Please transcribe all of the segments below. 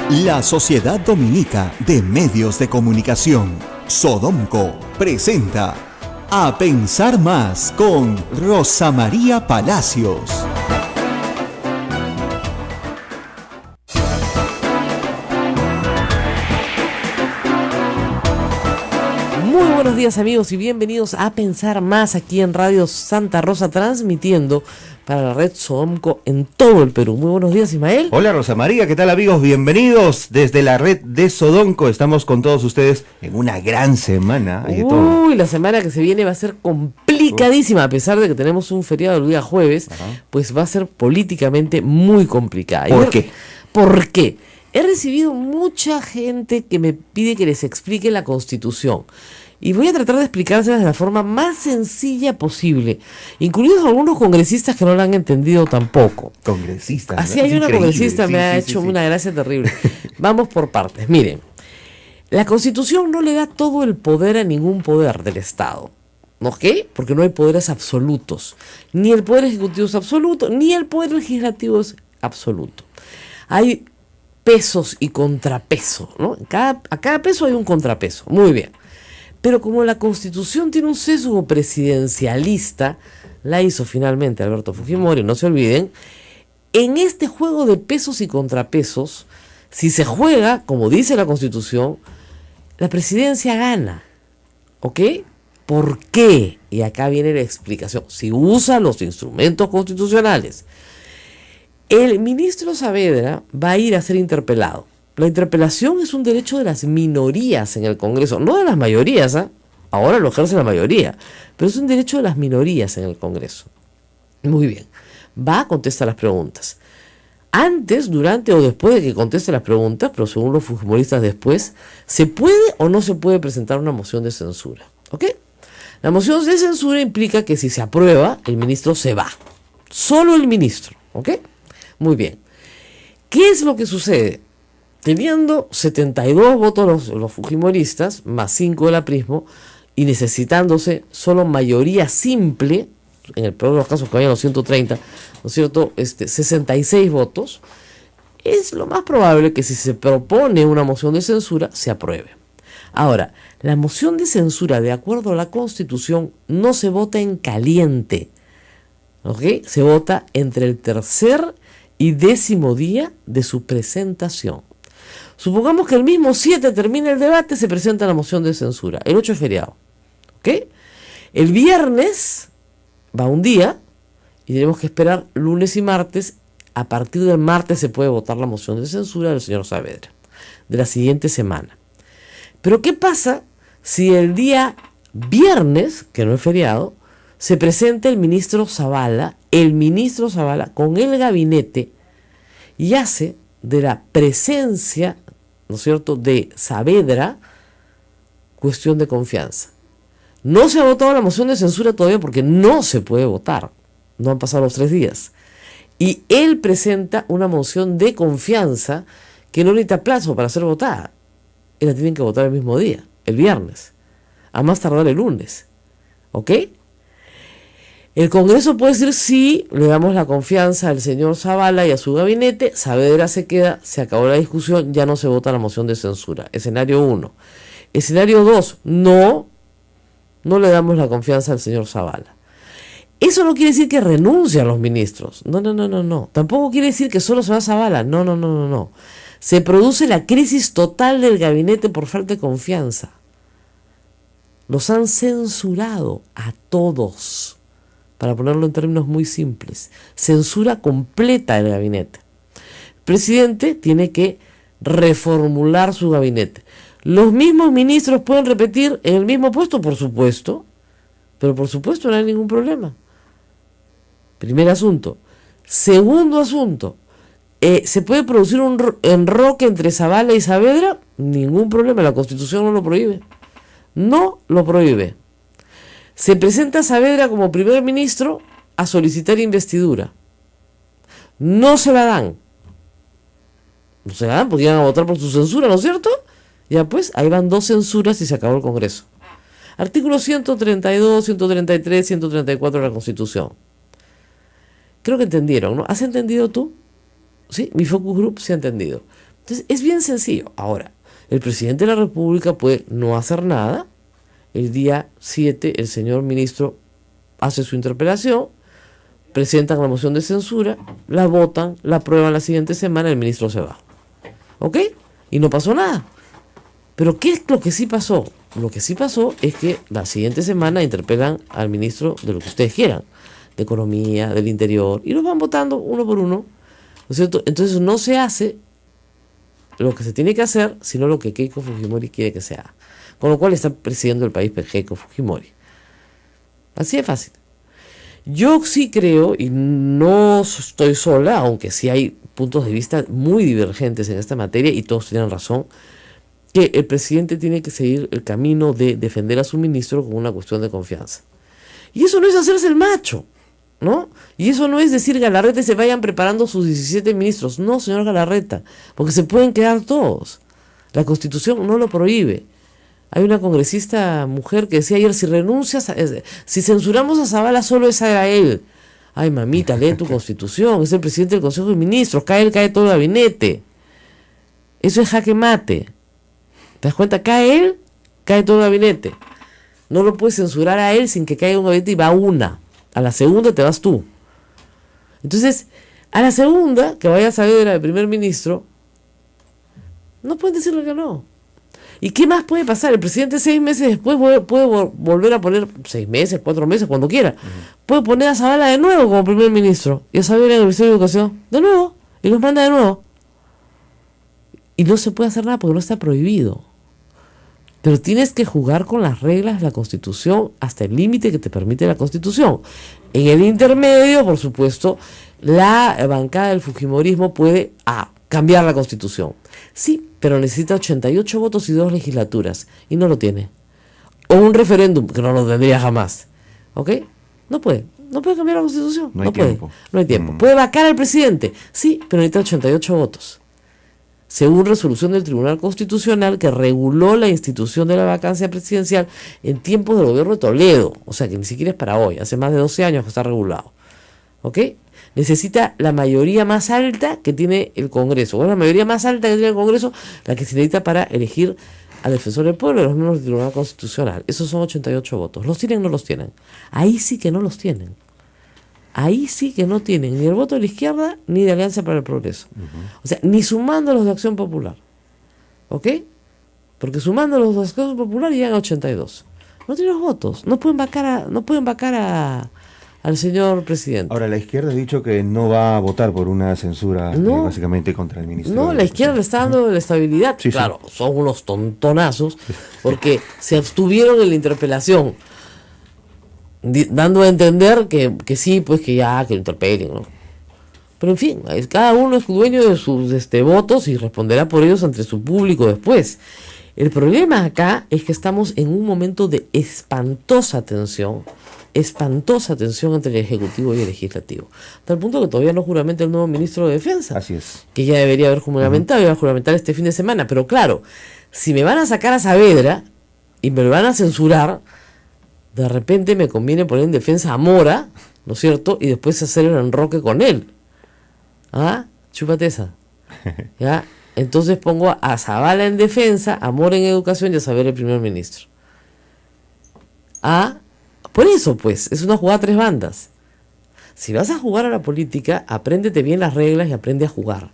La Sociedad Dominica de Medios de Comunicación, Sodomco, presenta A Pensar Más con Rosa María Palacios. Muy buenos días, amigos, y bienvenidos a Pensar Más aquí en Radio Santa Rosa, transmitiendo para la red Sodomco en todo el Perú. Muy buenos días, Ismael. Hola, Rosa María, ¿qué tal, amigos? Bienvenidos desde la red de Sodomco. Estamos con todos ustedes en una gran semana. Uy, la semana que se viene va a ser complicadísima, a pesar de que tenemos un feriado el día jueves. Pues va a ser políticamente muy complicada. ¿Por qué? ¿Por qué? He recibido mucha gente que me pide que les explique la Constitución. Y voy a tratar de explicárselas de la forma más sencilla posible, incluidos algunos congresistas que no la han entendido tampoco. Congresistas. Así hay una congresista, me ha hecho una gracia terrible. Vamos por partes. Miren, la Constitución no le da todo el poder a ningún poder del Estado. ¿Ok? Porque no hay poderes absolutos. Ni el poder ejecutivo es absoluto, ni el poder legislativo es absoluto. Hay pesos y contrapesos, ¿no? A cada peso hay un contrapeso. Muy bien. Pero como la Constitución tiene un sesgo presidencialista, la hizo finalmente Alberto Fujimori, no se olviden, en este juego de pesos y contrapesos, si se juega, como dice la Constitución, la presidencia gana. ¿Ok? ¿Por qué? Y acá viene la explicación. Si usa los instrumentos constitucionales, el ministro Saavedra va a ir a ser interpelado. La interpelación es un derecho de las minorías en el Congreso, no de las mayorías, ¿eh? Ahora lo ejerce la mayoría, pero es un derecho de las minorías en el Congreso. Muy bien, va a contestar las preguntas. Antes, durante o después de que conteste las preguntas, pero según los fujimoristas después, ¿se puede o no se puede presentar una moción de censura? ¿Ok? La moción de censura implica que si se aprueba, el ministro se va. Solo el ministro, ¿ok? Muy bien. ¿Qué es lo que sucede? Teniendo 72 votos los fujimoristas, más 5 del aprismo, y necesitándose solo mayoría simple, en el peor de los casos que vayan los 130, ¿no es cierto?, 66 votos, es lo más probable que si se propone una moción de censura, se apruebe. Ahora, la moción de censura, de acuerdo a la Constitución, no se vota en caliente, ¿ok? Se vota entre el tercer y 10º día de su presentación. Supongamos que el mismo 7 termina el debate, se presenta la moción de censura. El 8 es feriado. ¿Ok? El viernes va un día y tenemos que esperar lunes y martes. A partir del martes se puede votar la moción de censura del señor Saavedra, de la siguiente semana. Pero ¿qué pasa si el día viernes, que no es feriado, se presenta el ministro Zavala con el gabinete y hace de la presencia, ¿no es cierto?, de Saavedra, cuestión de confianza? No se ha votado la moción de censura todavía porque no se puede votar. No han pasado los 3 días. Y él presenta una moción de confianza que no necesita plazo para ser votada. Y la tienen que votar el mismo día, el viernes. A más tardar el lunes. ¿Ok? El Congreso puede decir sí, le damos la confianza al señor Zavala y a su gabinete, Saavedra se queda, se acabó la discusión, ya no se vota la moción de censura. Escenario 1. Escenario 2, no le damos la confianza al señor Zavala. Eso no quiere decir que renuncian los ministros. No. Tampoco quiere decir que solo se va Zavala. No. Se produce la crisis total del gabinete por falta de confianza. Los han censurado a todos. Para ponerlo en términos muy simples, censura completa del gabinete. El presidente tiene que reformular su gabinete. ¿Los mismos ministros pueden repetir en el mismo puesto? Por supuesto, pero por supuesto no hay ningún problema. Primer asunto. Segundo asunto, ¿se puede producir un enroque entre Zavala y Saavedra? Ningún problema, la Constitución no lo prohíbe. No lo prohíbe. Se presenta Saavedra como primer ministro a solicitar investidura. No se la dan. No se la dan porque iban a votar por su censura, ¿no es cierto? Ya pues, ahí van 2 censuras y se acabó el Congreso. Artículos 132, 133, 134 de la Constitución. Creo que entendieron, ¿no? ¿Has entendido tú? ¿sí? Mi focus group se ha entendido. Entonces, es bien sencillo. Ahora, el presidente de la República puede no hacer nada. El día 7, el señor ministro hace su interpelación, presentan la moción de censura, la votan, la aprueban la siguiente semana, el ministro se va. ¿Ok? Y no pasó nada. Pero ¿qué es lo que sí pasó? Lo que sí pasó es que la siguiente semana interpelan al ministro de lo que ustedes quieran, de Economía, del Interior, y los van votando uno por uno, ¿no es cierto? Entonces no se hace lo que se tiene que hacer, sino lo que Keiko Fujimori quiere que se haga. Con lo cual está presidiendo el país Keiko Fujimori. Así de fácil. Yo sí creo, y no estoy sola, aunque sí hay puntos de vista muy divergentes en esta materia, y todos tienen razón, que el presidente tiene que seguir el camino de defender a su ministro con una cuestión de confianza. Y eso no es hacerse el macho, ¿no? Y eso no es decir, Galarreta, se vayan preparando sus 17 ministros. No, señor Galarreta, porque se pueden quedar todos. La Constitución no lo prohíbe. Hay una congresista mujer que decía ayer, si censuramos a Zavala, solo es a él. Ay, mamita, lee tu Constitución, es el presidente del Consejo de Ministros, cae él, cae todo el gabinete. Eso es jaque mate. ¿Te das cuenta? Cae él, cae todo el gabinete. No lo puedes censurar a él sin que caiga un gabinete y va una. A la segunda te vas tú. Entonces, a la segunda, que vaya a saber de la del primer ministro, no pueden decirle que no. ¿Y qué más puede pasar? El presidente 6 meses después puede volver a poner, 6 meses, 4 meses, cuando quiera. Puede poner a Zavala de nuevo como primer ministro. Y a Zavala en el Ministerio de Educación, de nuevo. Y los manda de nuevo. Y no se puede hacer nada porque no está prohibido. Pero tienes que jugar con las reglas de la Constitución hasta el límite que te permite la Constitución. En el intermedio, por supuesto, la bancada del fujimorismo puede cambiar la Constitución. Sí, pero necesita 88 votos y 2 legislaturas. Y no lo tiene. O un referéndum, que no lo tendría jamás. ¿Ok? No puede. No puede cambiar la Constitución. No hay tiempo. No hay tiempo. ¿Puede vacar al presidente? Sí, pero necesita 88 votos. Según resolución del Tribunal Constitucional que reguló la institución de la vacancia presidencial en tiempos del gobierno de Toledo. O sea, que ni siquiera es para hoy. Hace más de 12 años que está regulado. ¿Ok? Necesita la mayoría más alta que tiene el Congreso. O la mayoría más alta que tiene el Congreso, la que se necesita para elegir al defensor del pueblo y a los miembros del Tribunal Constitucional. Esos son 88 votos. ¿Los tienen o no los tienen? Ahí sí que no los tienen. Ahí sí que no tienen ni el voto de la izquierda ni de Alianza para el Progreso. O sea, ni sumando los de Acción Popular. ¿Ok? Porque sumando los de Acción Popular llegan a 82. No tienen los votos. No pueden vacar al señor presidente. Ahora, la izquierda ha dicho que no va a votar por una censura básicamente contra el ministro. No, la izquierda le está dando la estabilidad. Sí, claro, son unos tontonazos porque se abstuvieron en la interpelación, dando a entender que sí, pues que lo interpelen, ¿no? Pero en fin, cada uno es dueño de sus votos y responderá por ellos ante su público después. El problema acá es que estamos en un momento de espantosa tensión entre el Ejecutivo y el Legislativo. Hasta el punto que todavía no juramenta el nuevo ministro de Defensa. Así es. Que ya debería haber juramentado, iba a juramentar este fin de semana. Pero claro, si me van a sacar a Saavedra y me lo van a censurar, de repente me conviene poner en defensa a Mora, ¿no es cierto? Y después hacer el enroque con él. ¿Ah? Chúpate esa. ¿Ya? Entonces pongo a Zavala en defensa, a Mora en educación y a Saavedra el primer ministro. Por eso, pues, es una jugada a 3 bandas. Si vas a jugar a la política, apréndete bien las reglas y aprende a jugar.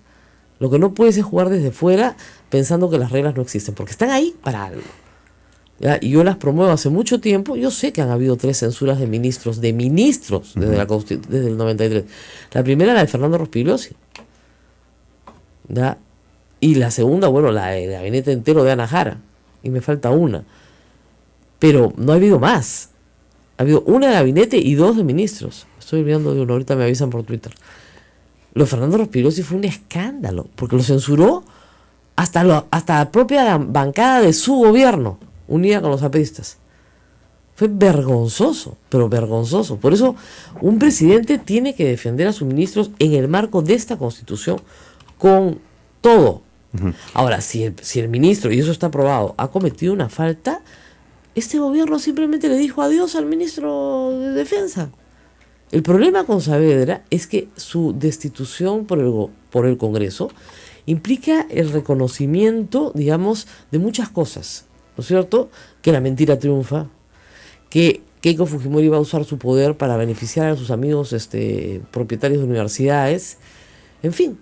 Lo que no puedes es jugar desde fuera pensando que las reglas no existen, porque están ahí para algo. ¿Ya? Y yo las promuevo hace mucho tiempo. Yo sé que han habido 3 censuras de ministros desde el 93. La primera, la de Fernando Rospigliosi. ¿Ya? Y la segunda, bueno, la de gabinete entero de Ana Jara. Y me falta una. Pero no ha habido más. Ha habido una de gabinete y 2 de ministros. Estoy olvidando de uno, ahorita me avisan por Twitter. Lo de Fernando Rospigliosi fue un escándalo, porque lo censuró hasta la propia bancada de su gobierno, unida con los apristas. Fue vergonzoso, pero vergonzoso. Por eso, un presidente tiene que defender a sus ministros en el marco de esta Constitución con todo. Ahora, si el ministro, y eso está aprobado, ha cometido una falta, este gobierno simplemente le dijo adiós al ministro de Defensa. El problema con Saavedra es que su destitución por el Congreso implica el reconocimiento, digamos, de muchas cosas, ¿no es cierto? Que la mentira triunfa, que Keiko Fujimori va a usar su poder para beneficiar a sus amigos propietarios de universidades, en fin.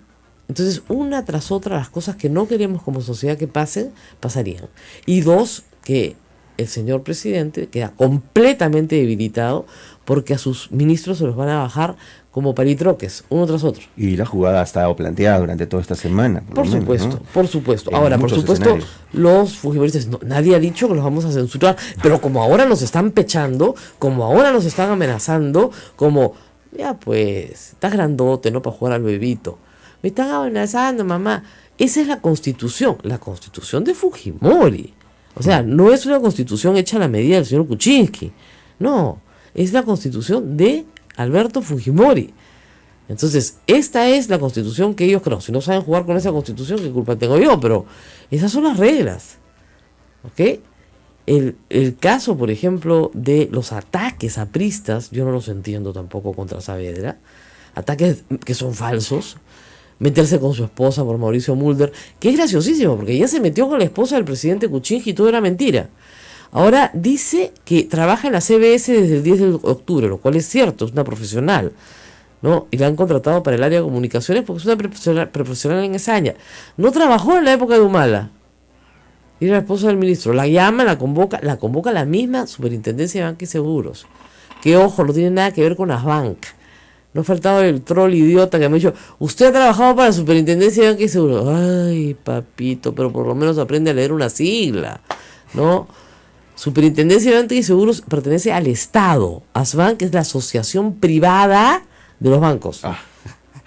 Entonces, una tras otra, las cosas que no queremos como sociedad que pasen, pasarían. Y dos, que el señor presidente queda completamente debilitado porque a sus ministros se los van a bajar como palitroques, uno tras otro. Y la jugada ha estado planteada durante toda esta semana. Por supuesto, ¿no? Por supuesto. En ahora, por muchos supuesto, escenarios. los fujimoristas, nadie ha dicho que los vamos a censurar, pero como ahora nos están pechando, como ahora nos están amenazando, como, ya pues, estás grandote, ¿no? Para jugar al bebito. Me están amenazando, mamá. Esa es la constitución de Fujimori. O sea, no es una constitución hecha a la medida del señor Kuczynski. No, es la constitución de Alberto Fujimori. Entonces, esta es la constitución que ellos creen. Si no saben jugar con esa constitución, ¿qué culpa tengo yo? Pero esas son las reglas. ¿Ok? El caso, por ejemplo, de los ataques apristas, yo no los entiendo tampoco contra Saavedra. Ataques que son falsos. Meterse con su esposa por Mauricio Mulder, que es graciosísimo, porque ya se metió con la esposa del presidente Kuczynski y todo era mentira. Ahora dice que trabaja en la CBS desde el 10 de octubre, lo cual es cierto, es una profesional, ¿no? Y la han contratado para el área de comunicaciones porque es una profesional en esa área. No trabajó en la época de Humala. Y era la esposa del ministro. La llama, la convoca la misma Superintendencia de Banca y Seguros. Que, ojo, no tiene nada que ver con Asbank. No ha faltado el troll idiota que me ha dicho, usted ha trabajado para la Superintendencia de Banca y Seguros. Ay, papito, pero por lo menos aprende a leer una sigla, ¿no? Superintendencia de Banca y Seguros pertenece al Estado. Asbank es la asociación privada de los bancos.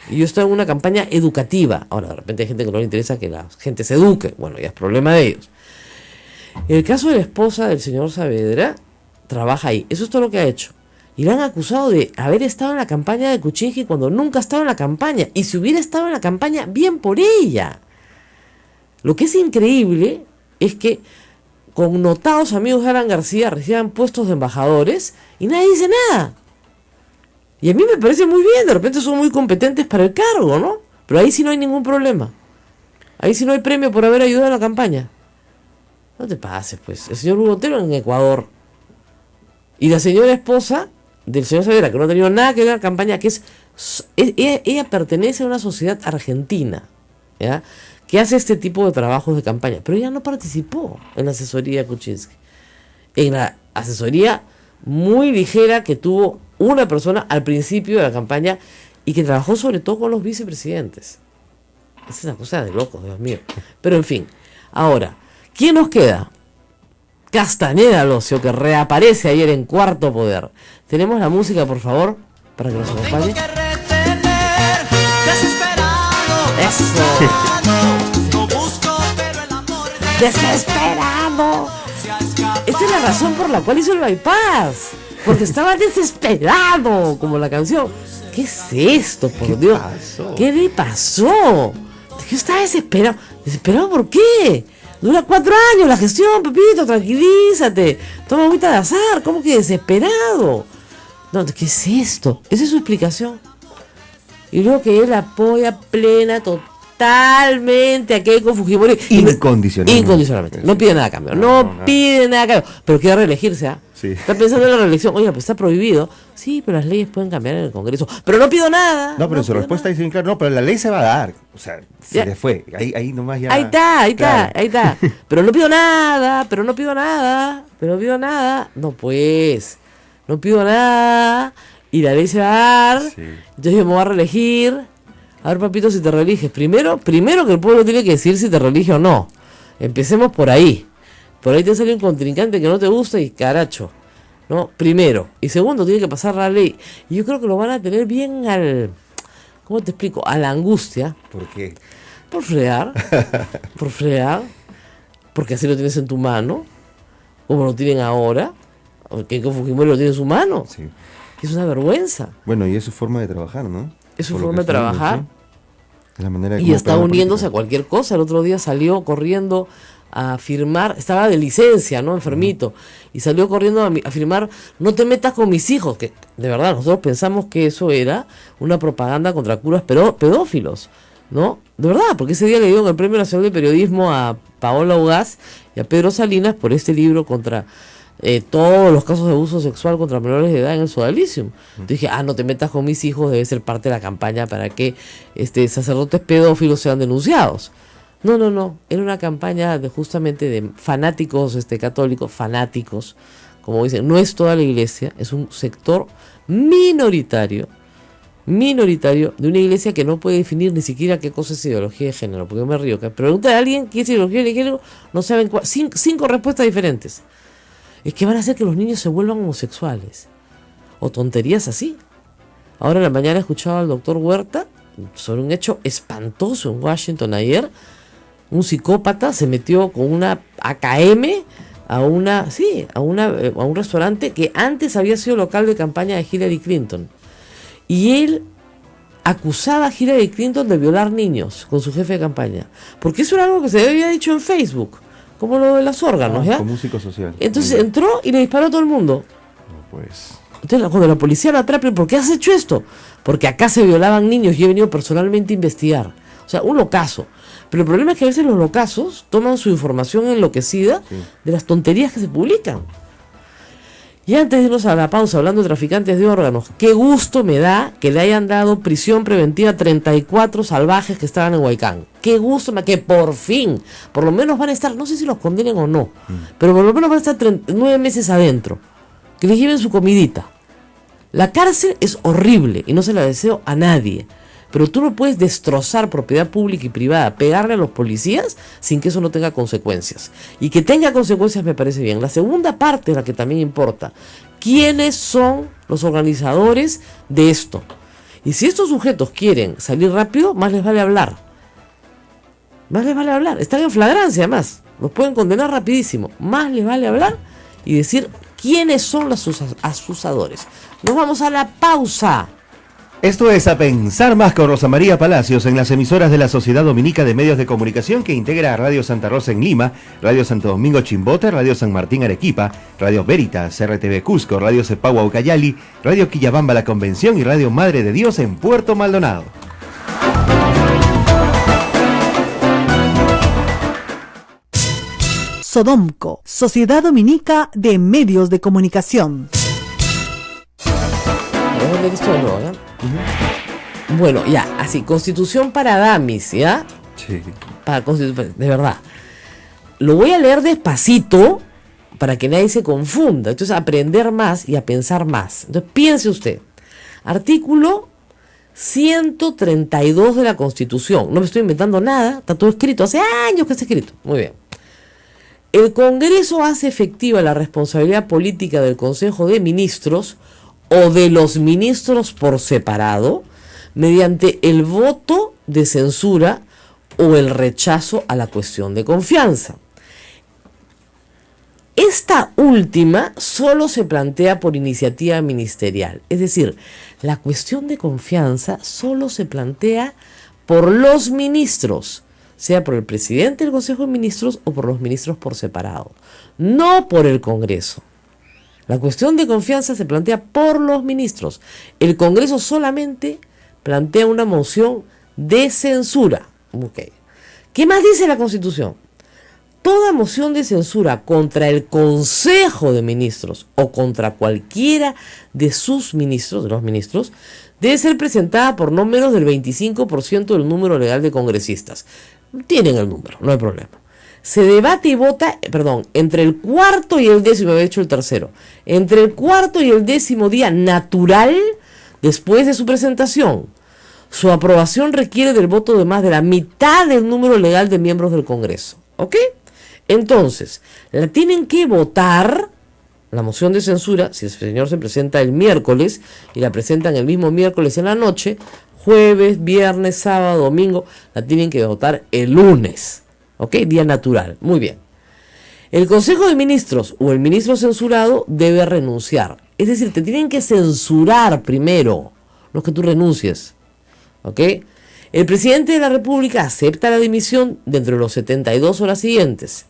Y yo estoy en una campaña educativa. Ahora, de repente hay gente que no le interesa que la gente se eduque. Bueno, ya es problema de ellos. En el caso de la esposa del señor Saavedra, trabaja ahí. Eso es todo lo que ha hecho. Y la han acusado de haber estado en la campaña de Kuczynski cuando nunca ha estado en la campaña. Y si hubiera estado en la campaña, bien por ella. Lo que es increíble es que connotados amigos de Alan García reciban puestos de embajadores y nadie dice nada. Y a mí me parece muy bien, de repente son muy competentes para el cargo, ¿no? Pero ahí sí no hay ningún problema. Ahí sí no hay premio por haber ayudado a la campaña. No te pases, pues. El señor Hugo Otero en Ecuador. Y la señora esposa del señor Saavedra, que no ha tenido nada que ver con la campaña, que ella pertenece a una sociedad argentina, ¿ya? Que hace este tipo de trabajos de campaña, pero ella no participó en la asesoría de Kuczynski. En la asesoría muy ligera que tuvo una persona al principio de la campaña y que trabajó sobre todo con los vicepresidentes. Es una cosa de locos, Dios mío. Pero en fin, ahora, ¿quién nos queda? Castañeda Alosio, que reaparece ayer en Cuarto Poder. Tenemos la música, por favor, para que nos acompañe. Eso. Desesperado. Esta es la razón por la cual hizo el bypass. Porque estaba desesperado, como la canción. ¿Qué es esto, por Dios? Pasó? ¿Qué le pasó? Yo estaba desesperado. ¿Desesperado por qué? Dura 4 años la gestión, Pepito, tranquilízate. Toma agüita de azar, ¿cómo que desesperado? No, ¿qué es esto? Esa es su explicación. Y luego que él apoya plena, totalmente a Keiko Fujimori. Incondicionalmente. No pide nada a cambio. No pide nada a cambio. Pero quiere reelegirse, ¿ah? Sí. Está pensando en la reelección. Oye, pues está prohibido. Sí, pero las leyes pueden cambiar en el Congreso. Pero no pido nada. No, pero su respuesta dice bien claro, no, pero la ley se va a dar. O sea, se le fue. Ahí nomás ya. Ahí está. Pero no pido nada. No, pues. No pido nada. Y la ley se va a dar. Sí. Entonces yo me voy a reelegir. A ver, papito, si te reeliges. Primero que el pueblo tiene que decir si te reelige o no. Empecemos por ahí. Por ahí te sale un contrincante que no te gusta y caracho, ¿no? Primero. Y segundo, tiene que pasar la ley. Y yo creo que lo van a tener bien ¿cómo te explico? A la angustia. ¿Por qué? Por fregar. Porque así lo tienes en tu mano. Como lo tienen ahora. Que Fujimori lo tiene en su mano. Sí. Que es una vergüenza. Bueno, y es su forma de trabajar, ¿no? Es su forma de trabajar. ¿Sí? Es la manera de y está uniéndose a cualquier cosa. El otro día salió corriendo a firmar, estaba de licencia, ¿no? Enfermito, y salió corriendo a firmar, no te metas con mis hijos, que de verdad nosotros pensamos que eso era una propaganda contra curas pedófilos, ¿no? De verdad, porque ese día le dieron el Premio Nacional de Periodismo a Paola Ugaz y a Pedro Salinas por este libro contra todos los casos de abuso sexual contra menores de edad en el sodalicium. Dije, no te metas con mis hijos, debe ser parte de la campaña para que sacerdotes pedófilos sean denunciados. No, era una campaña justamente de fanáticos católicos, fanáticos, como dicen, no es toda la iglesia, es un sector minoritario de una iglesia que no puede definir ni siquiera qué cosa es ideología de género, porque yo me río, que pregunta a alguien qué es ideología de género, no saben cinco respuestas diferentes. Es que van a hacer que los niños se vuelvan homosexuales, o tonterías así. Ahora en la mañana he escuchado al doctor Huerta sobre un hecho espantoso en Washington ayer. Un psicópata se metió con una AKM a un restaurante que antes había sido local de campaña de Hillary Clinton. Y él acusaba a Hillary Clinton de violar niños con su jefe de campaña. Porque eso era algo que se había dicho en Facebook, como lo de los órganos, ¿ya? Como un psicosocial. Entonces entró y le disparó a todo el mundo. Pues. Entonces cuando la policía lo atrapa, ¿por qué has hecho esto? Porque acá se violaban niños y he venido personalmente a investigar. O sea, un locazo. Pero el problema es que a veces los locazos toman su información enloquecida de las tonterías que se publican. Y antes de irnos a la pausa, hablando de traficantes de órganos, qué gusto me da que le hayan dado prisión preventiva a 34 salvajes que estaban en Huaycán. Qué gusto me da que por fin, por lo menos van a estar, no sé si los condenen o no, pero por lo menos van a estar 9 meses adentro. Que les lleven su comidita. La cárcel es horrible y no se la deseo a nadie. Pero tú no puedes destrozar propiedad pública y privada, pegarle a los policías sin que eso no tenga consecuencias. Y que tenga consecuencias me parece bien. La segunda parte es la que también importa. ¿Quiénes son los organizadores de esto? Y si estos sujetos quieren salir rápido, más les vale hablar. Más les vale hablar. Están en flagrancia, además. Los pueden condenar rapidísimo. Más les vale hablar y decir quiénes son los asusadores. Nos vamos a la pausa. Esto es A Pensar Más con Rosa María Palacios en las emisoras de la Sociedad Dominica de Medios de Comunicación que integra a Radio Santa Rosa en Lima, Radio Santo Domingo Chimbote, Radio San Martín Arequipa, Radio Veritas, RTV Cusco, Radio Cepagua Ucayali, Radio Quillabamba La Convención y Radio Madre de Dios en Puerto Maldonado. Sodomco, Sociedad Dominica de Medios de Comunicación. Bueno, ya, así, Constitución para Damis, ¿ya? Sí. De verdad. Lo voy a leer despacito para que nadie se confunda. Entonces, aprender más y a pensar más. Entonces, piense usted. Artículo 132 de la Constitución. No me estoy inventando nada, está todo escrito. Hace años que está escrito. Muy bien. El Congreso hace efectiva la responsabilidad política del Consejo de Ministros o de los ministros por separado, mediante el voto de censura o el rechazo a la cuestión de confianza. Esta última solo se plantea por iniciativa ministerial, es decir, la cuestión de confianza solo se plantea por los ministros, sea por el presidente del Consejo de Ministros o por los ministros por separado, no por el Congreso. La cuestión de confianza se plantea por los ministros. El Congreso solamente plantea una moción de censura. Okay. ¿Qué más dice la Constitución? Toda moción de censura contra el Consejo de Ministros o contra cualquiera de sus ministros, de los ministros, debe ser presentada por no menos del 25% del número legal de congresistas. Tienen el número, no hay problema. Se debate y vota, entre el cuarto y el décimo, había hecho el tercero, entre el cuarto y el décimo día natural después de su presentación. Su aprobación requiere del voto de más de la mitad del número legal de miembros del Congreso. ¿Ok? Entonces, la tienen que votar, la moción de censura, si el señor se presenta el miércoles y la presentan el mismo miércoles en la noche, jueves, viernes, sábado, domingo, la tienen que votar el lunes. ¿Ok? Día natural. Muy bien. El Consejo de Ministros o el ministro censurado debe renunciar. Es decir, te tienen que censurar primero, no es que tú renuncies. ¿Ok? El presidente de la República acepta la dimisión dentro de los 72 horas siguientes.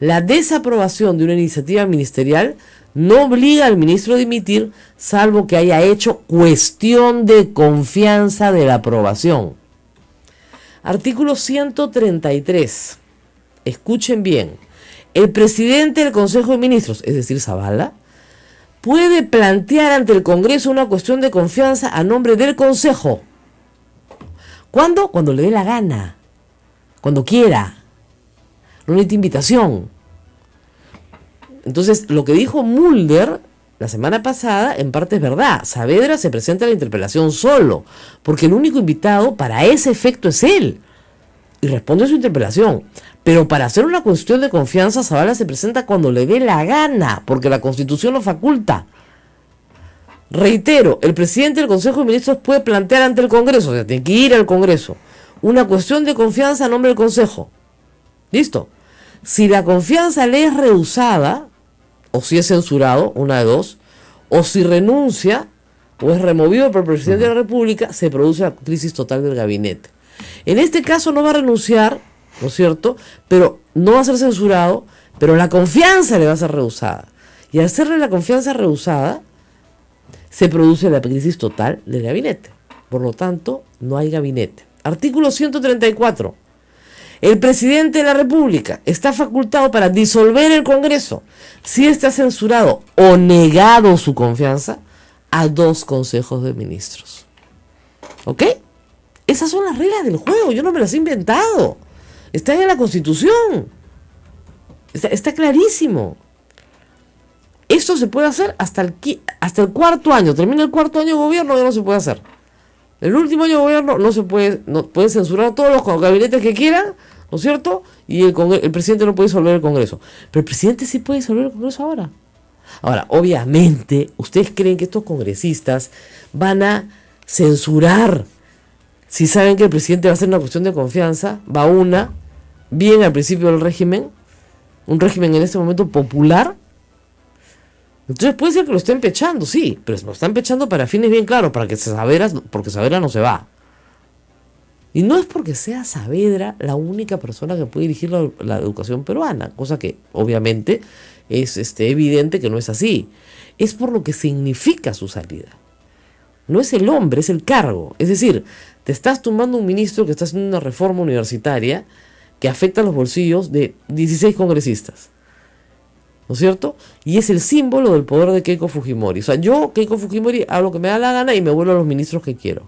La desaprobación de una iniciativa ministerial no obliga al ministro a dimitir, salvo que haya hecho cuestión de confianza de la aprobación. Artículo 133. Escuchen bien. El presidente del Consejo de Ministros, es decir, Zavala, puede plantear ante el Congreso una cuestión de confianza a nombre del Consejo. ¿Cuándo? Cuando le dé la gana. Cuando quiera. No necesita invitación. Entonces, lo que dijo Mulder la semana pasada, en parte es verdad. Saavedra se presenta a la interpelación solo, porque el único invitado para ese efecto es él. Y responde a su interpelación. Pero para hacer una cuestión de confianza, Zavala se presenta cuando le dé la gana, porque la Constitución lo faculta. Reitero, el presidente del Consejo de Ministros puede plantear ante el Congreso, o sea, tiene que ir al Congreso, una cuestión de confianza a nombre del Consejo. ¿Listo? Si la confianza le es rehusada, o si es censurado, una de dos, o si renuncia, o es removido por el presidente de la República, se produce la crisis total del gabinete. En este caso no va a renunciar, ¿no es cierto? Pero no va a ser censurado, pero la confianza le va a ser rehusada. Y al hacerle la confianza rehusada, se produce la crisis total del gabinete. Por lo tanto, no hay gabinete. Artículo 134. El presidente de la República está facultado para disolver el Congreso si está censurado o negado su confianza a 2 consejos de ministros. ¿Ok? Esas son las reglas del juego. Yo no me las he inventado. Están en la Constitución. Está clarísimo. Esto se puede hacer hasta el 4º año. Termina el 4º año de gobierno, ya no se puede hacer. El último año de gobierno no se puede, no puede censurar a todos los gabinetes que quieran, ¿no es cierto? Y el presidente no puede disolver el Congreso. Pero el presidente sí puede disolver el Congreso ahora. Ahora, obviamente, ¿ustedes creen que estos congresistas van a censurar? Si saben que el presidente va a hacer una cuestión de confianza, va bien al principio del régimen, un régimen en este momento popular. Entonces puede ser que lo estén pechando, sí, pero lo están pechando para fines bien claros, porque Saavedra no se va. Y no es porque sea Saavedra la única persona que puede dirigir la educación peruana, cosa que obviamente es evidente que no es así. Es por lo que significa su salida. No es el hombre, es el cargo. Es decir, te estás tumbando un ministro que está haciendo una reforma universitaria que afecta a los bolsillos de 16 congresistas. ¿No es cierto? Y es el símbolo del poder de Keiko Fujimori. O sea, yo, Keiko Fujimori, hago lo que me da la gana y me vuelvo a los ministros que quiero.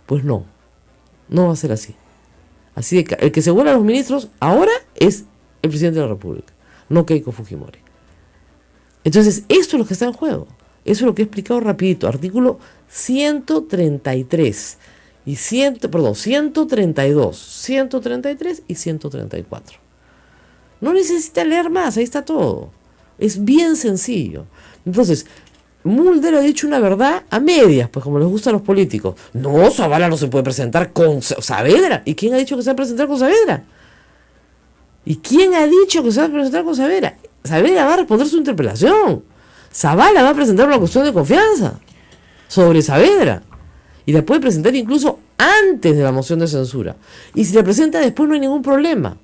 Pues no va a ser así. Así de que el que se vuelva a los ministros ahora es el presidente de la República, no Keiko Fujimori. Entonces, esto es lo que está en juego. Eso es lo que he explicado rapidito. Artículo 133 y 132, 133 y 134. No necesita leer más, ahí está todo. Es bien sencillo. Entonces, Mulder ha dicho una verdad a medias, pues como les gusta a los políticos. No, Zavala no se puede presentar con Saavedra. ¿Y quién ha dicho que se va a presentar con Saavedra? ¿Y quién ha dicho que se va a presentar con Saavedra? Saavedra va a responder su interpelación. Zavala va a presentar una cuestión de confianza sobre Saavedra. Y la puede presentar incluso antes de la moción de censura. Y si la presenta después no hay ningún problema.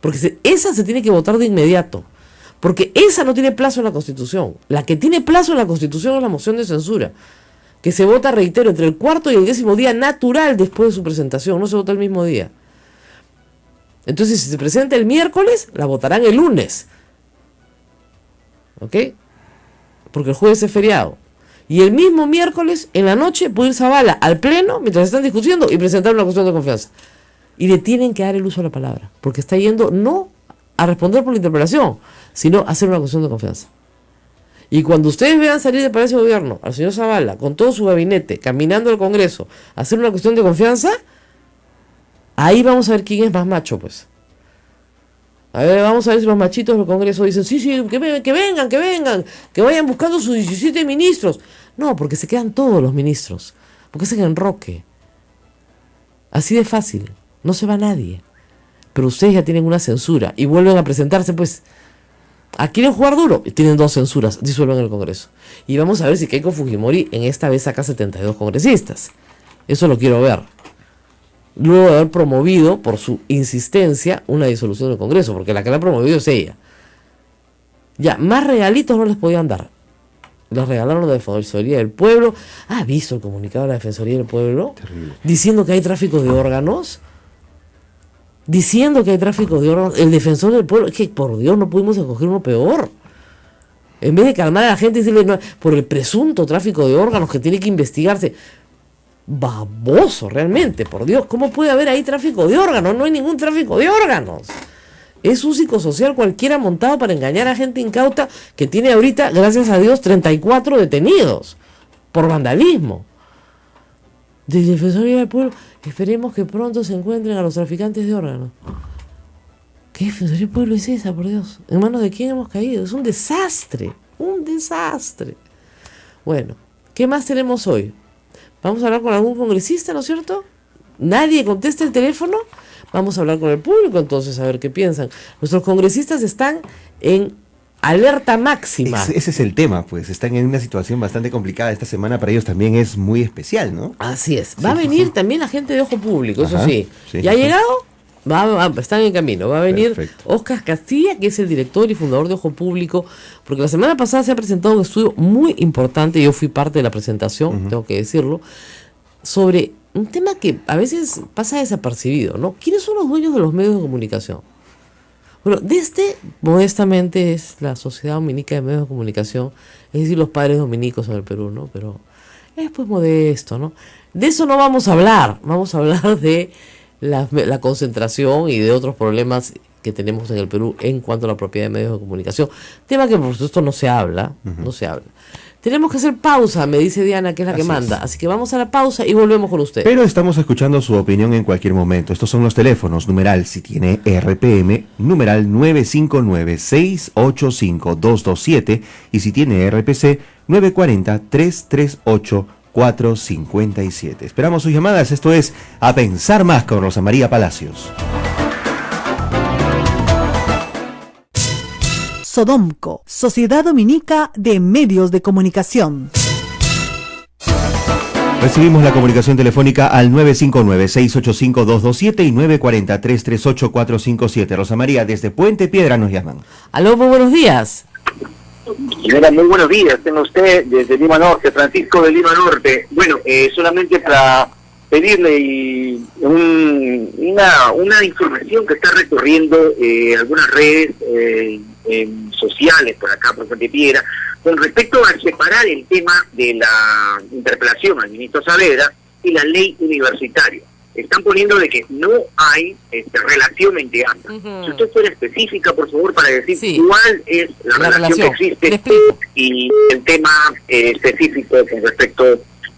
Porque esa se tiene que votar de inmediato. Porque esa no tiene plazo en la Constitución. La que tiene plazo en la Constitución es la moción de censura, que se vota, reitero, entre el 4º y el 10º día natural después de su presentación. No se vota el mismo día. Entonces, si se presenta el miércoles, la votarán el lunes. ¿Ok? Porque el jueves es feriado. Y el mismo miércoles, en la noche, puede ir Zavala al pleno, mientras están discutiendo, y presentar una cuestión de confianza. Y le tienen que dar el uso de la palabra, porque está yendo no a responder por la interpelación, sino a hacer una cuestión de confianza. Y cuando ustedes vean salir del Palacio de Gobierno al señor Zavala con todo su gabinete, caminando al Congreso, a hacer una cuestión de confianza, ahí vamos a ver quién es más macho, pues. A ver, vamos a ver si los machitos del Congreso dicen, sí, que vengan, que vayan buscando sus 17 ministros. No, porque se quedan todos los ministros, porque es en enroque. Así de fácil. No se va nadie. Pero ustedes ya tienen una censura y vuelven a presentarse, pues. ¿Quieren jugar duro? Tienen 2 censuras, disuelven el Congreso. Y vamos a ver si Keiko Fujimori en esta vez saca 72 congresistas. Eso lo quiero ver. Luego de haber promovido, por su insistencia, una disolución del Congreso, porque la que la ha promovido es ella. Ya, más regalitos no les podían dar. Les regalaron la Defensoría del Pueblo. ¿Ha visto el comunicado de la Defensoría del Pueblo? Terrible. Diciendo que hay tráfico de órganos. Diciendo que hay tráfico de órganos. El defensor del pueblo, es que por Dios no pudimos escoger uno peor. En vez de calmar a la gente y decirle no, por el presunto tráfico de órganos que tiene que investigarse. Baboso, realmente, por Dios. ¿Cómo puede haber ahí tráfico de órganos? No hay ningún tráfico de órganos. Es un psicosocial cualquiera montado para engañar a gente incauta que tiene ahorita, gracias a Dios, 34 detenidos por vandalismo. Del Defensoría del Pueblo, esperemos que pronto se encuentren a los traficantes de órganos. ¿Qué Defensoría del Pueblo es esa, por Dios? ¿En manos de quién hemos caído? Es un desastre, un desastre. Bueno, ¿qué más tenemos hoy? Vamos a hablar con algún congresista, ¿no es cierto? Nadie contesta el teléfono. Vamos a hablar con el público entonces a ver qué piensan. Nuestros congresistas están en alerta máxima. Ese es el tema, pues. Están en una situación bastante complicada. Esta semana para ellos también es muy especial, ¿no? Así es. Va a venir también la gente de Ojo Público, eso sí. ¿Ya ha llegado? Están en camino. Va a venir Óscar Castilla, que es el director y fundador de Ojo Público, porque la semana pasada se ha presentado un estudio muy importante, yo fui parte de la presentación, tengo que decirlo, sobre un tema que a veces pasa desapercibido, ¿no? ¿Quiénes son los dueños de los medios de comunicación? Bueno, modestamente es la Sociedad Dominica de Medios de Comunicación, es decir, los padres dominicos en el Perú, ¿no? Pero es pues modesto, ¿no? De eso no vamos a hablar, vamos a hablar de la concentración y de otros problemas que tenemos en el Perú en cuanto a la propiedad de medios de comunicación, tema que por supuesto no se habla, no se habla. Tenemos que hacer pausa, me dice Diana, que es la que manda. Así que vamos a la pausa y volvemos con usted. Pero estamos escuchando su opinión en cualquier momento. Estos son los teléfonos. Numeral, si tiene RPM, numeral 959-685-227. Y si tiene RPC, 940-338-457. Esperamos sus llamadas. Esto es A Pensar Más con Rosa María Palacios. Sodomco, Sociedad Dominica de Medios de Comunicación. Recibimos la comunicación telefónica al 959-685-227 y 940-338-457. Rosa María, desde Puente Piedra nos llaman. Aló, muy buenos días. Señora, muy buenos días. Tengo usted desde Lima Norte, Francisco de Lima Norte. Bueno, solamente para pedirle una información que está recorriendo algunas redes sociales por acá, por Puente Piedra, con respecto a separar el tema de la interpelación al ministro Saavedra y la ley universitaria. Están poniendo de que no hay relación entre ambas. Si usted fuera específica, por favor, para decir cuál es la relación que existe y el tema específico con respecto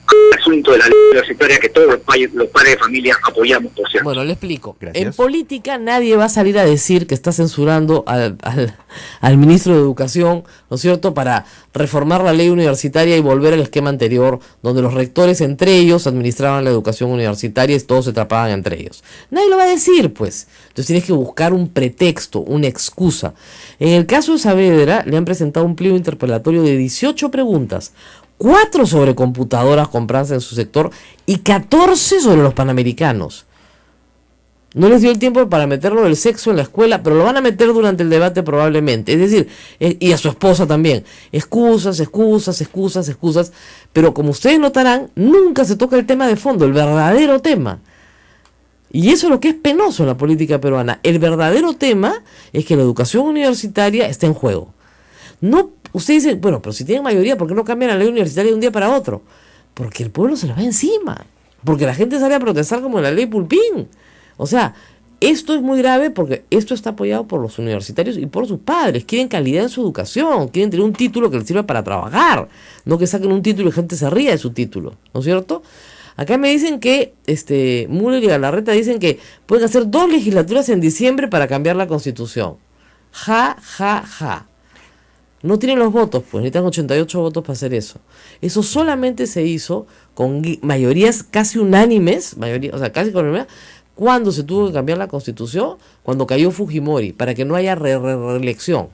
al asunto de la ley universitaria que todos los padres de familia apoyamos, por cierto. Bueno, le explico. Gracias. En política nadie va a salir a decir que está censurando al ministro de Educación, ¿no es cierto?, para reformar la ley universitaria y volver al esquema anterior, donde los rectores entre ellos administraban la educación universitaria y todos se atrapaban entre ellos. Nadie lo va a decir, pues. Entonces tienes que buscar un pretexto, una excusa. En el caso de Saavedra, le han presentado un pliego interpelatorio de 18 preguntas, 4 sobre computadoras compradas en su sector y 14 sobre los panamericanos. No les dio el tiempo para meterlo del sexo en la escuela, pero lo van a meter durante el debate probablemente. Es decir, y a su esposa también. Excusas, pero como ustedes notarán, nunca se toca el tema de fondo, el verdadero tema. Y eso es lo que es penoso en la política peruana. El verdadero tema es que la educación universitaria está en juego. No, usted dice, bueno, pero si tienen mayoría, ¿por qué no cambian la ley universitaria de un día para otro? Porque el pueblo se la va encima. Porque la gente sale a protestar como en la ley Pulpín. O sea, esto es muy grave porque esto está apoyado por los universitarios y por sus padres. Quieren calidad en su educación, quieren tener un título que les sirva para trabajar. No que saquen un título y la gente se ría de su título, ¿no es cierto? Acá me dicen que Müller y Galarreta dicen que pueden hacer 2 legislaturas en diciembre para cambiar la Constitución. Ja. No tienen los votos, pues necesitan 88 votos para hacer eso. Eso solamente se hizo con mayorías casi unánimes, casi con unanimidad, cuando se tuvo que cambiar la Constitución, cuando cayó Fujimori, para que no haya reelección.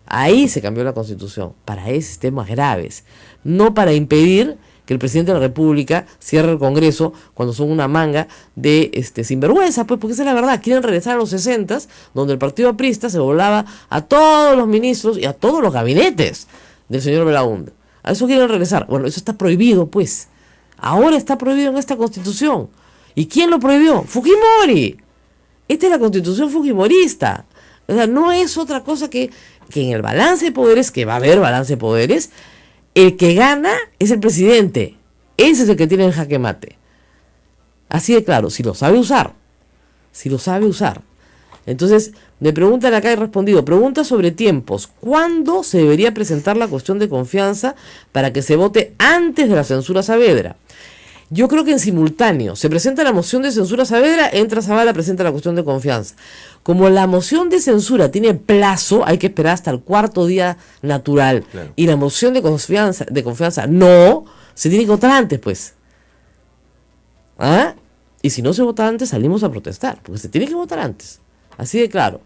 Ahí se cambió la Constitución, para esos temas graves, no para impedir que el presidente de la República cierre el Congreso cuando son una manga de sinvergüenza, pues, porque esa es la verdad. Quieren regresar a los 60s, donde el partido aprista se volaba a todos los ministros y a todos los gabinetes del señor Belaúnde. A eso quieren regresar. Bueno, eso está prohibido, pues. Ahora está prohibido en esta Constitución. ¿Y quién lo prohibió? Fujimori. Esta es la Constitución fujimorista. O sea, no es otra cosa que en el balance de poderes, que va a haber balance de poderes, el que gana es el presidente. Ese es el que tiene el jaque mate. Así de claro, si lo sabe usar. Si lo sabe usar. Entonces, me preguntan acá, he respondido, pregunta sobre tiempos. ¿Cuándo se debería presentar la cuestión de confianza para que se vote antes de la censura a Saavedra? Yo creo que en simultáneo. Se presenta la moción de censura a Saavedra, entra Zavala, presenta la cuestión de confianza. Como la moción de censura tiene plazo, hay que esperar hasta el cuarto día natural. Claro. Y la moción de confianza no, se tiene que votar antes, pues. ¿Ah? Y si no se vota antes, salimos a protestar, porque se tiene que votar antes. Así de claro.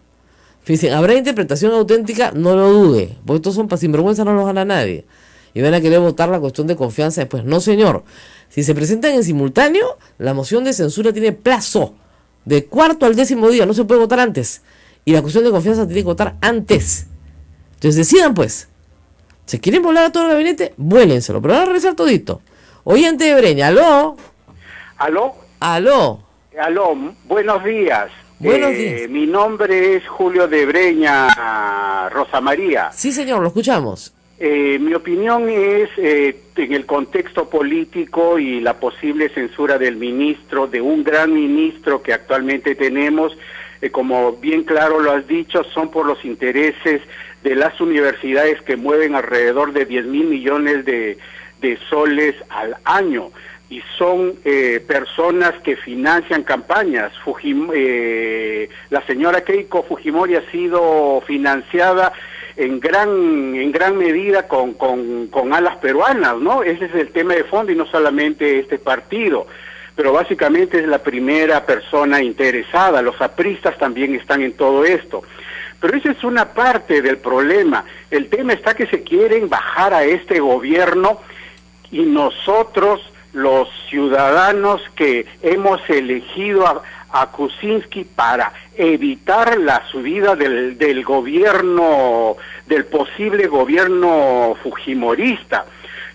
Dicen, ¿habrá interpretación auténtica? No lo dude, porque estos son para sinvergüenza, no los gana nadie. Y van a querer votar la cuestión de confianza después. No, señor. Si se presentan en simultáneo, la moción de censura tiene plazo. De cuarto al 10º día, no se puede votar antes. Y la cuestión de confianza tiene que votar antes. Entonces decidan, pues. ¿Se quieren volar a todo el gabinete? Vuélenselo, pero van a regresar todito. Oyente de Breña, ¿aló? ¿Aló? ¿Aló? Aló, buenos días. Buenos días. Mi nombre es Julio de Breña, Rosa María. Sí, señor, lo escuchamos. Mi opinión es, en el contexto político y la posible censura del ministro, de un gran ministro que actualmente tenemos, como bien claro lo has dicho, son por los intereses de las universidades que mueven alrededor de 10.000 millones de soles al año. Y son personas que financian campañas. La señora Keiko Fujimori ha sido financiada en gran medida con alas peruanas, ¿no? Ese es el tema de fondo y no solamente este partido, pero básicamente es la primera persona interesada. Los apristas también están en todo esto. Pero esa es una parte del problema. El tema está que se quieren bajar a este gobierno y nosotros, los ciudadanos que hemos elegido a Kuczynski para evitar la subida del gobierno, del posible gobierno fujimorista.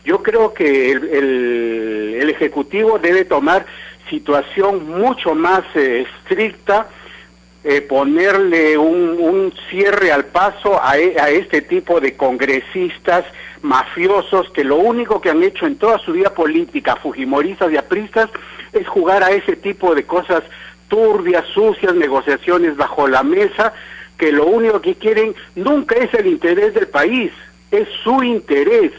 Yo creo que el Ejecutivo debe tomar situación mucho más estricta, ponerle un cierre al paso a este tipo de congresistas mafiosos que lo único que han hecho en toda su vida política, fujimoristas y apristas, es jugar a ese tipo de cosas turbias, sucias, negociaciones bajo la mesa, que lo único que quieren nunca es el interés del país, es su interés.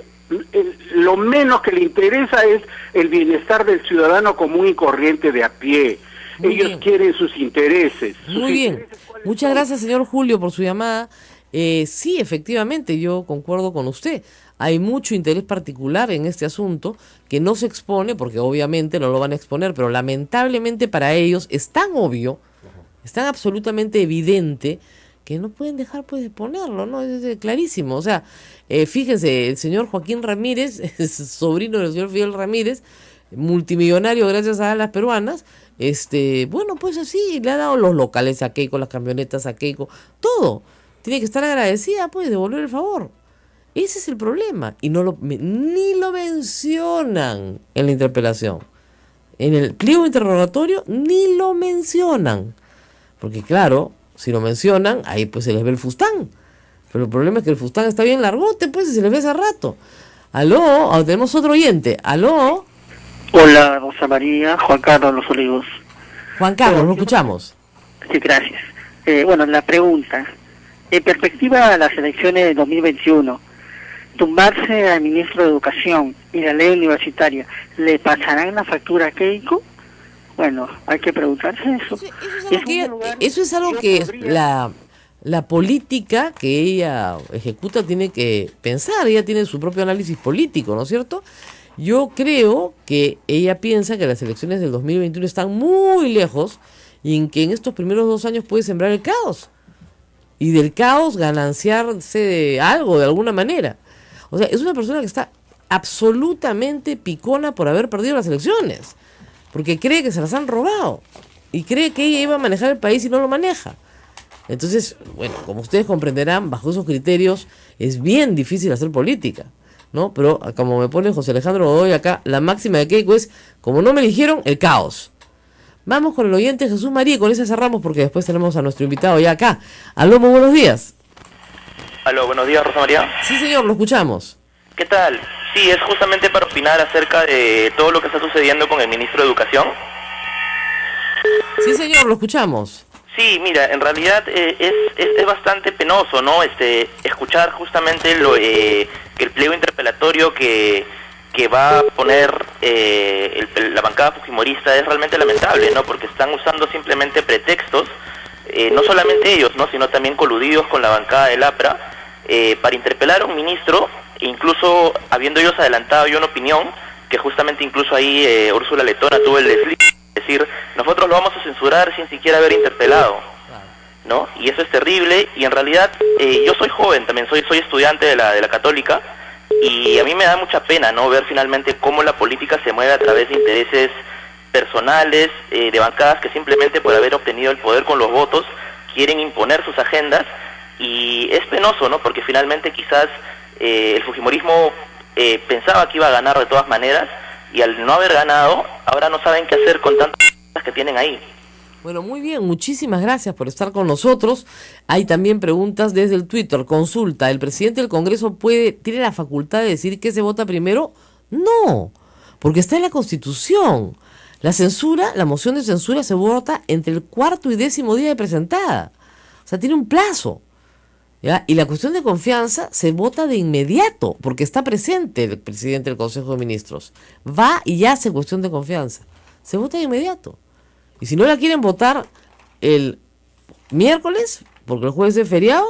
Lo menos que le interesa es el bienestar del ciudadano común y corriente de a pie. Ellos quieren sus intereses. Muy bien. Muchas gracias, señor Julio, por su llamada. Sí, efectivamente, yo concuerdo con usted. Hay mucho interés particular en este asunto que no se expone, porque obviamente no lo van a exponer, pero lamentablemente para ellos es tan obvio, es tan absolutamente evidente, que no pueden dejar pues de ponerlo, ¿no? Es clarísimo. O sea, fíjense, el señor Joaquín Ramírez, es sobrino del señor Fidel Ramírez, multimillonario gracias a las peruanas, bueno, pues así, le ha dado los locales a Keiko, las camionetas a Keiko, todo. Tiene que estar agradecida, pues, devolver el favor. Ese es el problema. Y ni lo mencionan en la interpelación. En el pliego interrogatorio ni lo mencionan. Porque claro, si lo mencionan, ahí pues se les ve el fustán. Pero el problema es que el fustán está bien largote, pues, y se les ve hace rato. Aló, tenemos otro oyente. Aló. Hola, Rosa María, Juan Carlos Los Olivos. Juan Carlos, lo escuchamos. Sí, gracias. Bueno, la pregunta. En perspectiva a las elecciones de 2021, tumbarse al ministro de Educación y la ley universitaria, ¿le pasarán la factura a Keiko? Bueno, hay que preguntarse eso. Sí, eso es algo que la política que ella ejecuta tiene que pensar. Ella tiene su propio análisis político, ¿no es cierto? Yo creo que ella piensa que las elecciones del 2021 están muy lejos y en que en estos primeros 2 años puede sembrar el caos. Y del caos gananciarse de algo, de alguna manera. O sea, es una persona que está absolutamente picona por haber perdido las elecciones, porque cree que se las han robado y cree que ella iba a manejar el país y no lo maneja. Entonces, bueno, como ustedes comprenderán, bajo esos criterios es bien difícil hacer política, ¿no? Pero como me pone José Alejandro Godoy acá, la máxima de Keiko es: como no me eligieron, el caos. Vamos con el oyente Jesús María y con ese cerramos porque después tenemos a nuestro invitado ya acá. Aló, muy buenos días. Aló, buenos días, Rosa María. Sí, señor, lo escuchamos. ¿Qué tal? Sí, es justamente para opinar acerca de todo lo que está sucediendo con el ministro de Educación. Sí, señor, lo escuchamos. Sí, mira, en realidad es bastante penoso, ¿no? Escuchar justamente que el pliego interpelatorio que va a poner la bancada fujimorista es realmente lamentable, ¿no? Porque están usando simplemente pretextos, no solamente ellos, ¿no? Sino también coludidos con la bancada del APRA, para interpelar a un ministro, incluso habiendo ellos adelantado yo una opinión, que justamente incluso ahí Úrsula Letona tuvo el desliz. Es decir, nosotros lo vamos a censurar sin siquiera haber interpelado, ¿no? Y eso es terrible, y en realidad yo soy joven también, soy estudiante de la Católica, y a mí me da mucha pena, ¿no? Ver finalmente cómo la política se mueve a través de intereses personales, de bancadas que simplemente por haber obtenido el poder con los votos quieren imponer sus agendas, y es penoso, ¿no? Porque finalmente quizás el fujimorismo pensaba que iba a ganar de todas maneras, y al no haber ganado, ahora no saben qué hacer con tantas cosas que tienen ahí. Bueno, muy bien, muchísimas gracias por estar con nosotros. Hay también preguntas desde el Twitter. Consulta, ¿el presidente del Congreso tiene la facultad de decir qué se vota primero? No, porque está en la Constitución. La censura, la moción de censura se vota entre el 4º y 10º día de presentada. O sea, tiene un plazo. ¿Ya? Y la cuestión de confianza se vota de inmediato, porque está presente el presidente del Consejo de Ministros. Va y hace cuestión de confianza. Se vota de inmediato. Y si no la quieren votar el miércoles, porque el jueves es feriado,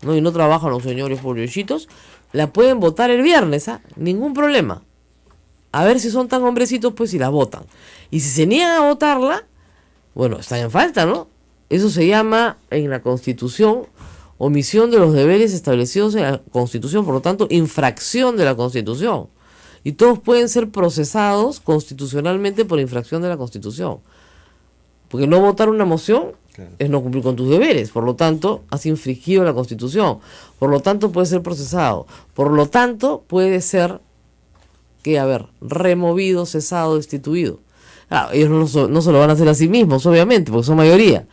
¿no? Y no trabajan los señores pobrecitos, la pueden votar el viernes, ¿ah? Ningún problema. A ver si son tan hombrecitos, pues, si la votan. Y si se niegan a votarla, bueno, están en falta, ¿no? Eso se llama en la Constitución omisión de los deberes establecidos en la Constitución, por lo tanto, infracción de la Constitución. Y todos pueden ser procesados constitucionalmente por infracción de la Constitución. Porque no votar una moción es no cumplir con tus deberes, por lo tanto, has infringido la Constitución. Por lo tanto, puede ser procesado. Por lo tanto, puede ser removido, cesado, destituido. Claro, ellos no se lo van a hacer a sí mismos, obviamente, porque son mayoría.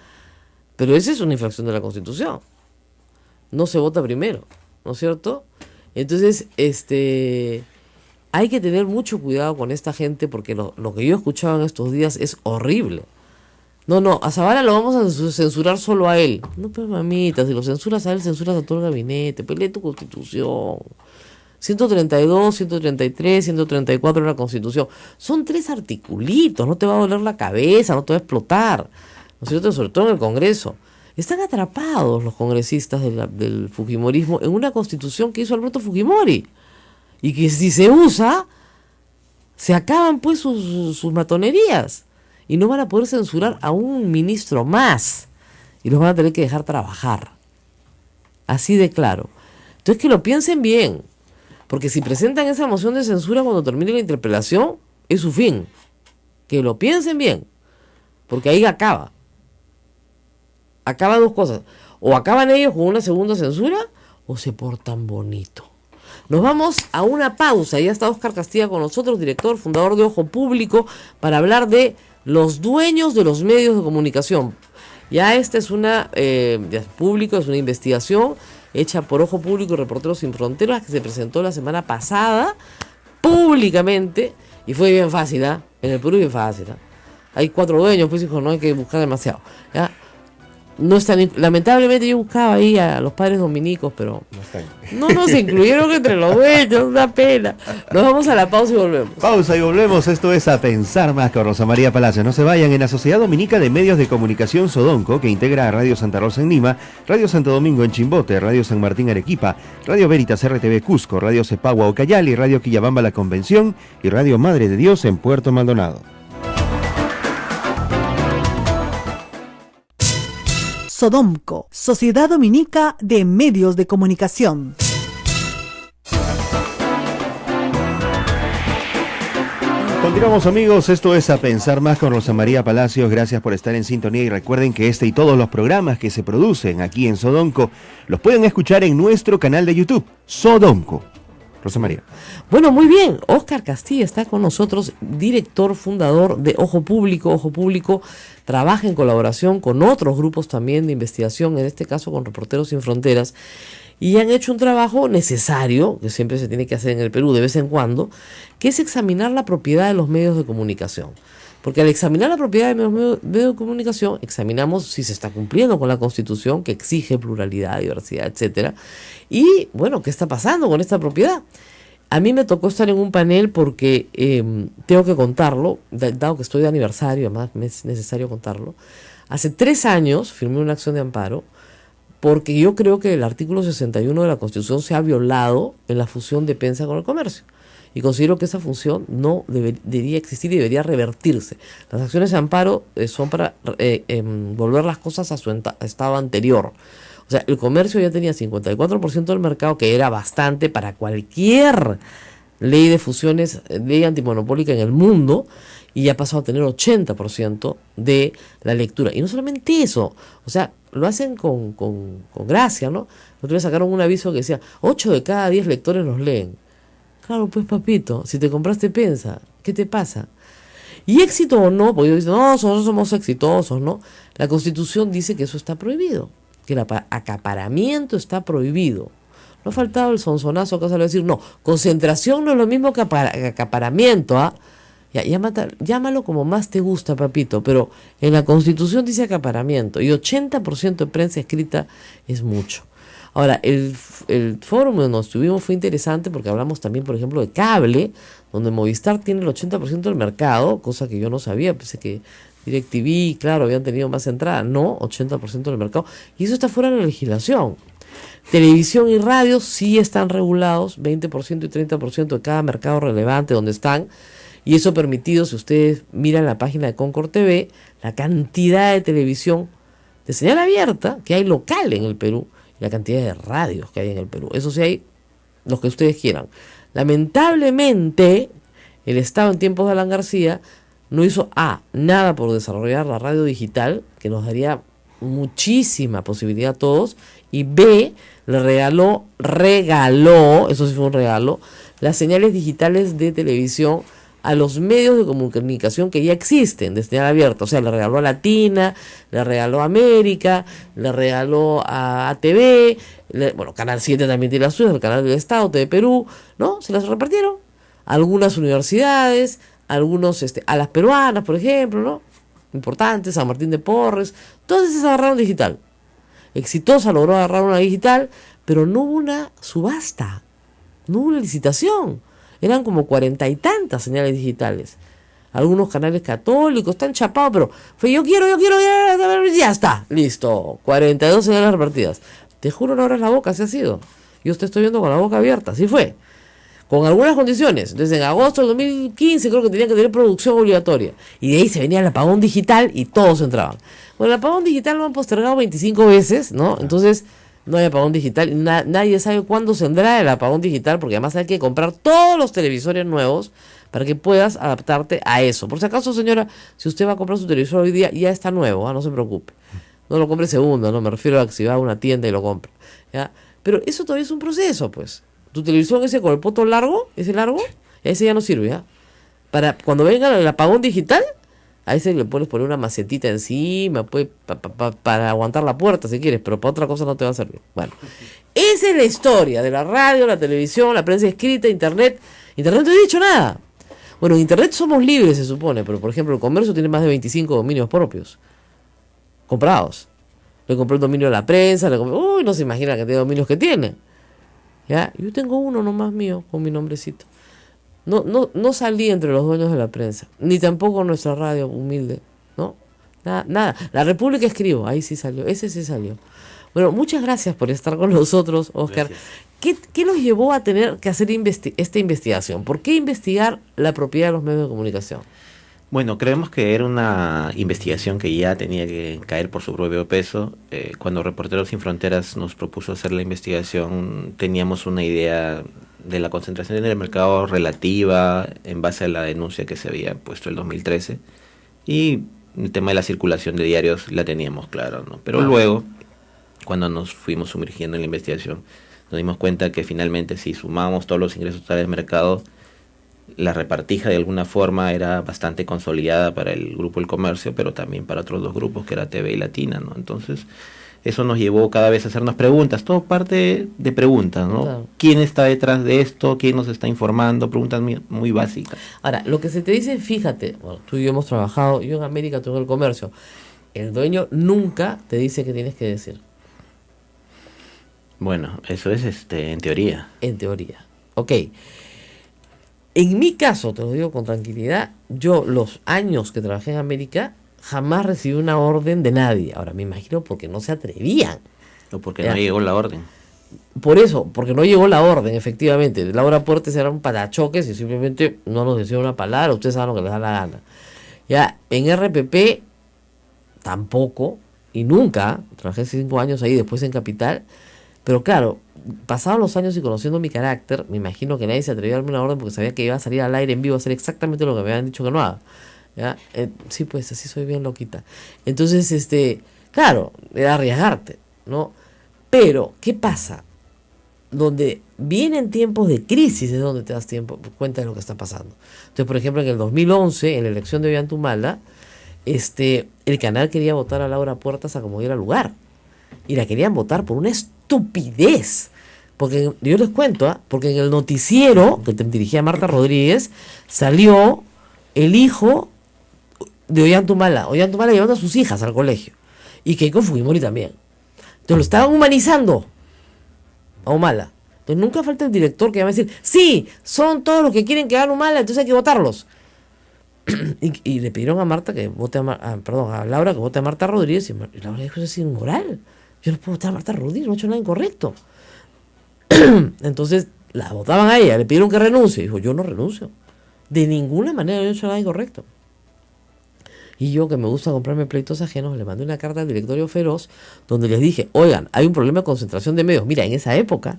Pero esa es una infracción de la Constitución. No se vota primero, ¿no es cierto? Entonces, hay que tener mucho cuidado con esta gente, porque lo que yo he escuchado en estos días es horrible. No, a Zavala lo vamos a censurar solo a él. No, pues mamita, si lo censuras a él, censuras a todo el gabinete. Pues lee tu Constitución. 132, 133, 134 de la Constitución. Son 3 articulitos, no te va a doler la cabeza, no te va a explotar. ¿No es cierto? Sobre todo en el Congreso. Están atrapados los congresistas del fujimorismo en una Constitución que hizo Alberto Fujimori. Y que si se usa, se acaban pues sus matonerías. Y no van a poder censurar a un ministro más. Y los van a tener que dejar trabajar. Así de claro. Entonces que lo piensen bien. Porque si presentan esa moción de censura cuando termine la interpelación, es su fin. Que lo piensen bien. Porque ahí acaba. Acaba 2 cosas. O acaban ellos con una segunda censura, o se portan bonito. Nos vamos a una pausa. Ya está Óscar Castilla con nosotros, director, fundador de Ojo Público, para hablar de los dueños de los medios de comunicación. Ya esta es una público, es una investigación hecha por Ojo Público y Reporteros Sin Fronteras, que se presentó la semana pasada públicamente, y fue bien fácil, ¿ah? En el Perú es bien fácil, ¿ah? Hay 4 dueños, pues hijo, no hay que buscar demasiado, ¿ya? No están, lamentablemente yo buscaba ahí a los padres dominicos, pero no se incluyeron entre los dueños, una pena. Nos vamos a la pausa y volvemos. Pausa y volvemos, esto es A Pensar Más con Rosa María Palacio. No se vayan. En la Sociedad Dominica de Medios de Comunicación Sodonco, que integra a Radio Santa Rosa en Lima, Radio Santo Domingo en Chimbote, Radio San Martín Arequipa, Radio Veritas RTV Cusco, Radio Cepagua Ucayali, Radio Quillabamba La Convención y Radio Madre de Dios en Puerto Maldonado. Sodomco, Sociedad Dominica de Medios de Comunicación. Continuamos, amigos, esto es A Pensar Más con Rosa María Palacios. Gracias por estar en sintonía y recuerden que este y todos los programas que se producen aquí en Sodomco los pueden escuchar en nuestro canal de YouTube, Sodomco. Rosa María. Bueno, muy bien. Óscar Castilla está con nosotros, director fundador de Ojo Público. Ojo Público trabaja en colaboración con otros grupos también de investigación, en este caso con Reporteros Sin Fronteras, y han hecho un trabajo necesario, que siempre se tiene que hacer en el Perú de vez en cuando, que es examinar la propiedad de los medios de comunicación. Porque al examinar la propiedad de los medios de comunicación, examinamos si se está cumpliendo con la Constitución, que exige pluralidad, diversidad, etcétera. Y, bueno, ¿qué está pasando con esta propiedad? A mí me tocó estar en un panel porque tengo que contarlo, dado que estoy de aniversario, además me es necesario contarlo. Hace 3 años firmé una acción de amparo porque yo creo que el artículo 61 de la Constitución se ha violado en la fusión de prensa con el comercio. Y considero que esa función no debería existir y debería revertirse. Las acciones de amparo son para volver las cosas a su estado anterior. O sea, el comercio ya tenía 54% del mercado, que era bastante para cualquier ley de fusiones, ley antimonopólica en el mundo, y ya pasó a tener 80% de la lectura. Y no solamente eso, o sea, lo hacen con gracia, ¿no? Nosotros le sacaron un aviso que decía, 8 de cada 10 lectores nos leen. Claro, pues papito, si te compraste Pensa, ¿qué te pasa? Y éxito o no, porque yo digo, no, nosotros somos exitosos, ¿no? La Constitución dice que eso está prohibido, que el acaparamiento está prohibido. No ha faltado el sonsonazo que sale a decir, no, concentración no es lo mismo que acaparamiento, ¿ah? Llámalo como más te gusta, papito, pero en la Constitución dice acaparamiento y 80% de prensa escrita es mucho. Ahora, el foro donde nos estuvimos fue interesante porque hablamos también, por ejemplo, de cable, donde Movistar tiene el 80% del mercado, cosa que yo no sabía, pensé que DirecTV, claro, habían tenido más entrada, no, 80% del mercado, y eso está fuera de la legislación. Televisión y radio sí están regulados, 20% y 30% de cada mercado relevante donde están, y eso permitido, si ustedes miran la página de Concord TV, la cantidad de televisión de señal abierta que hay local en el Perú, y la cantidad de radios que hay en el Perú. Eso sí hay los que ustedes quieran. Lamentablemente, el Estado en tiempos de Alan García no hizo nada por desarrollar la radio digital, que nos daría muchísima posibilidad a todos, y B, le regaló, eso sí fue un regalo, las señales digitales de televisión a los medios de comunicación que ya existen de señal abierta. O sea, le regaló a Latina, le regaló a América, le regaló a ATV, bueno, Canal 7 también tiene las suyas, el Canal del Estado, TV Perú, ¿no? Se las repartieron a algunas universidades, algunos, a las peruanas, por ejemplo, ¿no? Importantes, San Martín de Porres, todas esas agarraron digital. Exitosa logró agarrar una digital, pero no hubo una subasta, no hubo una licitación. Eran como 40 y tantas señales digitales. Algunos canales católicos, están chapados, pero fue yo quiero, ya está, listo. 42 señales repartidas. Te juro, no abras la boca, así ha sido. Yo te estoy viendo con la boca abierta, así fue. Con algunas condiciones. Entonces, en agosto del 2015 creo que tenían que tener producción obligatoria. Y de ahí se venía el apagón digital y todos entraban. Bueno, el apagón digital lo han postergado 25 veces, ¿no? Entonces, no hay apagón digital. Nadie sabe cuándo se vendrá el apagón digital, porque además hay que comprar todos los televisores nuevos para que puedas adaptarte a eso. Por si acaso, señora, si usted va a comprar su televisor hoy día, ya está nuevo, no se preocupe. No lo compre segundo, no me refiero a que si va a una tienda y lo compra, ¿ya? Pero eso todavía es un proceso, pues. Tu televisión ese con el poto largo, ese ya no sirve, ¿ya? Para cuando venga el apagón digital, a ese le puedes poner una macetita encima, para aguantar la puerta si quieres, pero para otra cosa no te va a servir. Bueno, esa es la historia de la radio, la televisión, la prensa escrita, internet. Internet no he dicho nada. Bueno, en internet somos libres, se supone, pero por ejemplo el comercio tiene más de 25 dominios propios, comprados. Le compré un dominio a la prensa, no se imagina la cantidad de dominios que tiene. ¿Ya? Yo tengo uno nomás mío, con mi nombrecito. No salí entre los dueños de la prensa, ni tampoco nuestra radio humilde, ¿no? Nada. La República escribo, ahí sí salió, ese sí salió. Bueno, muchas gracias por estar con nosotros, Óscar. ¿Qué nos llevó a tener que hacer esta investigación? ¿Por qué investigar la propiedad de los medios de comunicación? Bueno, creemos que era una investigación que ya tenía que caer por su propio peso. Cuando Reporteros Sin Fronteras nos propuso hacer la investigación, teníamos una idea de la concentración en el mercado relativa en base a la denuncia que se había puesto el 2013, y el tema de la circulación de diarios la teníamos claro, ¿no? Pero luego, cuando nos fuimos sumergiendo en la investigación, nos dimos cuenta que finalmente si sumábamos todos los ingresos totales del mercado, la repartija de alguna forma era bastante consolidada para el grupo El Comercio, pero también para otros dos grupos que era TV y Latina, ¿no? Entonces, eso nos llevó cada vez a hacernos preguntas, todo parte de preguntas, ¿no? Claro. ¿Quién está detrás de esto? ¿Quién nos está informando? Preguntas muy básicas. Ahora, lo que se te dice, fíjate, bueno, tú y yo hemos trabajado, yo en América, tú en El Comercio, el dueño nunca te dice qué tienes que decir. Bueno, eso es en teoría. En teoría. Ok. En mi caso, te lo digo con tranquilidad, yo los años que trabajé en América jamás recibí una orden de nadie. Ahora, me imagino porque no se atrevían. O porque no llegó la orden. Por eso, porque no llegó la orden, efectivamente. Laura Puertes era un parachoques y simplemente no nos decía una palabra, ustedes saben lo que les da la gana. Ya, en RPP tampoco, y nunca, trabajé 5 años ahí, después en Capital, pero claro, pasados los años y conociendo mi carácter, me imagino que nadie se atrevió a darme una orden porque sabía que iba a salir al aire en vivo a hacer exactamente lo que me habían dicho que no haga. ¿Ya? Sí, pues así soy bien loquita. Entonces, claro, era arriesgarte, ¿no? Pero, ¿qué pasa? Donde vienen tiempos de crisis es donde te das cuenta de lo que está pasando. Entonces, por ejemplo, en el 2011, en la elección de Ollantumala, el canal quería votar a Laura Puertas a como diera lugar. Y la querían votar por una estupidez. Porque yo les cuento, porque en el noticiero que dirigía Marta Rodríguez, salió el hijo de Ollantumala llevando a sus hijas al colegio. Y Keiko Fujimori también. Entonces lo estaban humanizando a Humala. Entonces nunca falta el director que va a decir, sí, son todos los que quieren que hagan Humala, entonces hay que votarlos. y le pidieron a Marta que vote a Laura que vote a Marta Rodríguez, y Laura dijo, eso es inmoral. Yo no puedo votar a Marta Rodríguez, no he hecho nada incorrecto. Entonces la votaban a ella, le pidieron que renuncie. Dijo, yo no renuncio. De ninguna manera yo no he hecho nada incorrecto. Y yo, que me gusta comprarme pleitos ajenos, le mandé una carta al directorio feroz donde les dije, oigan, hay un problema de concentración de medios. Mira, en esa época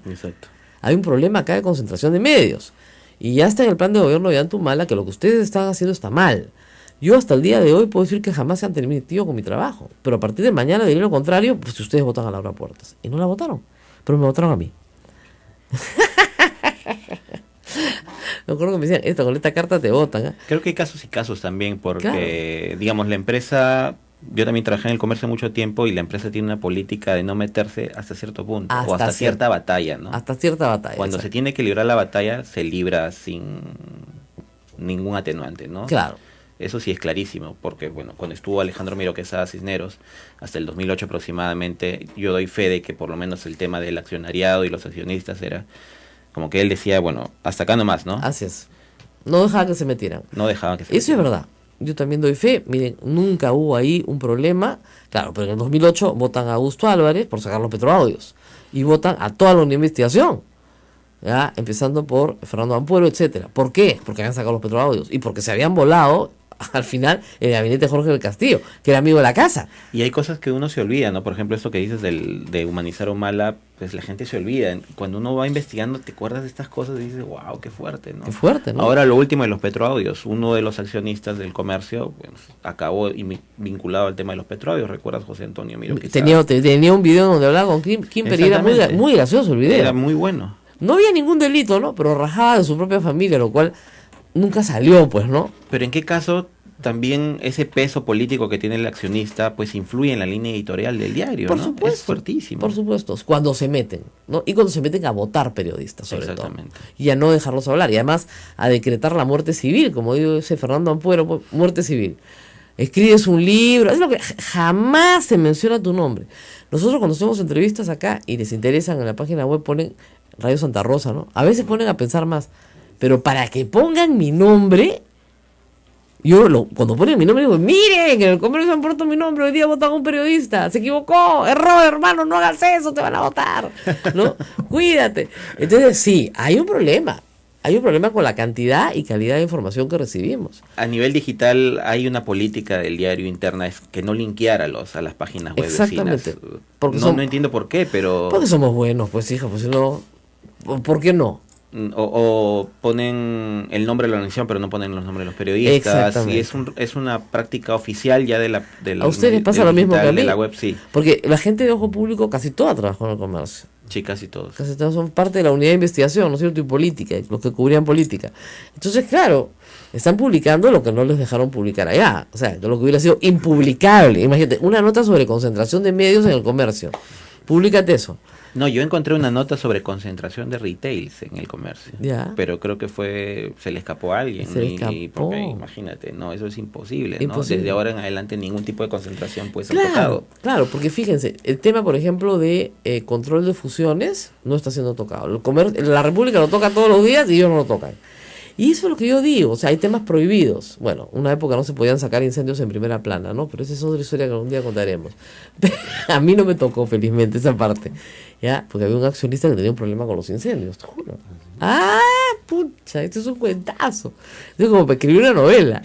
hay un problema acá de concentración de medios. Y ya está en el plan de gobierno de Ollantumala que lo que ustedes están haciendo está mal. Yo hasta el día de hoy puedo decir que jamás se han permitido con mi trabajo. Pero a partir de mañana diré lo contrario, pues si ustedes votan a Laura Puertas. Y no la votaron, pero me votaron a mí. Me acuerdo que me decían, con esta carta te votan. ¿Eh? Creo que hay casos y casos también, porque, claro, digamos, la empresa, yo también trabajé en el comercio mucho tiempo y la empresa tiene una política de no meterse hasta cierto punto, o hasta cierta batalla, ¿no? Hasta cierta batalla. Cuando exacto. se tiene que librar la batalla, se libra sin ningún atenuante, ¿no? Claro. Eso sí es clarísimo, porque, bueno, cuando estuvo Alejandro Miro Quesada Cisneros, hasta el 2008 aproximadamente, yo doy fe de que por lo menos el tema del accionariado y los accionistas era como que él decía, bueno, hasta acá nomás, ¿no? Así es. No dejaban que se metieran. No dejaban que se metieran. Eso es verdad. Yo también doy fe. Miren, nunca hubo ahí un problema. Claro, pero en el 2008 votan a Augusto Álvarez por sacar los petroaudios. Y votan a toda la investigación. ¿Ya? Empezando por Fernando Ampuero, etcétera. ¿Por qué? Porque habían sacado los petroaudios. Y porque se habían volado al final el gabinete de Jorge del Castillo, que era amigo de la casa. Y hay cosas que uno se olvida, ¿no? Por ejemplo, esto que dices de humanizar Humala, pues la gente se olvida. Cuando uno va investigando, te acuerdas de estas cosas y dices, wow, qué fuerte, ¿no? Qué fuerte, ¿no? Ahora lo último de los petroaudios. Uno de los accionistas del comercio, pues, acabó vinculado al tema de los petroaudios. ¿Recuerdas, José Antonio Miro? Tenía un video donde hablaba con Kimper y era muy gracioso el video. Era muy bueno. No había ningún delito, ¿no? Pero rajaba de su propia familia, lo cual nunca salió, pues, ¿no? Pero ¿en qué caso también ese peso político que tiene el accionista pues influye en la línea editorial del diario? Por ¿no? supuesto. Es fuertísimo. Por supuesto, cuando se meten, ¿no? Y cuando se meten a votar periodistas, sobre todo. Y a no dejarlos hablar. Y además a decretar la muerte civil, como dice Fernando Ampuero, muerte civil. Escribes un libro, es lo que jamás se menciona tu nombre. Nosotros cuando hacemos entrevistas acá y les interesan en la página web ponen Radio Santa Rosa, ¿no? A veces ponen a pensar más, pero para que pongan mi nombre, cuando ponen mi nombre digo, miren, en el comercio han puesto mi nombre, hoy día votan a un periodista, se equivocó, error, hermano, no hagas eso, te van a votar, ¿no? Cuídate. Entonces sí, hay un problema con la cantidad y calidad de información que recibimos. A nivel digital hay una política del diario interna que no linkear a las páginas web exactamente, vecinas. No entiendo por qué, pero... Porque somos buenos, pues hija, pues si no, ¿por qué no? O ponen el nombre de la organización, pero no ponen los nombres de los periodistas. Y es una práctica oficial ya de la ¿A ustedes les pasa lo mismo que a mí? De la web, sí. Porque la gente de ojo público casi toda trabajó en el comercio. Sí, casi todos. Casi todos son parte de la unidad de investigación, ¿no es cierto? Y política, los que cubrían política. Entonces, claro, están publicando lo que no les dejaron publicar allá. O sea, lo que hubiera sido impublicable. Imagínate, una nota sobre concentración de medios en el comercio. Públicate eso. No, yo encontré una nota sobre concentración de retails en el comercio. Ya. Pero creo que se le escapó a alguien. Porque imagínate, no, eso es imposible, ¿no? Desde ahora en adelante ningún tipo de concentración puede ser tocado. Claro, porque fíjense, el tema, por ejemplo, de control de fusiones no está siendo tocado. La República lo toca todos los días y ellos no lo tocan. Y eso es lo que yo digo, o sea, hay temas prohibidos. Bueno, una época no se podían sacar incendios en primera plana, ¿no? Pero esa es otra historia que algún día contaremos. A mí no me tocó, felizmente, esa parte, ¿ya? Porque había un accionista que tenía un problema con los incendios, te juro. ¡Ah, pucha! Esto es un cuentazo. Esto es como para escribir una novela,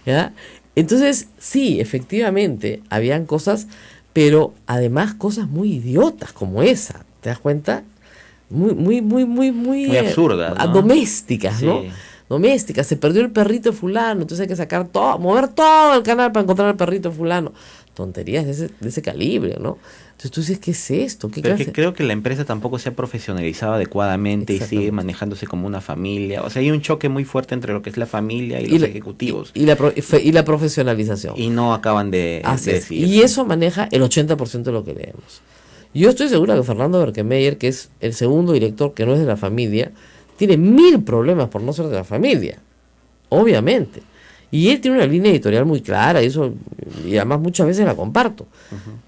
¿ya? Entonces, sí, efectivamente, habían cosas, pero además cosas muy idiotas como esa, ¿te das cuenta? Muy absurdas, ¿no? Domésticas, ¿no? Domésticas, se perdió el perrito fulano, entonces hay que sacar todo, mover todo el canal para encontrar al perrito fulano. Tonterías de ese calibre, ¿no? Entonces tú dices, ¿qué es esto? Pero que creo que la empresa tampoco se ha profesionalizado adecuadamente y sigue manejándose como una familia. O sea, hay un choque muy fuerte entre lo que es la familia y los ejecutivos. Y la profesionalización. Y no acaban de decir. Y eso maneja el 80% de lo que leemos. Yo estoy segura que Fernando Berkemeyer, que es el segundo director que no es de la familia, tiene 1000 problemas por no ser de la familia, obviamente. Y él tiene una línea editorial muy clara, y además muchas veces la comparto,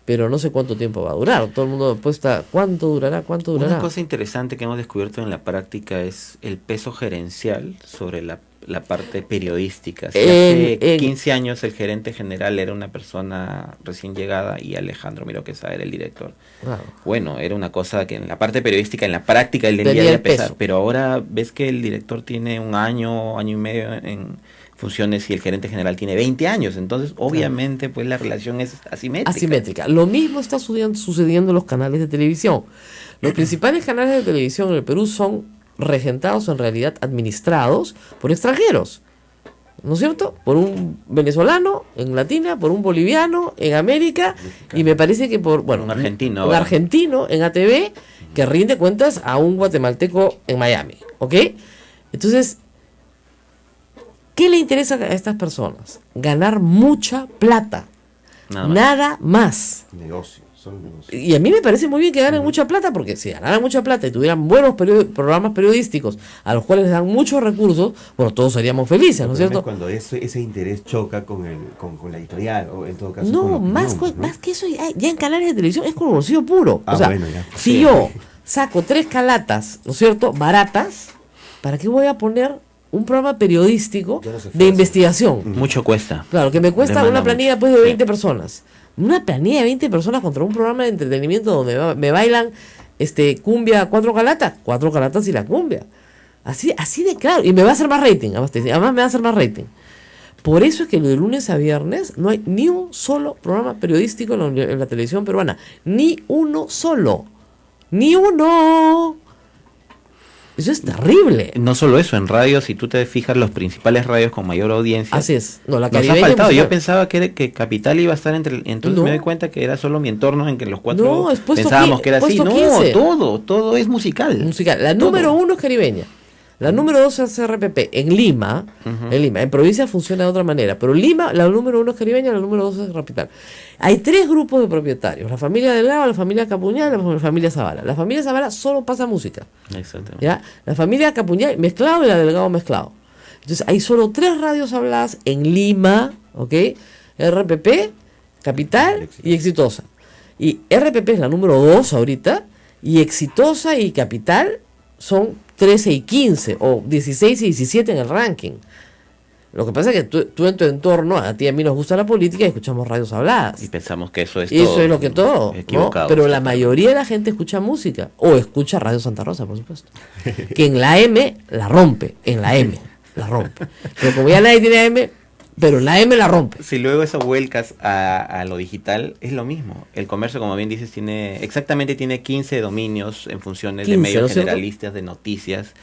pero no sé cuánto tiempo va a durar. Todo el mundo apuesta, ¿cuánto durará? Una cosa interesante que hemos descubierto en la práctica es el peso gerencial sobre la parte periodística. Hace 15 años el gerente general era una persona recién llegada y Alejandro Miró Quesada era el director. Bueno, era una cosa que en la parte periodística, en la práctica, él debía de pesar, pero ahora ves que el director tiene un año y medio en funciones y el gerente general tiene 20 años, entonces obviamente pues la relación es asimétrica. Lo mismo está sucediendo en los canales de televisión. Los principales canales de televisión en el Perú son regentados, en realidad administrados por extranjeros, ¿no es cierto? Por un venezolano en Latina, por un boliviano en América, y me parece que por un argentino en ATV que rinde cuentas a un guatemalteco en Miami, ¿ok? Entonces, ¿qué le interesa a estas personas? Ganar mucha plata, nada más. Negocio. Y a mí me parece muy bien que ganen mucha plata, porque si ganaran mucha plata y tuvieran buenos programas periodísticos a los cuales les dan muchos recursos, bueno, todos seríamos felices, ¿no es cierto? Cuando ese interés choca con la editorial, o en todo caso no, más que eso, ya en canales de televisión es con bolsillo puro. O sea, si yo saco 3 calatas, ¿no es cierto?, baratas, ¿para qué voy a poner un programa periodístico de investigación? Mucho cuesta. Claro, que me cuesta una planilla pues de 20 personas. Una planilla de 20 personas contra un programa de entretenimiento donde me bailan cumbia 4 calatas y la cumbia. Así de claro. Y me va a hacer más rating, además me va a hacer más rating. Por eso es que de lunes a viernes no hay ni un solo programa periodístico en la televisión peruana. Ni uno solo. Ni uno. Eso es terrible. No solo eso, en radio, si tú te fijas, los principales radios con mayor audiencia. Así es. No, la nos ha faltado. Yo pensaba que Capital iba a estar entonces me doy cuenta que era solo mi entorno en que los 4 pensábamos que era así. No, todo es musical. La número 1 es caribeña. La número 2 es RPP. En Lima, en provincia funciona de otra manera, pero Lima, la número 1 es caribeña, la número 2 es Capital. Hay 3 grupos de propietarios: la familia Delgado, la familia Capuñal y la familia Zavala. La familia Zavala solo pasa música. Exactamente. ¿Ya? La familia Capuñal mezclado y la Delgado mezclado. Entonces hay solo 3 radios habladas en Lima, ¿ok? RPP, Capital y Exitosa. Y RPP es la número 2 ahorita, y Exitosa y Capital son 13 y 15, o 16 y 17 en el ranking. Lo que pasa es que tú en tu entorno, a ti y a mí nos gusta la política y escuchamos radios habladas. Y pensamos que eso es todo. Eso es lo que todo. Equivocado. ¿No? Pero la mayoría de la gente escucha música. O escucha Radio Santa Rosa, por supuesto. Que en la M la rompe. En la M la rompe. Pero como ya nadie tiene M, pero la M la rompe. Si luego eso vuelcas a lo digital, es lo mismo. El comercio, como bien dices, tiene 15 dominios en funciones de medios generalistas, de noticias.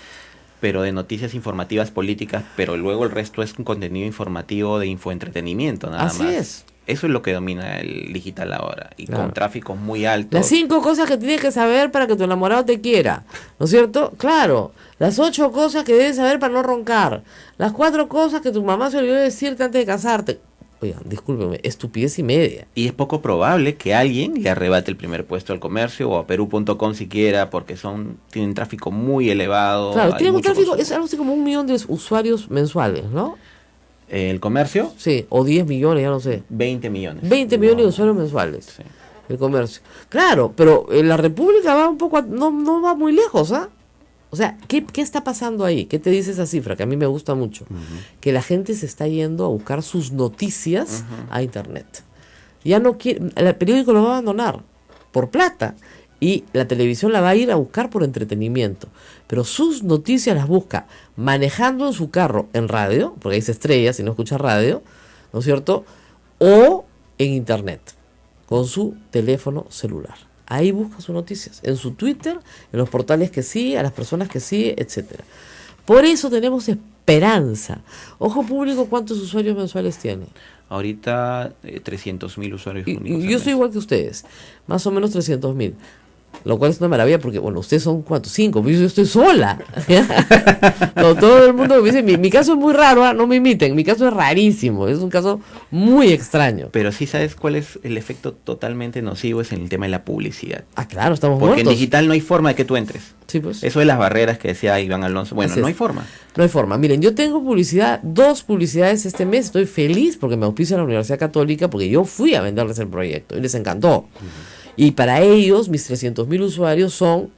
pero de noticias informativas políticas, pero luego el resto es un contenido informativo de infoentretenimiento, nada Así más. es. Eso es lo que domina el digital ahora, y Claro. con tráfico muy alto. Las 5 cosas que tienes que saber para que tu enamorado te quiera, ¿no es cierto? Claro. Las 8 cosas que debes saber para no roncar. Las 4 cosas que tu mamá se olvidó de decirte antes de casarte. Oigan, discúlpeme, estupidez y media. Y es poco probable que alguien le arrebate el primer puesto al comercio o a Perú.com siquiera, porque tienen tráfico muy elevado. Claro, hay tienen un mucho tráfico, consumo. es algo así como 1 millón de usuarios mensuales, ¿no? ¿El comercio? Sí, o 10 millones, ya no sé. 20 millones. 20 millones de usuarios mensuales. Sí. El comercio. Claro, pero la República va un poco, no va muy lejos, ¿ah? O sea, ¿qué está pasando ahí? ¿Qué te dice esa cifra? Que a mí me gusta mucho. Que la gente se está yendo a buscar sus noticias a internet. Ya no quiere, el periódico lo va a abandonar por plata y la televisión la va a ir a buscar por entretenimiento. Pero sus noticias las busca manejando en su carro en radio, porque ahí se estrella si no escucha radio, ¿no es cierto? O en internet, con su teléfono celular. Ahí busca sus noticias, en su Twitter, en los portales que sigue, a las personas que sigue, etcétera. Por eso tenemos esperanza. Ojo Público, ¿cuántos usuarios mensuales tiene? Ahorita 300.000 usuarios únicos. Y yo soy igual que ustedes, más o menos 300.000. Lo cual es una maravilla porque, bueno, ustedes son, ¿cuántos? 5, pero yo estoy sola. No, todo el mundo me dice, mi caso es muy raro, ¿ah? No me imiten, mi caso es rarísimo, es un caso muy extraño. Pero sí sabes cuál es el efecto totalmente nocivo, es en el tema de la publicidad. Ah, claro, estamos Porque muertos. en digital no hay forma de que tú entres. Sí, pues. Eso de las barreras que decía Iván Alonso, bueno, Así no es. hay forma. No hay forma. Miren, yo tengo publicidad, 2 publicidades este mes. Estoy feliz porque me auspicia la Universidad Católica, porque yo fui a venderles el proyecto y les encantó. Y para ellos, mis 300.000 usuarios son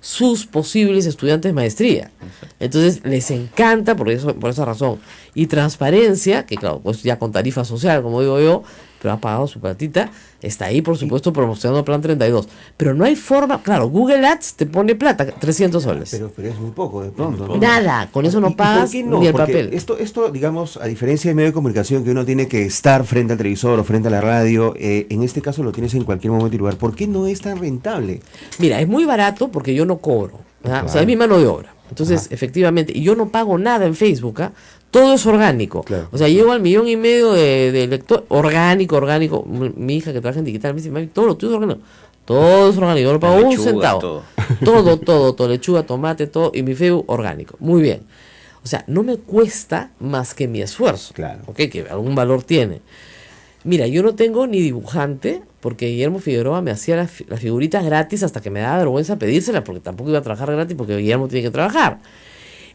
sus posibles estudiantes de maestría. Entonces, les encanta por esa razón. Y transparencia, que claro, pues ya con tarifa social, como digo yo, pero ha pagado su platita, está ahí, por supuesto, promocionando Plan 32. Pero no hay forma, claro, Google Ads te pone plata, 300 soles. Pero es muy poco de pronto, ¿no? Nada, con eso ¿Y no pagas por qué no? ni el Porque papel. Esto, digamos, a diferencia de medio de comunicación, que uno tiene que estar frente al televisor o frente a la radio, en este caso lo tienes en cualquier momento y lugar. ¿Por qué no es tan rentable? Mira, es muy barato porque yo no cobro, ¿verdad? Claro. O sea, es mi mano de obra. Entonces, efectivamente, y yo no pago nada en Facebook, ¿ah? Todo es orgánico. Claro. O sea, llego al 1,5 millones de lectores, orgánico. Mi hija que trabaja en digital me dice, mami, todo lo tuyo es orgánico. Todo es orgánico, yo no pago un Lechuga, centavo. todo. Todo, lechuga, tomate, todo, y mi Facebook orgánico. Muy bien. O sea, no me cuesta más que mi esfuerzo. Claro. ¿Ok? Que algún valor tiene. Mira, yo no tengo ni dibujante, porque Guillermo Figueroa me hacía las figuritas gratis hasta que me daba vergüenza pedírselas, porque tampoco iba a trabajar gratis, porque Guillermo tiene que trabajar.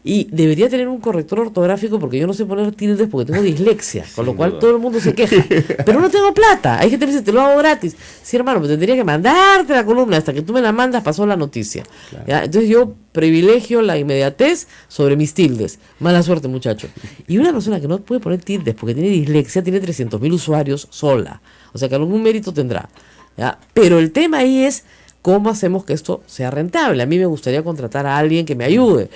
Y debería tener un corrector ortográfico, porque yo no sé poner tildes porque tengo dislexia, con lo cual duda. todo el mundo se queja. Pero no tengo plata. Hay gente que me dice, te lo hago gratis. Sí, hermano, me tendría que mandarte la columna. Hasta que tú me la mandas, pasó la noticia. ¿Ya? Entonces yo privilegio la inmediatez sobre mis tildes. Mala suerte, muchacho. Y una persona que no puede poner tildes porque tiene dislexia, tiene 300.000 usuarios sola. O sea que algún mérito tendrá. ¿Ya? Pero el tema ahí es cómo hacemos que esto sea rentable. A mí me gustaría contratar a alguien que me ayude.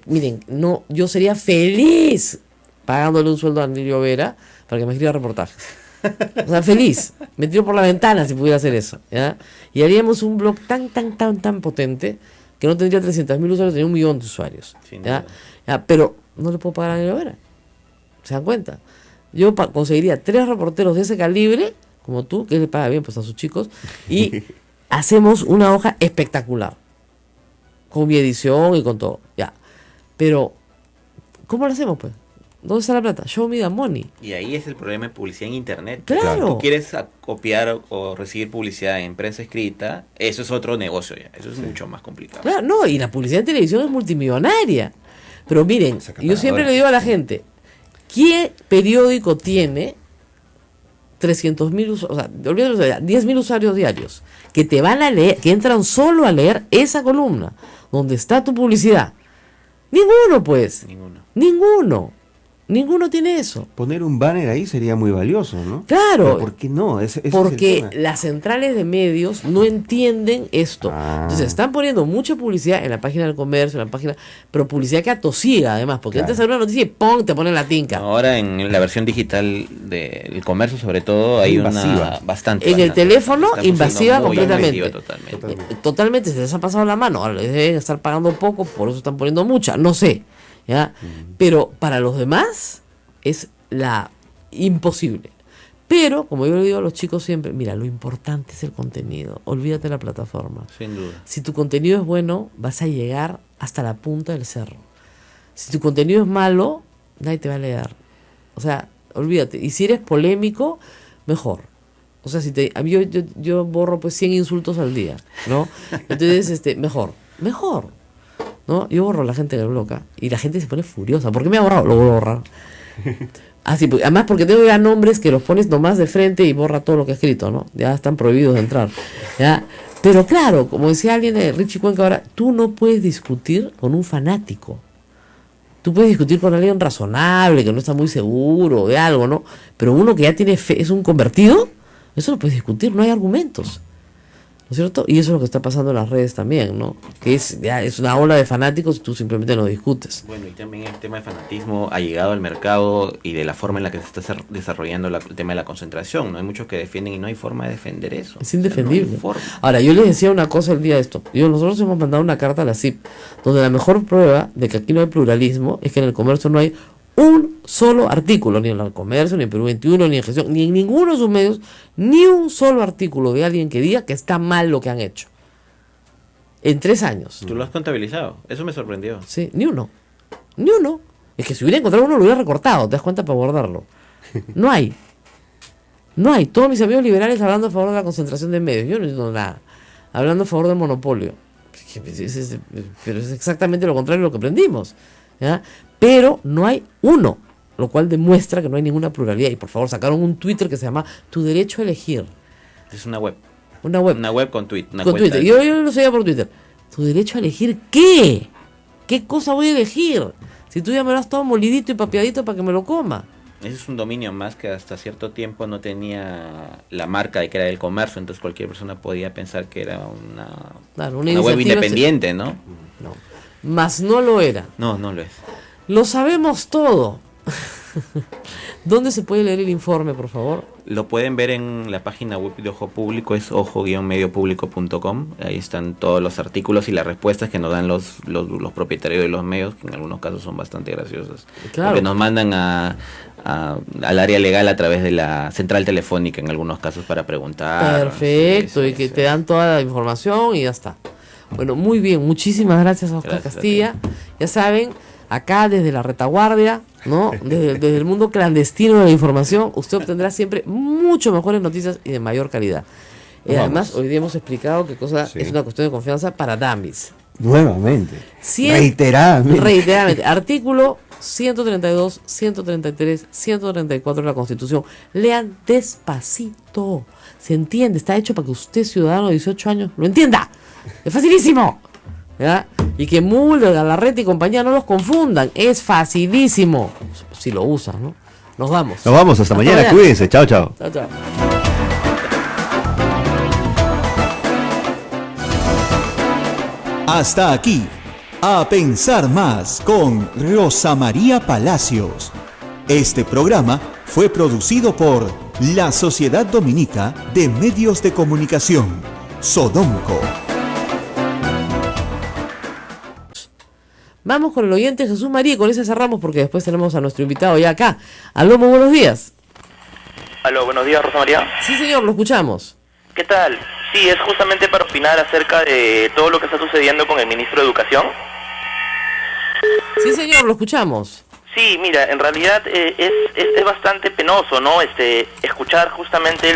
Miren, no, yo sería feliz pagándole un sueldo a Emilio Vera para que me escriba reportajes. O sea, feliz. Me tiro por la ventana si pudiera hacer eso. ¿Ya? Y haríamos un blog tan potente que no tendría 300.000 usuarios, tendría 1 millón de usuarios. Sin ¿Ya? duda. ¿Ya? Pero no le puedo pagar a Emilio Vera. ¿Se dan cuenta? Yo conseguiría 3 reporteros de ese calibre, como tú, que le paga bien pues a sus chicos, y hacemos una hoja espectacular. Con mi edición y con todo. Ya. Pero, ¿cómo lo hacemos pues? ¿Dónde está la plata? Show me the money. Y ahí es el problema de publicidad en internet. Claro. Tú quieres copiar o recibir publicidad en prensa escrita, eso es otro negocio ya. Eso es mucho más complicado. Claro, no, y la publicidad en televisión es multimillonaria. Pero miren, yo siempre le digo a la gente, ¿qué periódico tiene 300.000 usuarios? O sea, olvídate, 10.000 usuarios diarios que te van a leer, que entran solo a leer esa columna donde está tu publicidad. Ninguno, pues. Ninguno. Ninguno tiene eso. Poner un banner ahí sería muy valioso, ¿no? Claro. ¿Pero por qué no? Porque las centrales de medios no entienden esto. Entonces están poniendo mucha publicidad en la página del comercio, en la página, pero publicidad que atosiga además, porque antes había una noticia y ¡pum! Te ponen la tinca. Ahora en la versión digital del comercio sobre todo hay una bastante. En el teléfono invasiva completamente. Totalmente. Se les ha pasado la mano. Ahora les deben estar pagando poco, por eso están poniendo mucha, no sé. ¿Ya? Pero para los demás es la imposible. Pero, como yo le digo a los chicos siempre, mira, lo importante es el contenido. Olvídate de la plataforma. Sin duda. Si tu contenido es bueno, vas a llegar hasta la punta del cerro. Si tu contenido es malo, nadie te va a leer. O sea, olvídate. Y si eres polémico, mejor. O sea, si yo borro pues 100 insultos al día, ¿no? Entonces, mejor. ¿No? Yo borro a la gente que bloquea y la gente se pone furiosa. ¿Por qué me ha borrado? Lo voy a borrar. Así, además porque tengo ya nombres que los pones nomás de frente y borra todo lo que he escrito, ¿no? Ya están prohibidos de entrar. ¿Ya? Pero claro, como decía alguien de Richie Cuenca ahora, tú no puedes discutir con un fanático. Tú puedes discutir con alguien razonable, que no está muy seguro de algo, ¿no? Pero uno que ya tiene fe, es un convertido, eso lo puedes discutir, no hay argumentos. ¿No es cierto? Y eso es lo que está pasando en las redes también, ¿no? Que es una ola de fanáticos y tú simplemente no discutes. Bueno, y también el tema de fanatismo ha llegado al mercado y de la forma en la que se está desarrollando el tema de la concentración, ¿no? Hay muchos que defienden y no hay forma de defender eso. Es indefendible. No Ahora, yo les decía una cosa el día de esto. Nosotros hemos mandado una carta a la CIP, donde la mejor prueba de que aquí no hay pluralismo es que en el comercio no hay un solo artículo, ni en el comercio, ni en Perú 21, ni en gestión, ni en ninguno de sus medios, ni un solo artículo de alguien que diga que está mal lo que han hecho. En 3 años. ¿Tú lo has contabilizado? Eso me sorprendió. Sí, ni uno. Es que si hubiera encontrado uno lo hubiera recortado, ¿te das cuenta? Para guardarlo. No hay. Todos mis amigos liberales hablando a favor de la concentración de medios. Yo no entiendo nada. Hablando a favor del monopolio. Pero es exactamente lo contrario de lo que aprendimos. ¿Ya? Pero no hay uno, lo cual demuestra que no hay ninguna pluralidad. Y por favor, sacaron un Twitter que se llama Tu Derecho a Elegir. Es una web. Una web. Una web con tweet. Con Twitter. Yo lo seguía por Twitter. ¿Tu derecho a elegir qué? ¿Qué cosa voy a elegir? Si tú ya me lo has todo molidito y papeadito para que me lo coma. Ese es un dominio más que hasta cierto tiempo no tenía la marca de que era del comercio, entonces cualquier persona podía pensar que era una web independiente, ¿no? No. Mas no lo era. No lo es. Lo sabemos todo. ¿Dónde se puede leer el informe, por favor? Lo pueden ver en la página web de Ojo Público, es ojo-mediopublico.com. Ahí están todos los artículos y las respuestas que nos dan los propietarios de los medios, que en algunos casos son bastante graciosas. Claro. Porque nos mandan al área legal a través de la central telefónica en algunos casos para preguntar. Perfecto, y que te dan toda la información y ya está. Bueno, muy bien, muchísimas gracias a Oscar Castilla. Ya saben, acá desde la retaguardia, ¿no? Desde el mundo clandestino de la información, usted obtendrá siempre mucho mejores noticias y de mayor calidad. Además, hoy día hemos explicado qué cosa es una cuestión de confianza para dummies. Nuevamente. Reiteradamente. Artículo 132, 133, 134 de la Constitución. Lean despacito. Se entiende, está hecho para que usted, ciudadano de 18 años, lo entienda. Es facilísimo. ¿Ya? Y que Mulder, Galarreta y compañía no los confundan. Es facilísimo. Si lo usan, ¿no? Nos vamos. Nos vamos, hasta mañana. Cuídense. Chao, chao. Chao, chao. Hasta aquí, A Pensar Más con Rosa María Palacios. Este programa fue producido por la Sociedad Dominica de Medios de Comunicación, Sodomco. Vamos con el oyente Jesús María y con ese cerramos porque después tenemos a nuestro invitado ya acá. Aló, muy buenos días. Aló, buenos días, Rosa María. Sí, señor, lo escuchamos. ¿Qué tal? Sí, es justamente para opinar acerca de todo lo que está sucediendo con el ministro de Educación. Sí, señor, lo escuchamos. Sí, mira, en realidad es bastante penoso, ¿no? Escuchar justamente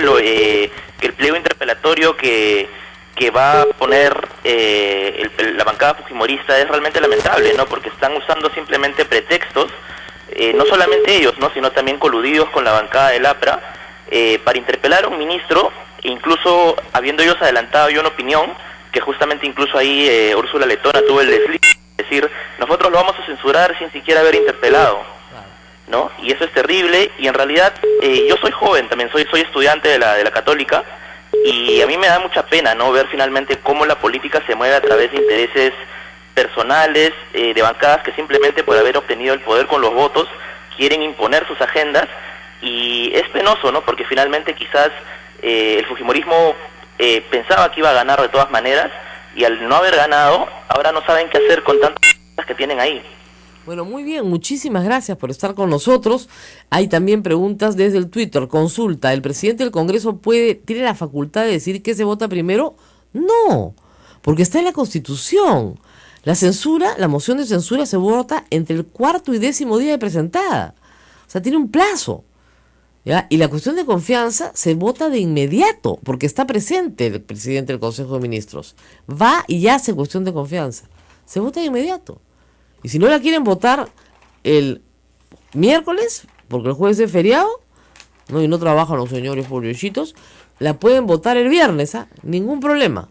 que el pliego interpelatorio que va a poner la bancada fujimorista es realmente lamentable, ¿no? Porque están usando simplemente pretextos, no solamente ellos, ¿no? Sino también coludidos con la bancada del APRA, para interpelar a un ministro, incluso habiendo ellos adelantado yo una opinión, que justamente incluso ahí Úrsula Letona tuvo el desliz, es decir, nosotros lo vamos a censurar sin siquiera haber interpelado. ¿no? Y eso es terrible, y en realidad yo soy joven también, soy estudiante de la Católica, y a mí me da mucha pena, ¿no?, ver finalmente cómo la política se mueve a través de intereses personales, de bancadas que simplemente por haber obtenido el poder con los votos quieren imponer sus agendas, y es penoso, ¿no?, porque finalmente quizás el fujimorismo pensaba que iba a ganar de todas maneras, y al no haber ganado, ahora no saben qué hacer con tantas cosas que tienen ahí. Bueno, muy bien, muchísimas gracias por estar con nosotros. Hay también preguntas desde el Twitter. Consulta, ¿el presidente del Congreso tiene la facultad de decir qué se vota primero? No, porque está en la Constitución. La moción de censura se vota entre el 4º y 10º día de presentada. O sea, tiene un plazo, ¿ya? Y la cuestión de confianza se vota de inmediato, porque está presente el presidente del Consejo de Ministros. Va y hace cuestión de confianza. Se vota de inmediato. Y si no la quieren votar el miércoles, porque el jueves es feriado, ¿no?, y no trabajan los señores pobrecitos, la pueden votar el viernes, ¿ah? Ningún problema.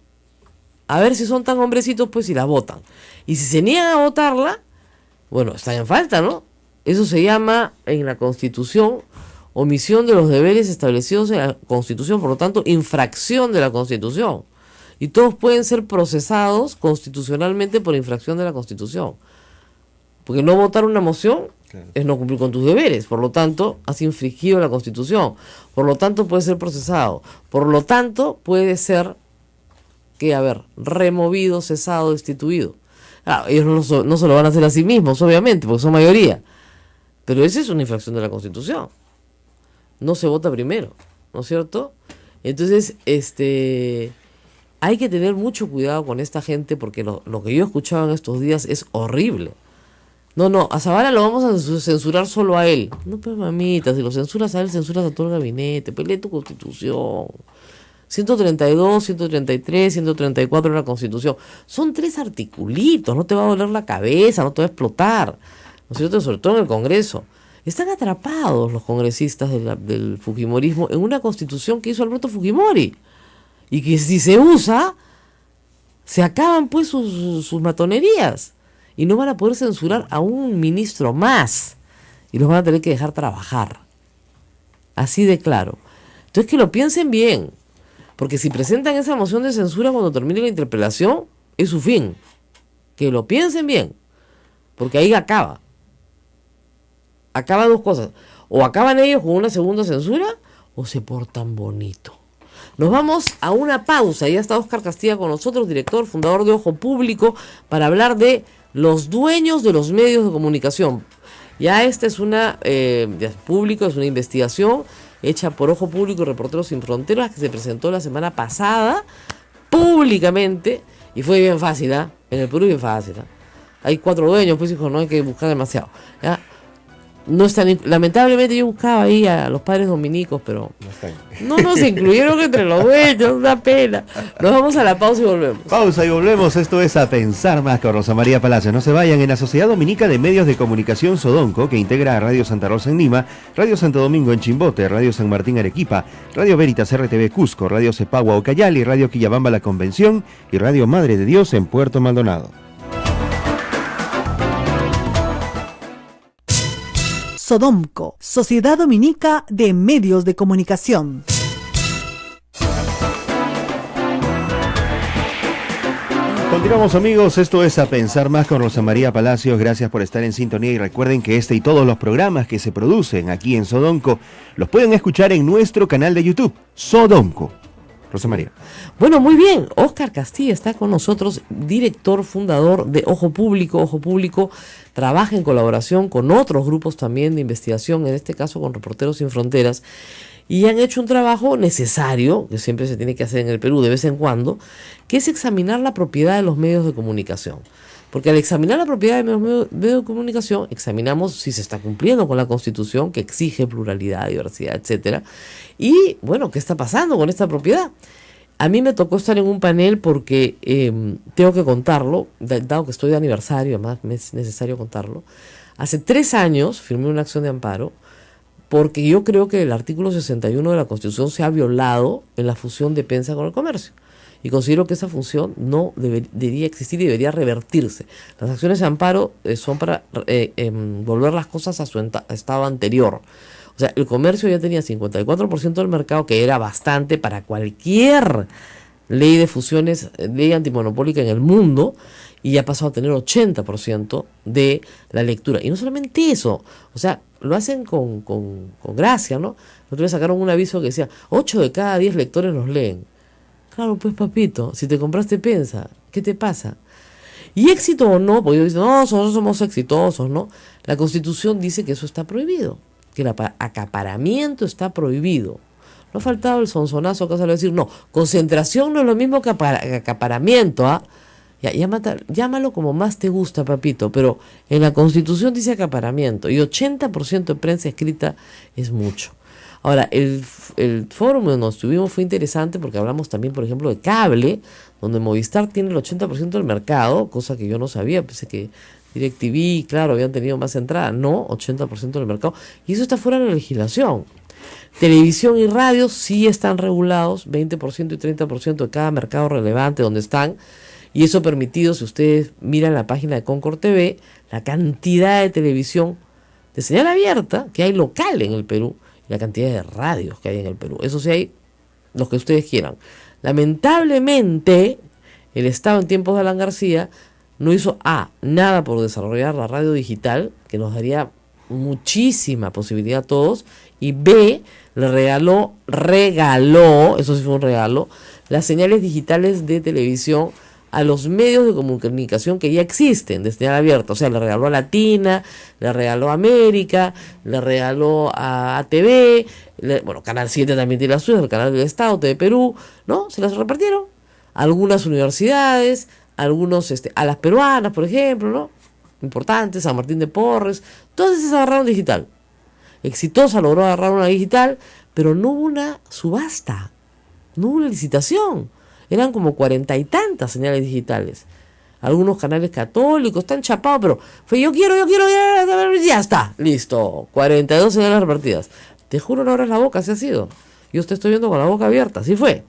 A ver si son tan hombrecitos, pues, si la votan. Y si se niegan a votarla, bueno, están en falta, ¿no? Eso se llama en la Constitución omisión de los deberes establecidos en la Constitución, por lo tanto, infracción de la Constitución. Y todos pueden ser procesados constitucionalmente por infracción de la Constitución. Porque no votar una moción es no cumplir con tus deberes, por lo tanto, has infringido la Constitución, por lo tanto, puede ser procesado, por lo tanto, puede ser removido, cesado, destituido. Ellos no se lo van a hacer a sí mismos, obviamente, porque son mayoría, pero esa es una infracción de la Constitución. No se vota primero, ¿no es cierto? Entonces, hay que tener mucho cuidado con esta gente, porque lo que yo he escuchado en estos días es horrible. No, a Zavala lo vamos a censurar solo a él. No, pues mamita, si lo censuras a él, censuras a todo el gabinete. Pues lee tu Constitución. 132, 133, 134 de la Constitución. Son 3 articulitos, no te va a doler la cabeza, no te va a explotar. ¿No es cierto? Sobre todo en el Congreso. Están atrapados los congresistas del fujimorismo en una Constitución que hizo Alberto Fujimori. Y que si se usa, se acaban pues sus matonerías. Y no van a poder censurar a un ministro más. Y los van a tener que dejar trabajar. Así de claro. Entonces que lo piensen bien. Porque si presentan esa moción de censura cuando termine la interpelación, es su fin. Que lo piensen bien. Porque ahí acaba. Acaba 2 cosas. O acaban ellos con una segunda censura, o se portan bonito. Nos vamos a una pausa. Ya está Óscar Castilla con nosotros, director, fundador de Ojo Público, para hablar de los dueños de los medios de comunicación. Ya esta es una público, es una investigación hecha por Ojo Público y Reporteros Sin Fronteras, que se presentó la semana pasada públicamente, y fue bien fácil, ¿ah? En el Perú bien fácil, ¿ah? Hay 4 dueños, pues, hijo, no hay que buscar demasiado, ¿ya? No están, lamentablemente yo buscaba ahí a los padres dominicos, pero no se incluyeron entre los dueños, una pena. Nos vamos a la pausa y volvemos. Pausa y volvemos, esto es A Pensar Más con Rosa María Palacios. No se vayan. En la Sociedad Dominica de Medios de Comunicación Sodonco, que integra a Radio Santa Rosa en Lima, Radio Santo Domingo en Chimbote, Radio San Martín Arequipa, Radio Veritas RTV Cusco, Radio Cepagua Ucayali, Radio Quillabamba La Convención y Radio Madre de Dios en Puerto Maldonado. Sodomco, Sociedad Dominica de Medios de Comunicación. Continuamos, amigos, esto es A Pensar Más con Rosa María Palacios. Gracias por estar en sintonía y recuerden que este y todos los programas que se producen aquí en Sodonco los pueden escuchar en nuestro canal de YouTube, Sodonco. Rosa María. Bueno, muy bien. Óscar Castilla está con nosotros, director, fundador de Ojo Público. Ojo Público trabaja en colaboración con otros grupos también de investigación, en este caso con Reporteros Sin Fronteras, y han hecho un trabajo necesario, que siempre se tiene que hacer en el Perú de vez en cuando, que es examinar la propiedad de los medios de comunicación. Porque al examinar la propiedad de los medios de comunicación, examinamos si se está cumpliendo con la Constitución, que exige pluralidad, diversidad, etcétera. Y, bueno, ¿qué está pasando con esta propiedad? A mí me tocó estar en un panel porque tengo que contarlo, dado que estoy de aniversario, además me es necesario contarlo. Hace 3 años firmé una acción de amparo porque yo creo que el artículo 61 de la Constitución se ha violado en la fusión de Pensa con el comercio. y considero que esa función no debería existir y debería revertirse. Las acciones de amparo son para volver las cosas a su estado anterior. O sea, el comercio ya tenía 54% del mercado, que era bastante para cualquier ley de fusiones, ley antimonopólica en el mundo, y ya pasó a tener 80% de la lectura. Y no solamente eso, o sea, lo hacen con gracia, ¿no? Los otros sacaron un aviso que decía, 8 de cada 10 lectores los leen. Claro, pues papito, si te compraste Pensa, ¿qué te pasa? Y éxito o no, porque ellos dicen, no, nosotros somos exitosos, ¿no? La Constitución dice que eso está prohibido, que el acaparamiento está prohibido. No ha faltado el sonsonazo que salió a decir, no, concentración no es lo mismo que acaparamiento, ¿ah? Llámalo como más te gusta, papito, pero en la Constitución dice acaparamiento y 80% de prensa escrita es mucho. Ahora, el foro donde nos estuvimos fue interesante porque hablamos también, por ejemplo, de cable, donde Movistar tiene el 80% del mercado, cosa que yo no sabía, pensé que DirecTV, claro, habían tenido más entrada, no, 80% del mercado, y eso está fuera de la legislación. Televisión y radio sí están regulados, 20% y 30% de cada mercado relevante donde están, y eso permitido, si ustedes miran la página de Concord TV, la cantidad de televisión de señal abierta que hay local en el Perú, y la cantidad de radios que hay en el Perú. Eso sí hay los que ustedes quieran. Lamentablemente, el Estado en tiempos de Alan García no hizo nada por desarrollar la radio digital, que nos daría muchísima posibilidad a todos, y B, le regaló, eso sí fue un regalo, las señales digitales de televisión a los medios de comunicación que ya existen de señal abierta. O sea, le regaló a Latina, le regaló a América, le regaló a ATV, bueno, Canal 7 también tiene las suyas, el Canal del Estado, TV Perú, ¿no? Se las repartieron a algunas universidades, algunos, a las peruanas, por ejemplo, ¿no? Importantes, San Martín de Porres, todas esas agarraron digital. Exitosa logró agarrar una digital, pero no hubo una subasta, no hubo una licitación. Eran como 40 y tantas señales digitales. Algunos canales católicos, están chapados, pero fue yo quiero, ya está, listo. 42 señales repartidas. Te juro, no abras la boca, así ha sido. Yo te estoy viendo con la boca abierta, así fue.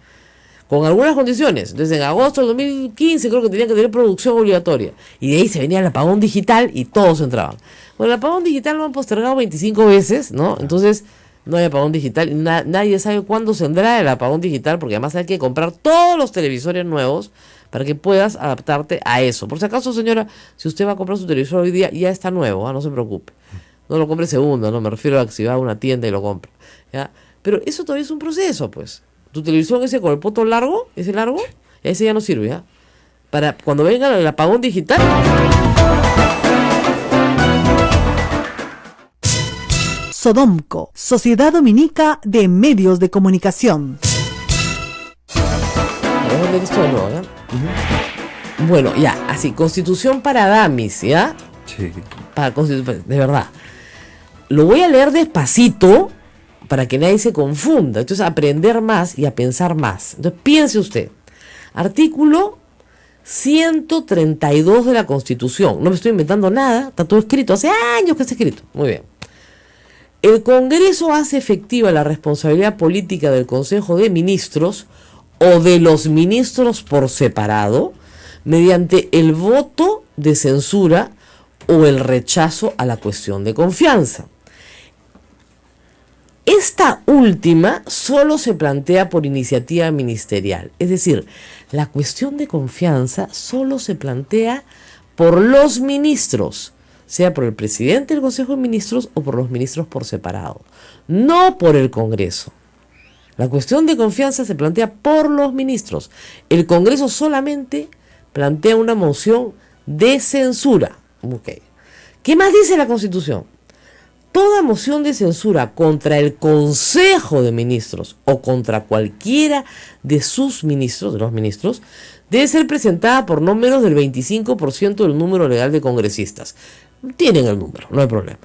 Con algunas condiciones. Desde agosto del 2015 creo que tenían que tener producción obligatoria. Y de ahí se venía el apagón digital y todos entraban. Bueno, el apagón digital lo han postergado 25 veces, ¿no? Entonces no hay apagón digital. Nadie sabe cuándo se vendrá el apagón digital, porque además hay que comprar todos los televisores nuevos para que puedas adaptarte a eso. Por si acaso, señora, si usted va a comprar su televisor hoy día, ya está nuevo, no se preocupe. No lo compre segundo, no me refiero a que si va a una tienda y lo compra, ¿ya? Pero eso todavía es un proceso, pues. Tu televisión ese con el poto largo, ese ya no sirve, ¿ya? Para cuando venga el apagón digital. Sodomco, Sociedad Dominica de Medios de Comunicación. Bueno, ya, así, Constitución para Damis, ¿ya? Sí. De verdad. Lo voy a leer despacito para que nadie se confunda. Entonces, a aprender más y a pensar más. Entonces, piense usted. Artículo 132 de la Constitución. No me estoy inventando nada, está todo escrito. Hace años que está escrito. Muy bien. El Congreso hace efectiva la responsabilidad política del Consejo de Ministros o de los ministros por separado mediante el voto de censura o el rechazo a la cuestión de confianza. Esta última solo se plantea por iniciativa ministerial, es decir, la cuestión de confianza solo se plantea por los ministros, sea por el presidente del Consejo de Ministros o por los ministros por separado, no por el Congreso. La cuestión de confianza se plantea por los ministros. El Congreso solamente plantea una moción de censura. Okay. ¿Qué más dice la Constitución? Toda moción de censura contra el Consejo de Ministros o contra cualquiera de sus ministros, de los ministros, debe ser presentada por no menos del 25% del número legal de congresistas. Tienen el número, no hay problema.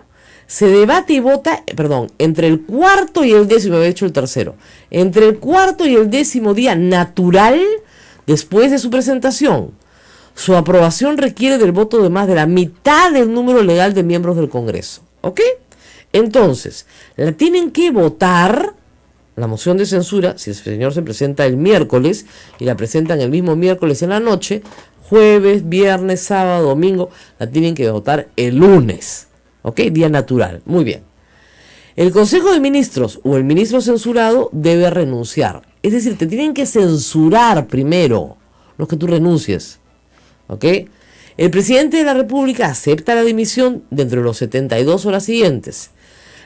Se debate y vota, entre el cuarto y el décimo, había hecho el tercero, entre el cuarto y el décimo día natural después de su presentación. Su aprobación requiere del voto de más de la mitad del número legal de miembros del Congreso. ¿Ok? Entonces, la tienen que votar la moción de censura, si el señor se presenta el miércoles y la presentan el mismo miércoles en la noche, jueves, viernes, sábado, domingo, la tienen que votar el lunes. ¿Ok? Día natural. Muy bien. El Consejo de Ministros o el ministro censurado debe renunciar. Es decir, te tienen que censurar primero, no es que tú renuncies. ¿Ok? El presidente de la República acepta la dimisión dentro de los 72 horas siguientes.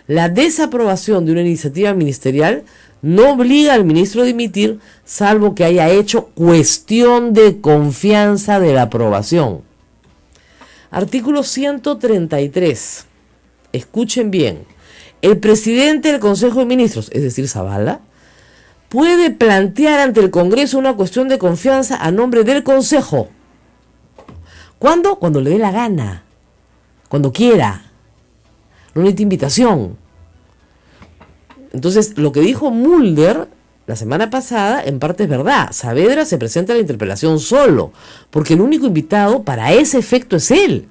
La desaprobación de una iniciativa ministerial no obliga al ministro a dimitir, salvo que haya hecho cuestión de confianza de la aprobación. Artículo 133. Escuchen bien. El presidente del Consejo de Ministros, es decir, Zavala, puede plantear ante el Congreso una cuestión de confianza a nombre del Consejo. ¿Cuándo? Cuando le dé la gana. Cuando quiera. No necesita invitación. Entonces, lo que dijo Mulder la semana pasada, en parte es verdad. Saavedra se presenta a la interpelación solo, porque el único invitado para ese efecto es él.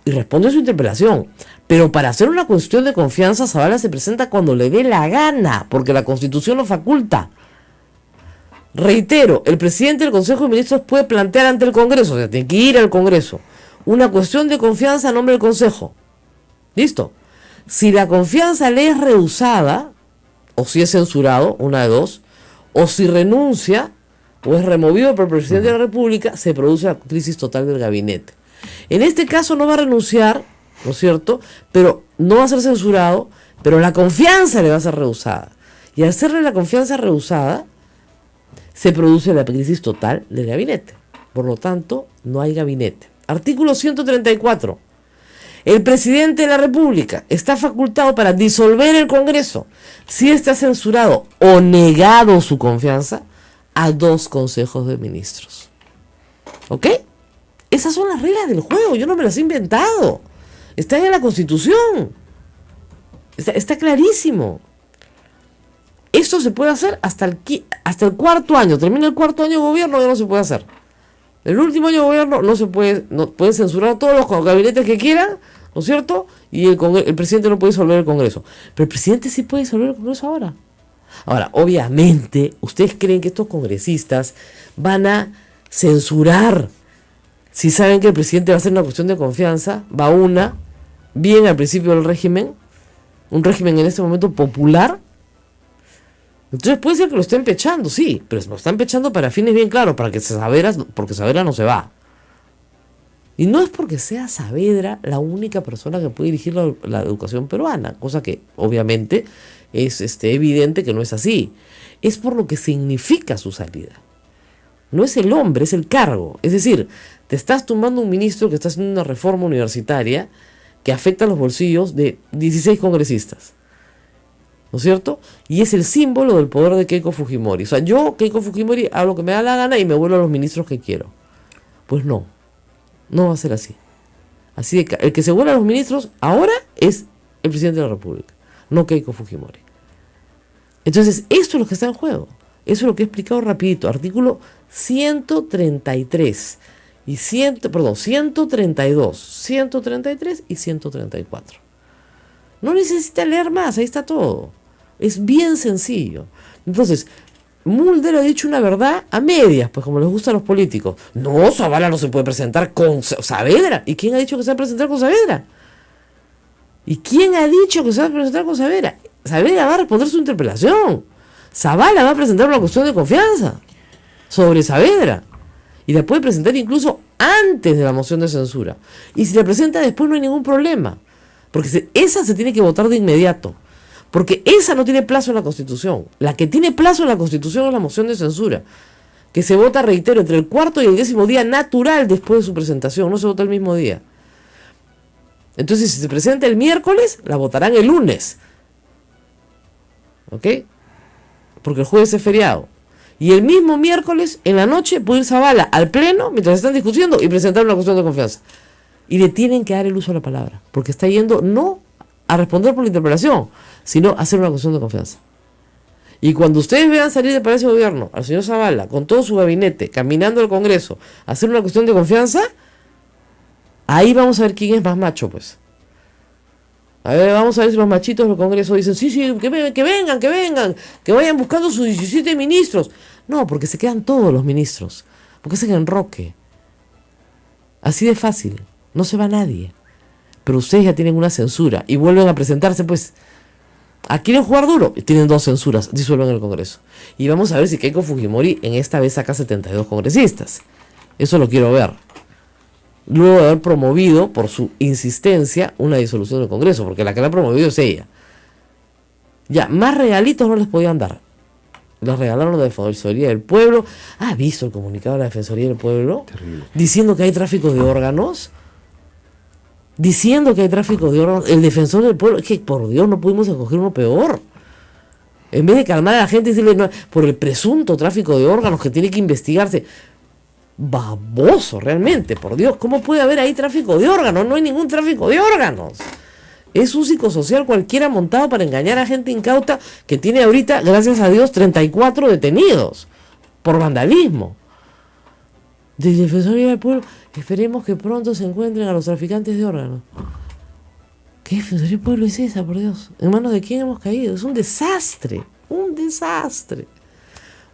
Y responde a su interpelación. Pero para hacer una cuestión de confianza, Zavala se presenta cuando le dé la gana, porque la Constitución lo faculta. Reitero, el presidente del Consejo de Ministros puede plantear ante el Congreso, o sea, tiene que ir al Congreso, una cuestión de confianza a nombre del Consejo. ¿Listo? Si la confianza le es rehusada, o si es censurado, una de dos, o si renuncia, o es removido por el presidente de la República, se produce la crisis total del gabinete. En este caso no va a renunciar, ¿no es cierto?, pero no va a ser censurado, pero la confianza le va a ser rehusada. Y al serle la confianza rehusada, se produce la crisis total del gabinete. Por lo tanto, no hay gabinete. Artículo 134. El presidente de la República está facultado para disolver el Congreso si está censurado o negado su confianza a 2 consejos de ministros. ¿Ok? Esas son las reglas del juego. Yo no me las he inventado. Están en la Constitución. Está clarísimo. Esto se puede hacer hasta el 4º año. Termina el 4º año de gobierno, ya no se puede hacer. El último año de gobierno no se puede, no pueden censurar todos los gabinetes que quieran, ¿no es cierto? Y el presidente no puede disolver el Congreso. Pero el presidente sí puede disolver el Congreso ahora. Ahora, obviamente, ¿ustedes creen que estos congresistas van a censurar? Si saben que el presidente va a hacer una cuestión de confianza, bien al principio del régimen, un régimen en este momento popular. Entonces puede ser que lo estén pechando, sí, pero lo están pechando para fines bien claros, porque Saavedra no se va. Y no es porque sea Saavedra la única persona que puede dirigir la educación peruana, cosa que obviamente es evidente que no es así. Es por lo que significa su salida. No es el hombre, es el cargo. Es decir, te estás tumbando un ministro que está haciendo una reforma universitaria que afecta a los bolsillos de 16 congresistas. ¿No es cierto? Y es el símbolo del poder de Keiko Fujimori. O sea, yo, Keiko Fujimori, hago lo que me da la gana y me vuelvo a los ministros que quiero. Pues no va a ser así. Así de el que se vuelve a los ministros ahora es el presidente de la República, no Keiko Fujimori. Entonces, esto es lo que está en juego. Eso es lo que he explicado rapidito. Artículo 133 y 132, 133 y 134. No necesita leer más, ahí está todo. Es bien sencillo. Entonces, Mulder ha dicho una verdad a medias, pues como les gusta a los políticos. No, Zavala no se puede presentar con Saavedra. ¿Y quién ha dicho que se va a presentar con Saavedra? ¿Y quién ha dicho que se va a presentar con Saavedra? Saavedra va a responder su interpelación. Zavala va a presentar una cuestión de confianza sobre Saavedra. Y la puede presentar incluso antes de la moción de censura. Y si la presenta después no hay ningún problema. Porque esa se tiene que votar de inmediato. Porque esa no tiene plazo en la Constitución. La que tiene plazo en la Constitución es la moción de censura, que se vota, reitero, entre el 4º y el 10º día natural después de su presentación. No se vota el mismo día. Entonces, si se presenta el miércoles, la votarán el lunes. ¿Ok? Porque el jueves es feriado. Y el mismo miércoles, en la noche, puede ir Zavala al pleno, mientras están discutiendo, y presentar una cuestión de confianza. Y le tienen que dar el uso de la palabra, porque está yendo no a responder por la interpelación, sino a hacer una cuestión de confianza. Y cuando ustedes vean salir del Palacio de Gobierno al señor Zavala con todo su gabinete, caminando al Congreso, a hacer una cuestión de confianza, ahí vamos a ver quién es más macho, pues. A ver, vamos a ver si los machitos del Congreso dicen, sí, que vengan, que vayan buscando sus 17 ministros. No, porque se quedan todos los ministros, porque es en enroque. Así de fácil, no se va nadie. Pero ustedes ya tienen una censura y vuelven a presentarse, pues, ¿quieren jugar duro? Tienen 2 censuras, disuelven el Congreso. Y vamos a ver si Keiko Fujimori en esta vez saca 72 congresistas. Eso lo quiero ver. Luego de haber promovido, por su insistencia, una disolución del Congreso, porque la que la ha promovido es ella. Ya, más regalitos no les podían dar. Les regalaron la Defensoría del Pueblo. ¿Ha visto el comunicado de la Defensoría del Pueblo? Terrible. Diciendo que hay tráfico de órganos. Diciendo que hay tráfico de órganos. El Defensor del Pueblo, es que por Dios no pudimos escoger uno peor. En vez de calmar a la gente y decirle no, por el presunto tráfico de órganos que tiene que investigarse. Baboso, realmente, por Dios, ¿cómo puede haber ahí tráfico de órganos? No hay ningún tráfico de órganos. Es un psicosocial cualquiera montado para engañar a gente incauta que tiene ahorita, gracias a Dios, 34 detenidos por vandalismo. De Defensoría del Pueblo, esperemos que pronto se encuentren a los traficantes de órganos. ¿Qué Defensoría del Pueblo es esa, por Dios? ¿En manos de quién hemos caído? Es un desastre, un desastre.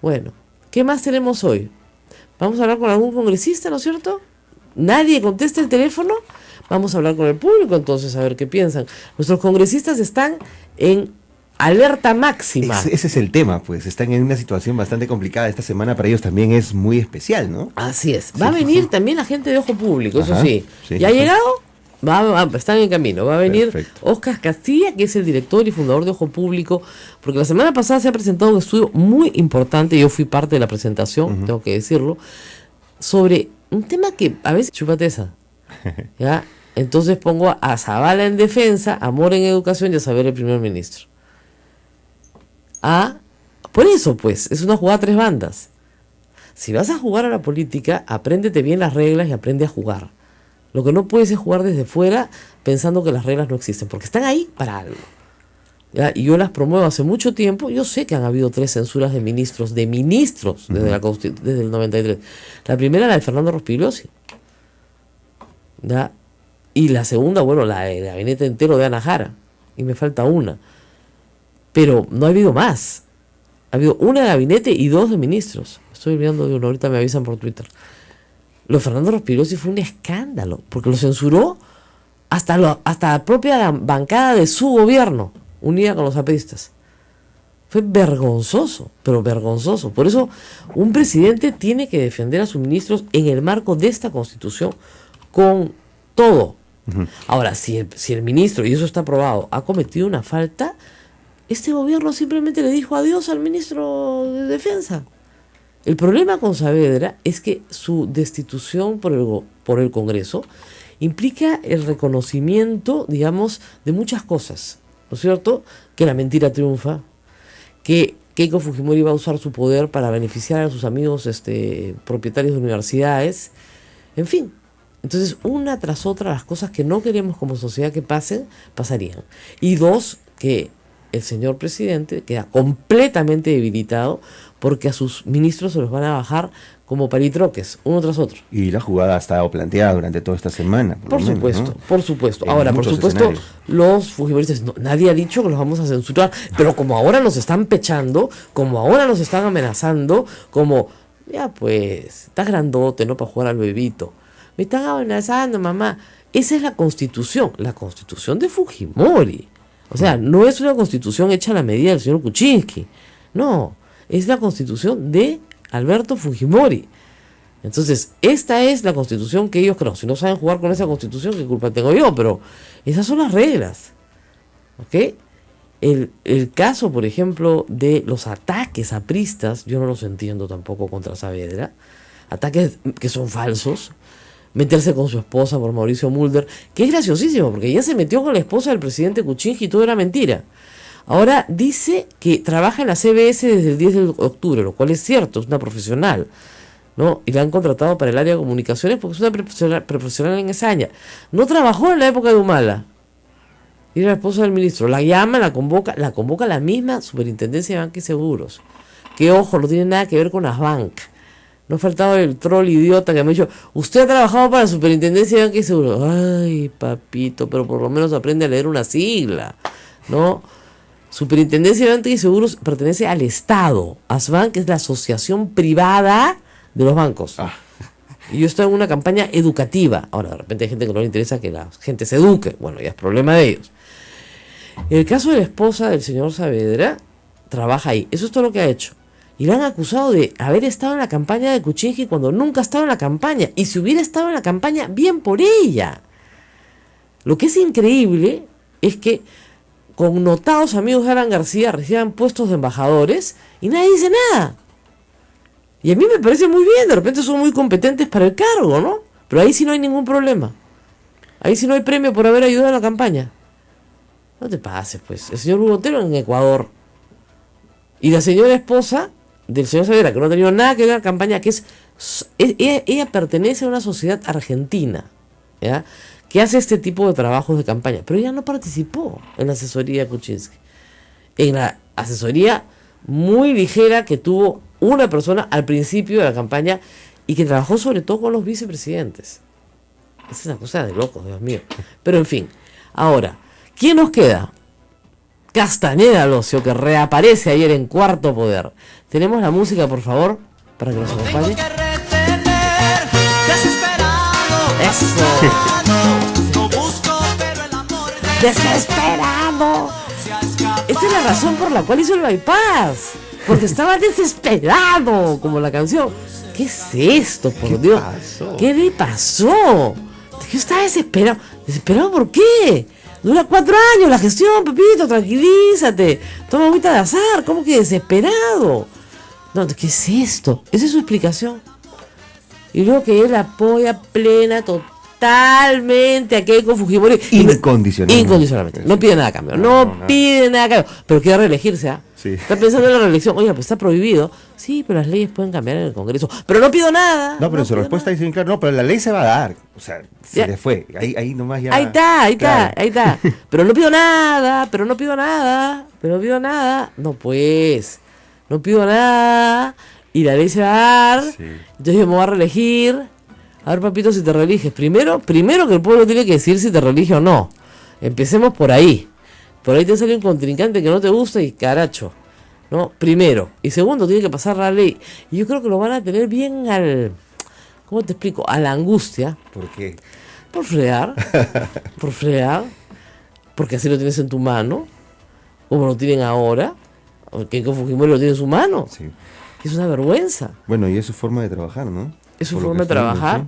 Bueno, ¿qué más tenemos hoy? Vamos a hablar con algún congresista, ¿no es cierto? Nadie contesta el teléfono. Vamos a hablar con el público entonces a ver qué piensan. Nuestros congresistas están en alerta máxima. Ese es el tema, pues. Están en una situación bastante complicada. Esta semana para ellos también es muy especial, ¿no? Así es. Va a venir también la gente de Ojo Público, eso sí. ¿Ya ha sí. llegado? Están en camino. Va a venir Perfecto. Óscar Castilla, que es el director y fundador de Ojo Público, porque la semana pasada se ha presentado un estudio muy importante, yo fui parte de la presentación, tengo que decirlo, sobre un tema que a veces chúpate esa. ¿Ya? Entonces pongo a Zavala en defensa, a Mora en educación y a Saavedra el primer ministro. Por eso, pues, es una jugada a 3 bandas. Si vas a jugar a la política, apréndete bien las reglas y aprende a jugar. Lo que no puedes es jugar desde fuera pensando que las reglas no existen, porque están ahí para algo. ¿Ya? Y yo las promuevo hace mucho tiempo. Yo sé que han habido 3 censuras de ministros desde el 93. La primera, la de Fernando Rospigliosi. ¿Ya? Y la segunda, bueno, la del gabinete entero de Ana Jara. Y me falta una. Pero no ha habido más. Ha habido una de gabinete y 2 de ministros. Estoy olvidando de uno, ahorita me avisan por Twitter. Lo de Fernando Rospigliosi fue un escándalo, porque lo censuró hasta la propia bancada de su gobierno, unida con los apristas. Fue vergonzoso, pero vergonzoso. Por eso un presidente tiene que defender a sus ministros en el marco de esta Constitución con todo. Ahora, si el ministro, y eso está aprobado, ha cometido una falta, este gobierno simplemente le dijo adiós al ministro de Defensa. El problema con Saavedra es que su destitución por el Congreso implica el reconocimiento, digamos, de muchas cosas, ¿no es cierto? Que la mentira triunfa, que Keiko Fujimori va a usar su poder para beneficiar a sus amigos propietarios de universidades, en fin. Entonces, una tras otra, las cosas que no queremos como sociedad que pasen, pasarían. Y 2, que el señor presidente queda completamente debilitado porque a sus ministros se los van a bajar como palitroques, uno tras otro. Y la jugada ha estado planteada durante toda esta semana. Por supuesto, ¿no? Por supuesto. En ahora, por muchos supuesto, escenarios. los fujimoristas, nadie ha dicho que los vamos a censurar, pero como ahora nos están pechando, como ahora nos están amenazando, como, ya pues, estás grandote, ¿no? Para jugar al bebito. Me están amenazando, mamá. Esa es la constitución de Fujimori. O sea, no es una constitución hecha a la medida del señor Kuczynski. No, es la constitución de Alberto Fujimori. Entonces, esta es la constitución que ellos creen. Si no saben jugar con esa constitución, ¿qué culpa tengo yo? Pero esas son las reglas. ¿Ok? El caso, por ejemplo, de los ataques apristas, yo no los entiendo tampoco contra Saavedra. Ataques que son falsos. Meterse con su esposa por Mauricio Mulder, que es graciosísimo, porque ella se metió con la esposa del presidente Kuczynski y todo era mentira. Ahora dice que trabaja en la CBS desde el 10 de octubre, lo cual es cierto, es una profesional, ¿no? Y la han contratado para el área de comunicaciones porque es una profesional en esa área. No trabajó en la época de Humala. Y era la esposa del ministro. La llama, la convoca la misma Superintendencia de Banca y Seguros. Que, ojo, no tiene nada que ver con las bancas. No ha faltado el troll idiota que me ha dicho, usted ha trabajado para la superintendencia de Banca y Seguro. Ay, papito, pero por lo menos aprende a leer una sigla, ¿no? Superintendencia de Banca y Seguros pertenece al Estado. ASBAN, que es la asociación privada de los bancos. Y yo estoy en una campaña educativa. Ahora, de repente hay gente que no le interesa que la gente se eduque. Bueno, ya es problema de ellos. En el caso de la esposa del señor Saavedra, trabaja ahí. Eso es todo lo que ha hecho. Y la han acusado de haber estado en la campaña de Kuczynski cuando nunca ha estado en la campaña. Y si hubiera estado en la campaña, bien por ella. Lo que es increíble es que connotados amigos de Alan García reciban puestos de embajadores y nadie dice nada. Y a mí me parece muy bien, de repente son muy competentes para el cargo, ¿no? Pero ahí sí no hay ningún problema. Ahí sí no hay premio por haber ayudado a la campaña. No te pases, pues. El señor Hugo Otero en Ecuador. Y la señora esposa del señor Saavedra, que no ha tenido nada que ver con la campaña, que ella pertenece a una sociedad argentina, ¿ya?, que hace este tipo de trabajos de campaña, pero ella no participó en la asesoría de Kuczynski, en la asesoría muy ligera que tuvo una persona al principio de la campaña y que trabajó sobre todo con los vicepresidentes. Es una cosa de locos, Dios mío. Pero en fin, ahora, ¿quién nos queda? Castañeda Locio, que reaparece ayer en Cuarto Poder. Tenemos la música, por favor, para que nos acompañe. Eso. Desesperado. Esta es la razón por la cual hizo el bypass. Porque estaba desesperado, como la canción. ¿Qué es esto, por Dios? ¿Qué le pasó? Yo estaba desesperado. ¿Desesperado por qué? Dura 4 años la gestión, papito, tranquilízate. Toma agüita de azar, ¿cómo que desesperado? No, ¿qué es esto? Esa es su explicación. Y luego que él apoya plena, totalmente a Keiko Fujimori. Incondicionalmente. No pide nada a cambio. No pide nada a cambio. Pero quiere reelegirse, ¿ah? Sí. Está pensando en la reelección. Oye, pues está prohibido. Sí, pero las leyes pueden cambiar en el Congreso. Pero no pido nada. No, pero su respuesta dice bien claro. No, pero la ley se va a dar. O sea, se le fue. Ahí nomás ya. Ahí está. Pero no pido nada. No, pues. No pido nada. Y la ley se va a dar. Sí. Entonces yo me voy a reelegir. A ver, papito, si te reeliges. Primero que el pueblo tiene que decir si te reelige o no. Empecemos por ahí. Por ahí te sale un contrincante que no te gusta y caracho, ¿no? Primero. Y segundo, tiene que pasar la ley. Y yo creo que lo van a tener bien al... ¿Cómo te explico? A la angustia. ¿Por qué? Por fregar. Porque así lo tienes en tu mano. Como lo tienen ahora. Porque Fujimori lo tiene en su mano. Sí. Es una vergüenza. Bueno, y es su forma de trabajar, ¿no? Es su forma de trabajar.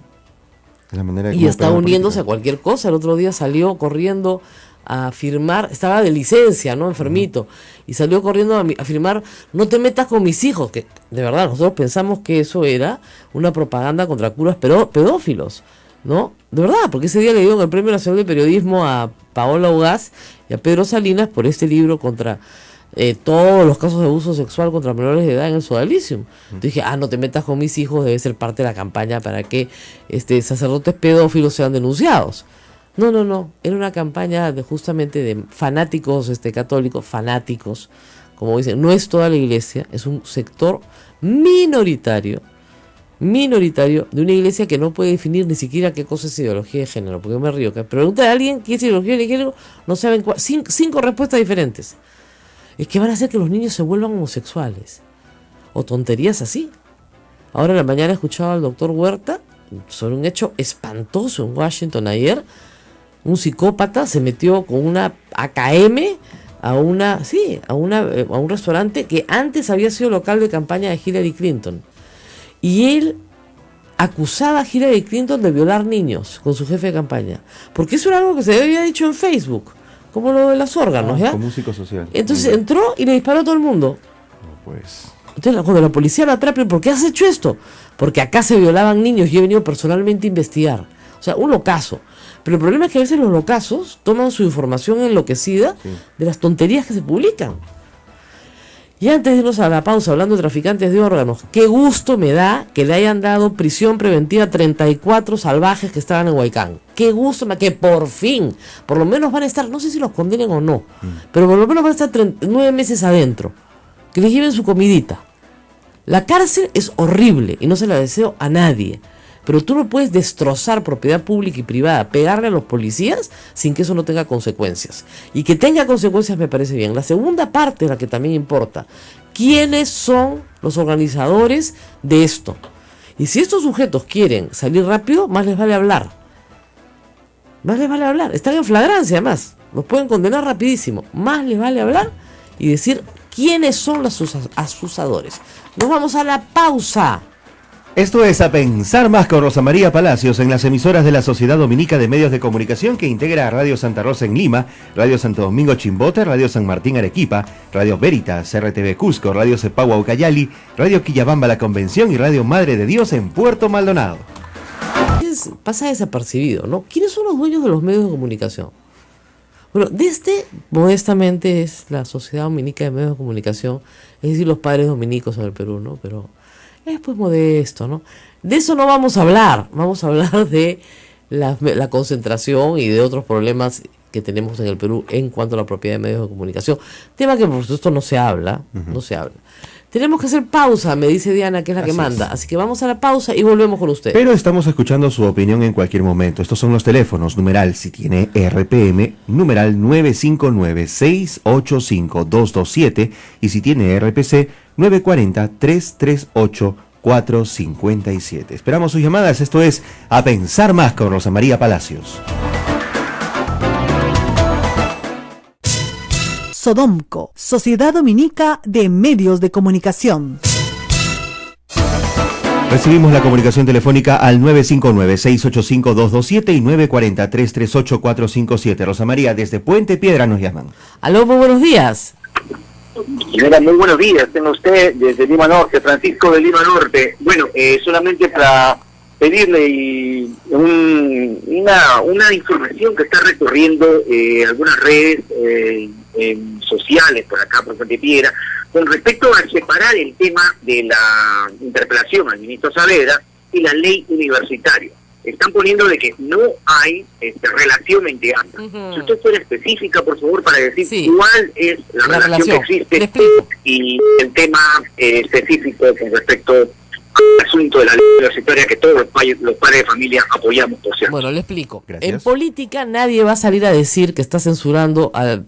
Es la manera de y está uniéndose a cualquier cosa. El otro día salió corriendo a firmar, estaba de licencia, ¿no? Enfermito. Y salió corriendo a firmar, no te metas con mis hijos. Que de verdad, nosotros pensamos que eso era una propaganda contra curas pedófilos, ¿no? De verdad, porque ese día le dieron el Premio Nacional de Periodismo a Paola Ugaz y a Pedro Salinas por este libro contra... todos los casos de abuso sexual contra menores de edad en el sodalicium. Dije, no te metas con mis hijos, debe ser parte de la campaña para que sacerdotes pedófilos sean denunciados. No, era una campaña justamente de fanáticos católicos, fanáticos, como dicen, no es toda la iglesia, es un sector minoritario de una iglesia que no puede definir ni siquiera qué cosa es ideología de género, porque yo me río, que pregunta a alguien qué es ideología de género, no saben cuál, 5 respuestas diferentes. Es que van a hacer que los niños se vuelvan homosexuales. O tonterías así. Ahora en la mañana he escuchado al doctor Huerta sobre un hecho espantoso en Washington ayer. Un psicópata se metió con una AKM a un restaurante que antes había sido local de campaña de Hillary Clinton. Y él acusaba a Hillary Clinton de violar niños con su jefe de campaña. Porque eso era algo que se había dicho en Facebook. Como lo de los órganos, ¿ya? Como músico social. Entonces entró y le disparó a todo el mundo. No, pues. Entonces cuando la policía lo atrapa, ¿por qué has hecho esto? Porque acá se violaban niños y he venido personalmente a investigar. O sea, un locazo. Pero el problema es que a veces los locazos toman su información enloquecida de las tonterías que se publican. Y antes de irnos a la pausa, hablando de traficantes de órganos, qué gusto me da que le hayan dado prisión preventiva a 34 salvajes que estaban en Huaycán. Qué gusto me da que por fin, por lo menos van a estar, no sé si los condenen o no, pero por lo menos van a estar 9 meses adentro. Que les lleven su comidita. La cárcel es horrible y no se la deseo a nadie, pero tú no puedes destrozar propiedad pública y privada, pegarle a los policías sin que eso no tenga consecuencias. Y que tenga consecuencias me parece bien. La segunda parte es la que también importa. ¿Quiénes son los organizadores de esto? Y si estos sujetos quieren salir rápido, más les vale hablar. Más les vale hablar. Están en flagrancia además. Los pueden condenar rapidísimo. Más les vale hablar y decir quiénes son los asusadores. Nos vamos a la pausa. Esto es A Pensar Más con Rosa María Palacios en las emisoras de la Sociedad Dominica de Medios de Comunicación que integra a Radio Santa Rosa en Lima, Radio Santo Domingo Chimbote, Radio San Martín Arequipa, Radio Veritas, RTV Cusco, Radio Cepagua Ucayali, Radio Quillabamba La Convención y Radio Madre de Dios en Puerto Maldonado. Pasa desapercibido, ¿no? ¿Quiénes son los dueños de los medios de comunicación? Bueno, modestamente es la Sociedad Dominica de Medios de Comunicación, es decir, los padres dominicos en el Perú, ¿no? Pero es pues modesto, ¿no? De eso no vamos a hablar de la concentración y de otros problemas que tenemos en el Perú en cuanto a la propiedad de medios de comunicación. Tema que por supuesto no se habla, no se habla. Tenemos que hacer pausa, me dice Diana, que es la que manda. Así que vamos a la pausa y volvemos con usted. Pero estamos escuchando su opinión en cualquier momento. Estos son los teléfonos. Numeral, si tiene RPM, numeral 959-685-227. Y si tiene RPC, 940-338-457. Esperamos sus llamadas. Esto es A Pensar Más con Rosa María Palacios. Sodomco, Sociedad Dominica de Medios de Comunicación. Recibimos la comunicación telefónica al 959-685-227 y 940-338-457. Rosa María, desde Puente Piedra nos llaman. Aló, muy buenos días. Señora, muy buenos días. Tengo usted desde Lima Norte, Francisco de Lima Norte. Bueno, solamente para pedirle una información que está recorriendo algunas redes sociales por acá, por Puente Piedra, con respecto a separar el tema de la interpelación al ministro Saavedra y la ley universitaria. Están poniendo de que no hay relación entre ambas. Si usted fuera específica, por favor, para decir cuál es la relación que existe y el tema específico con respecto al asunto de la ley universitaria que todos los padres de familia apoyamos, por cierto. Bueno, le explico. Gracias. En política nadie va a salir a decir que está censurando al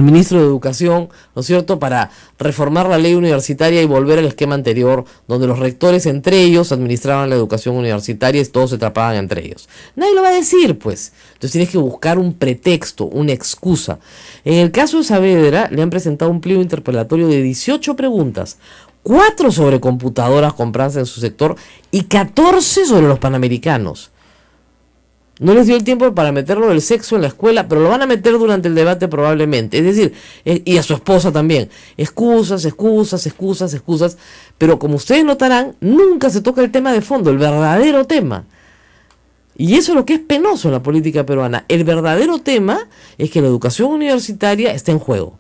ministro de Educación, ¿no es cierto?, para reformar la ley universitaria y volver al esquema anterior, donde los rectores entre ellos administraban la educación universitaria y todos se tapaban entre ellos. Nadie lo va a decir, pues. Entonces tienes que buscar un pretexto, una excusa. En el caso de Saavedra, le han presentado un pliego interpelatorio de 18 preguntas, 4 sobre computadoras compradas en su sector y 14 sobre los panamericanos. No les dio el tiempo para meterlo del sexo en la escuela, pero lo van a meter durante el debate probablemente. Es decir, y a su esposa también. Excusas, pero como ustedes notarán, nunca se toca el tema de fondo, el verdadero tema. Y eso es lo que es penoso en la política peruana. El verdadero tema es que la educación universitaria está en juego.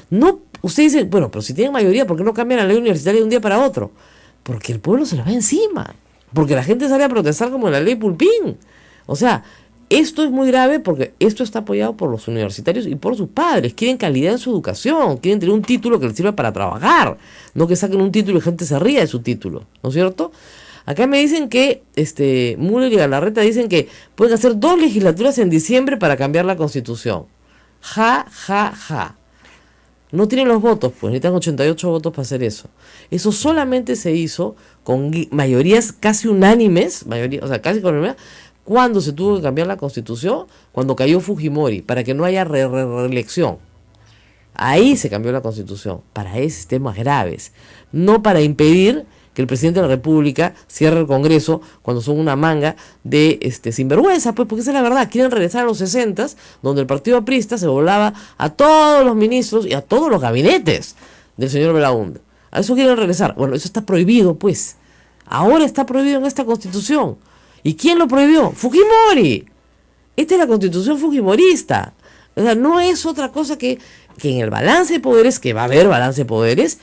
No, usted dice, bueno, pero si tienen mayoría, ¿por qué no cambian la ley universitaria de un día para otro? Porque el pueblo se le va encima. Porque la gente sale a protestar como en la ley Pulpín. O sea, esto es muy grave porque esto está apoyado por los universitarios y por sus padres. Quieren calidad en su educación, quieren tener un título que les sirva para trabajar. No que saquen un título y gente se ría de su título, ¿no es cierto? Acá me dicen que Müller y Galarreta dicen que pueden hacer 2 legislaturas en diciembre para cambiar la Constitución. Ja. No tienen los votos, pues necesitan 88 votos para hacer eso. Eso solamente se hizo con mayorías casi unánimes, casi con unanimidad, cuando se tuvo que cambiar la Constitución, cuando cayó Fujimori, para que no haya reelección. Ahí se cambió la Constitución, para esos temas graves, no para impedir que el presidente de la República cierre el Congreso cuando son una manga de sinvergüenza, pues, porque esa es la verdad. Quieren regresar a los 60s, donde el partido aprista se volaba a todos los ministros y a todos los gabinetes del señor Belaúnde. A eso quieren regresar. Bueno, eso está prohibido, pues. Ahora está prohibido en esta Constitución. ¿Y quién lo prohibió? ¡Fujimori! Esta es la Constitución fujimorista. O sea, no es otra cosa que en el balance de poderes, que va a haber balance de poderes,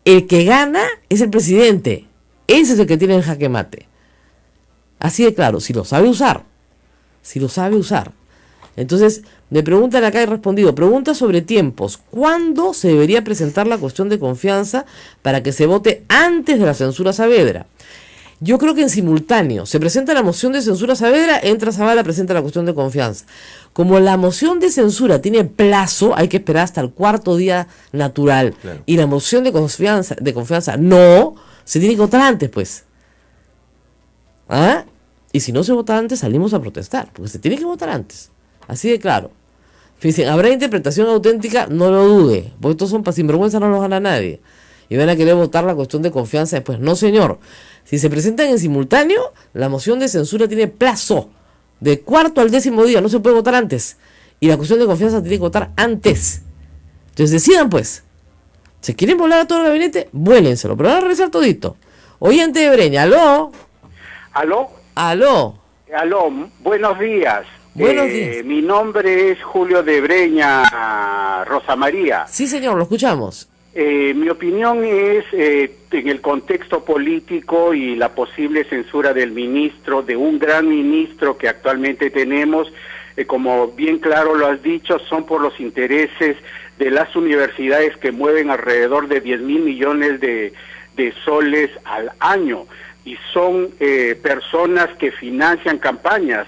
el que gana es el presidente. Ese es el que tiene el jaque mate. Así de claro, si lo sabe usar. Entonces, me preguntan acá, he respondido, pregunta sobre tiempos. ¿Cuándo se debería presentar la cuestión de confianza para que se vote antes de la censura a Saavedra? Yo creo que en simultáneo. Se presenta la moción de censura a Saavedra, entra Zavala, presenta la cuestión de confianza. Como la moción de censura tiene plazo, hay que esperar hasta el cuarto día natural. Claro. Y la moción de confianza no, se tiene que votar antes, pues. ¿Ah? Y si no se vota antes, salimos a protestar, porque se tiene que votar antes. Así de claro. Fíjense, ¿habrá interpretación auténtica? No lo dude, porque estos son para sinvergüenza, no los gana nadie. Y van a querer votar la cuestión de confianza después. No, señor. Si se presentan en simultáneo, la moción de censura tiene plazo. De cuarto al 10º día, no se puede votar antes. Y la cuestión de confianza tiene que votar antes. Entonces decidan, pues. Si quieren volar a todo el gabinete, vuélenselo. Pero van a regresar todito. Oyente de Breña, ¿aló? ¿Aló? ¿Aló? Aló, buenos días. Buenos días. Mi nombre es Julio de Breña, Rosa María. Sí, señor, lo escuchamos. Mi opinión es, en el contexto político y la posible censura del ministro, de un gran ministro que actualmente tenemos, como bien claro lo has dicho, son por los intereses de las universidades que mueven alrededor de 10.000 millones de soles al año. Y son personas que financian campañas.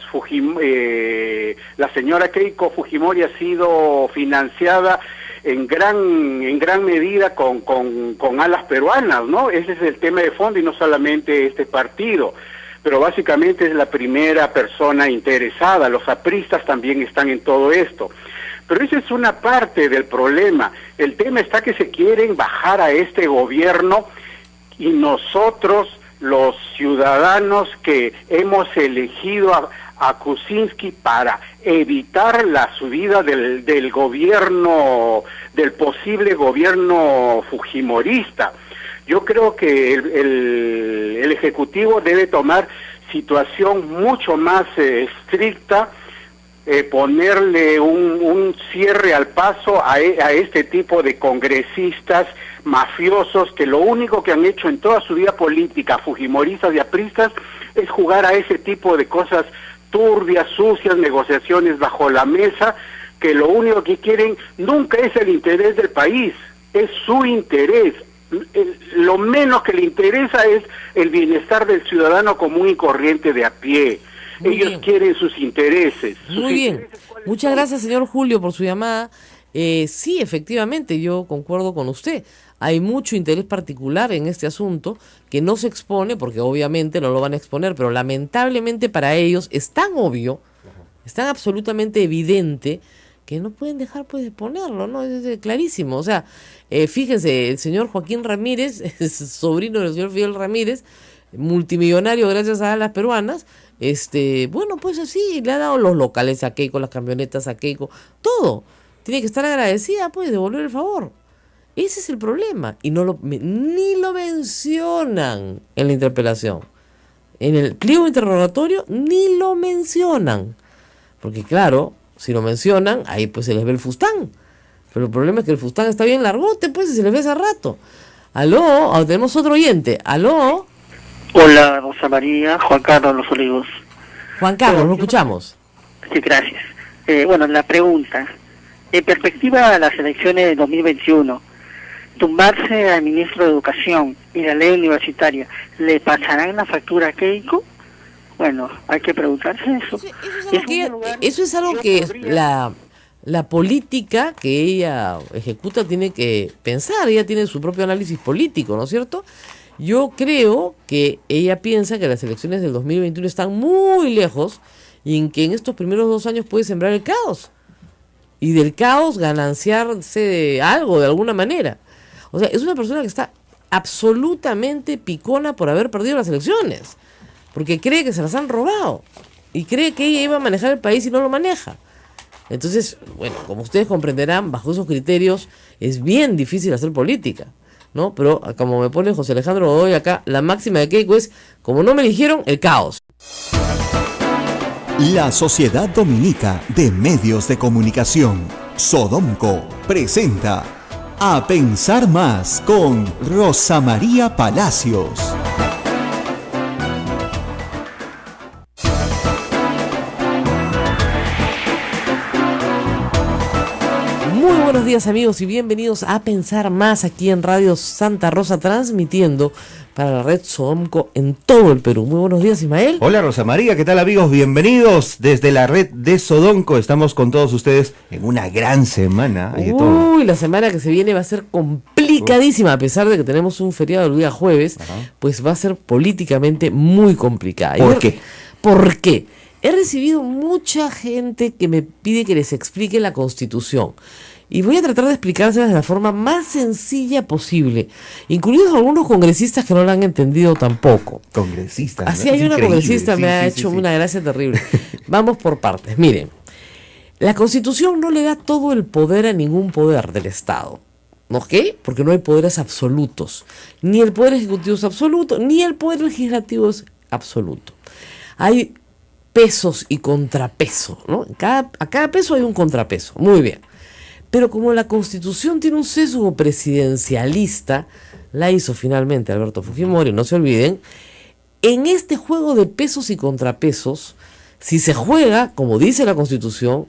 La señora Keiko Fujimori ha sido financiada en gran medida con alas peruanas, ¿no? Ese es el tema de fondo y no solamente este partido, pero básicamente es la primera persona interesada. Los apristas también están en todo esto. Pero esa es una parte del problema. El tema está que se quieren bajar a este gobierno y nosotros, los ciudadanos que hemos elegido a Kuczynski para evitar la subida del gobierno, del posible gobierno fujimorista. Yo creo que el Ejecutivo debe tomar situación mucho más estricta, ponerle un cierre al paso a este tipo de congresistas mafiosos que lo único que han hecho en toda su vida política, fujimoristas y apristas, es jugar a ese tipo de cosas turbias, sucias, negociaciones bajo la mesa, que lo único que quieren nunca es el interés del país, es su interés. Lo menos que le interesa es el bienestar del ciudadano común y corriente de a pie. Ellos quieren sus intereses. Muy bien. Muchas gracias, señor Julio, por su llamada. Sí, efectivamente, yo concuerdo con usted. Hay mucho interés particular en este asunto que no se expone, porque obviamente no lo van a exponer, pero lamentablemente para ellos es tan obvio, es tan absolutamente evidente, que no pueden dejar pues de ponerlo, ¿no? Es clarísimo. O sea, fíjense, el señor Joaquín Ramírez, es sobrino del señor Fidel Ramírez, multimillonario gracias a las peruanas, bueno, pues así, le ha dado los locales a Keiko, las camionetas a Keiko, todo. Tiene que estar agradecida, pues, devolver el favor. Ese es el problema. Y ni lo mencionan en la interpelación. En el pliego interrogatorio ni lo mencionan. Porque claro, si lo mencionan, ahí pues se les ve el fustán. Pero el problema es que el fustán está bien largote, pues, y se les ve hace rato. Aló, tenemos otro oyente. Aló. Hola, Rosa María, Juan Carlos Los Olivos. Juan Carlos, lo escuchamos. Sí, gracias. Bueno, la pregunta. En perspectiva de las elecciones de 2021, tumbarse al ministro de Educación y la ley universitaria, ¿le pasarán la factura a Keiko? Bueno, hay que preguntarse eso. Eso es algo que la política que ella ejecuta tiene que pensar. Ella tiene su propio análisis político, ¿no es cierto? Yo creo que ella piensa que las elecciones del 2021 están muy lejos y en que en estos primeros 2 años puede sembrar el caos. Y del caos gananciarse de algo, de alguna manera. O sea, es una persona que está absolutamente picona por haber perdido las elecciones. Porque cree que se las han robado. Y cree que ella iba a manejar el país y no lo maneja. Entonces, bueno, como ustedes comprenderán, bajo esos criterios es bien difícil hacer política, ¿no? Pero como me pone José Alejandro Godoy acá, la máxima de Keiko es, como no me eligieron, el caos. La Sociedad Dominica de Medios de Comunicación, Sodomco, presenta A Pensar Más con Rosa María Palacios. buenos días amigos y bienvenidos a Pensar Más aquí en Radio Santa Rosa, transmitiendo para la red Sodomco en todo el Perú. Muy buenos días, Ismael. Hola Rosa María, ¿qué tal amigos? Bienvenidos desde la red de Sodomco. Estamos con todos ustedes en una gran semana. La semana que se viene va a ser complicadísima, a pesar de que tenemos un feriado el día jueves. Pues va a ser políticamente muy complicada. ¿Por qué? ¿Por qué? He recibido mucha gente que me pide que les explique la Constitución. Y voy a tratar de explicárselas de la forma más sencilla posible, incluidos algunos congresistas que no la han entendido tampoco. Congresistas. Así hay una congresista, me ha hecho una gracia terrible. Vamos por partes. Miren, la Constitución no le da todo el poder a ningún poder del Estado. ¿Ok? Porque no hay poderes absolutos. Ni el poder ejecutivo es absoluto, ni el poder legislativo es absoluto. Hay pesos y contrapesos, ¿no? A cada peso hay un contrapeso. Muy bien. Pero como la Constitución tiene un sesgo presidencialista, la hizo finalmente Alberto Fujimori, no se olviden, en este juego de pesos y contrapesos, si se juega, como dice la Constitución,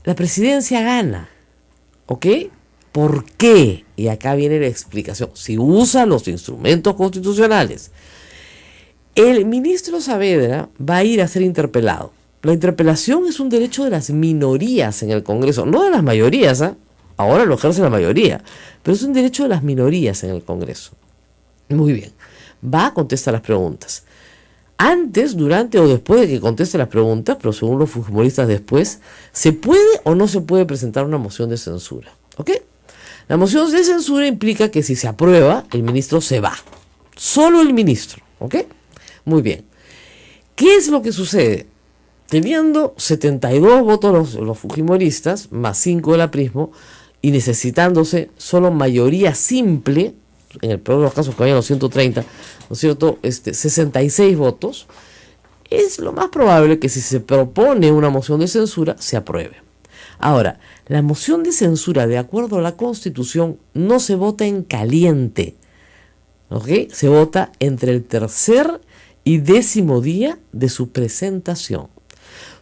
la presidencia gana. ¿Ok? ¿Por qué? Y acá viene la explicación. Si usa los instrumentos constitucionales, el ministro Saavedra va a ir a ser interpelado. La interpelación es un derecho de las minorías en el Congreso, no de las mayorías, ¿eh? Ahora lo ejerce la mayoría, pero es un derecho de las minorías en el Congreso. Muy bien, va a contestar las preguntas. Antes, durante o después de que conteste las preguntas, pero según los fujimoristas después, ¿se puede o no se puede presentar una moción de censura? ¿Ok? La moción de censura implica que si se aprueba, el ministro se va. Solo el ministro, ¿ok? Muy bien. ¿Qué es lo que sucede? Teniendo 72 votos los fujimoristas, más 5 del aprismo, y necesitándose solo mayoría simple, en el peor de los casos que vayan los 130, ¿no es cierto?, 66 votos, es lo más probable que si se propone una moción de censura, se apruebe. Ahora, la moción de censura, de acuerdo a la Constitución, no se vota en caliente, ¿ok? Se vota entre el tercer y 10º día de su presentación.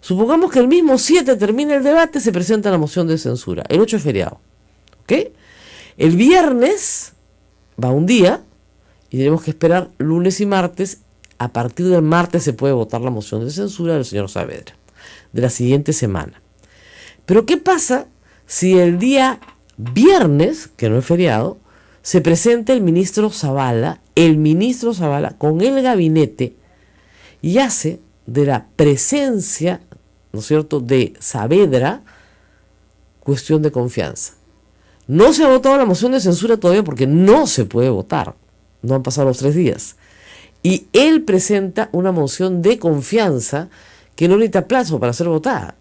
Supongamos que el mismo 7 termina el debate, se presenta la moción de censura. El 8 es feriado. ¿Ok? El viernes va un día y tenemos que esperar lunes y martes. A partir del martes se puede votar la moción de censura del señor Saavedra, de la siguiente semana. Pero ¿qué pasa si el día viernes, que no es feriado, se presenta el ministro Zavala con el gabinete y hace de la presencia, ¿no es cierto?, de Saavedra, cuestión de confianza? No se ha votado la moción de censura todavía porque no se puede votar. No han pasado los 3 días. Y él presenta una moción de confianza que no necesita plazo para ser votada.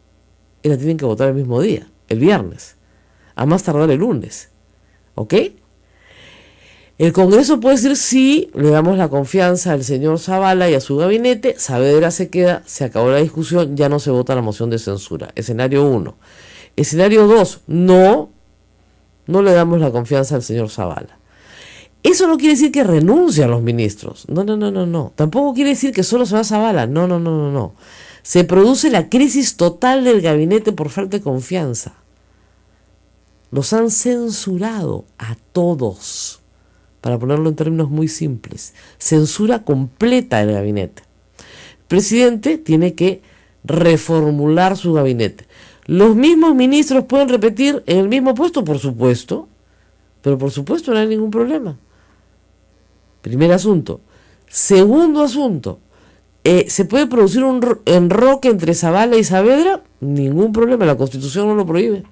Y la tienen que votar el mismo día, el viernes. A más tardar el lunes. ¿Ok? El Congreso puede decir sí, le damos la confianza al señor Zavala y a su gabinete, Saavedra se queda, se acabó la discusión, ya no se vota la moción de censura. Escenario 1. Escenario 2, no le damos la confianza al señor Zavala. Eso no quiere decir que renuncian los ministros. No. Tampoco quiere decir que solo se va Zavala. No. Se produce la crisis total del gabinete por falta de confianza. Los han censurado a todos. Para ponerlo en términos muy simples, censura completa del gabinete. El presidente tiene que reformular su gabinete. ¿Los mismos ministros pueden repetir en el mismo puesto? Por supuesto, pero por supuesto no hay ningún problema. Primer asunto. Segundo asunto, ¿se puede producir un enroque entre Zavala y Saavedra? Ningún problema, la Constitución no lo prohíbe.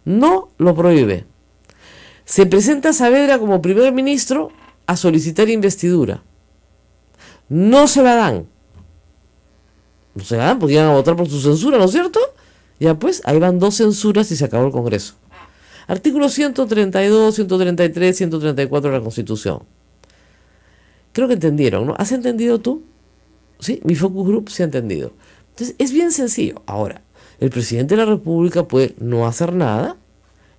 No lo prohíbe. Se presenta Saavedra como primer ministro a solicitar investidura. No se la dan. No se la dan porque iban a votar por su censura, ¿no es cierto? Ya pues, ahí van 2 censuras y se acabó el Congreso. Artículos 132, 133, 134 de la Constitución. Creo que entendieron, ¿no? ¿Has entendido tú? Sí, mi focus group se ha entendido. Entonces, es bien sencillo. Ahora, el presidente de la República puede no hacer nada.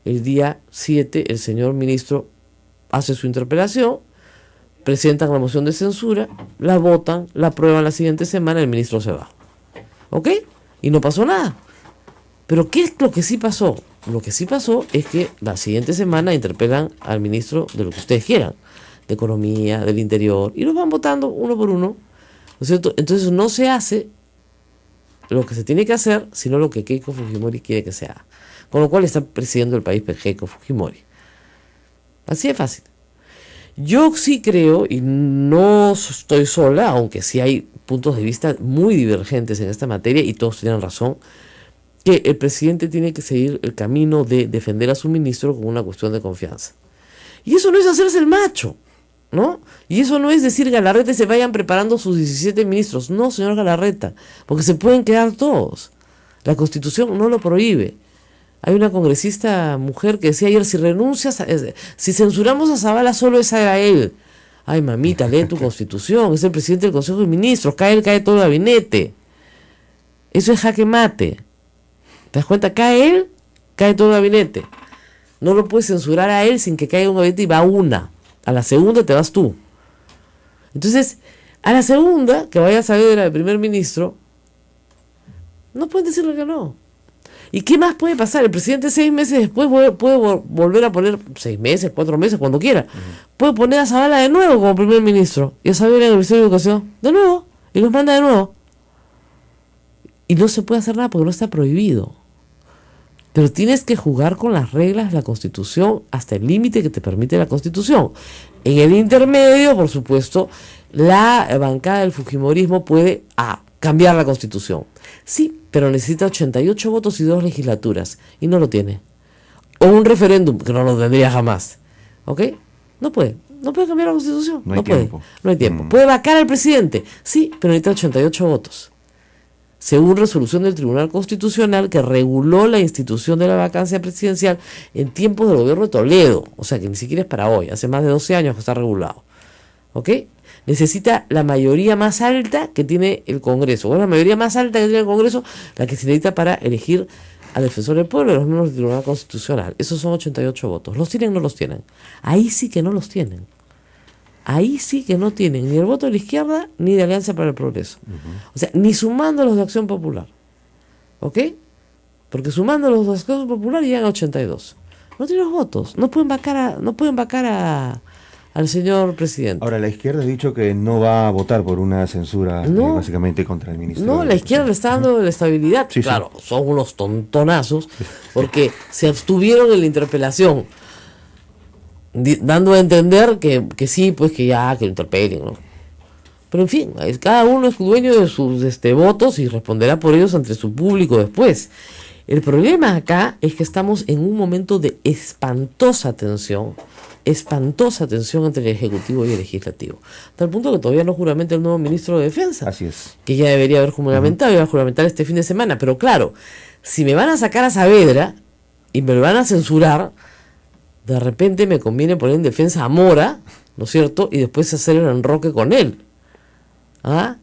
El día 7 el señor ministro hace su interpelación, presentan la moción de censura, la votan, la aprueban la siguiente semana, el ministro se va. ¿Ok? Y no pasó nada. Pero ¿qué es lo que sí pasó? lo que sí pasó es que la siguiente semana interpelan al ministro de lo que ustedes quieran, de Economía, del Interior, y los van votando uno por uno, ¿no es cierto? Entonces no se hace lo que se tiene que hacer, sino lo que Keiko Fujimori quiere que se haga. Con lo cual está presidiendo el país Keiko Fujimori. Así de fácil. Yo sí creo, y no estoy sola, aunque sí hay puntos de vista muy divergentes en esta materia, y todos tienen razón, que el presidente tiene que seguir el camino de defender a su ministro con una cuestión de confianza. Y eso no es hacerse el macho, ¿no? Y eso no es decir, Galarreta, se vayan preparando sus 17 ministros. No, señor Galarreta, porque se pueden quedar todos. La Constitución no lo prohíbe. Hay una congresista mujer que decía ayer, si censuramos a Zavala, solo esa era él. Ay, mamita, lee tu Constitución, es el presidente del Consejo de Ministros, cae él, cae todo el gabinete. Eso es jaque mate. ¿Te das cuenta? Cae él, cae todo el gabinete. No lo puedes censurar a él sin que caiga un gabinete y va una. A la segunda te vas tú. Entonces, a la segunda, que vaya a salir de la del primer ministro, no pueden decirle que no. ¿Y qué más puede pasar? El presidente 6 meses después puede volver a poner, 6 meses, 4 meses, cuando quiera, puede poner a Zavala de nuevo como primer ministro y a Zavala en el Ministerio de Educación de nuevo y los manda de nuevo. Y no se puede hacer nada porque no está prohibido. Pero tienes que jugar con las reglas de la Constitución hasta el límite que te permite la Constitución. En el intermedio, por supuesto, la bancada del fujimorismo puede cambiar la Constitución. Sí, pero necesita 88 votos y 2 legislaturas. Y no lo tiene. O un referéndum, que no lo tendría jamás. ¿Ok? No puede. No puede cambiar la Constitución. No puede. No hay tiempo. ¿Puede vacar al presidente? Sí, pero necesita 88 votos. Según resolución del Tribunal Constitucional que reguló la institución de la vacancia presidencial en tiempos del gobierno de Toledo. O sea que ni siquiera es para hoy. Hace más de 12 años que está regulado. ¿Ok? Necesita la mayoría más alta que tiene el Congreso. ¿Cuál es la mayoría más alta que tiene el Congreso? La que se necesita para elegir al defensor del pueblo y los miembros del Tribunal Constitucional. Esos son 88 votos. ¿Los tienen o no los tienen? Ahí sí que no los tienen. Ahí sí que no tienen ni el voto de la izquierda ni de Alianza para el Progreso. O sea, ni sumando los de Acción Popular. ¿Ok? Porque sumando los de Acción Popular llegan a 82. No tienen los votos. No pueden vacar al señor presidente. Ahora, la izquierda ha dicho que no va a votar por una censura básicamente contra el ministro. No, la izquierda le está dando la estabilidad. Sí, claro, son unos tontonazos porque se abstuvieron en la interpelación, dando a entender que sí, pues que lo interpelen, ¿no? Pero en fin, cada uno es dueño de sus entre y responderá por ellos ante su público después. El problema acá es que estamos en un momento de espantosa tensión entre el Ejecutivo y el Legislativo. Hasta el punto que todavía no juramenta el nuevo ministro de Defensa. Así es. Que ya debería haber juramentado, iba a juramentar este fin de semana. Pero claro, si me van a sacar a Saavedra y me lo van a censurar, de repente me conviene poner en defensa a Mora, ¿no es cierto? Y después hacer el enroque con él. ¿Ah?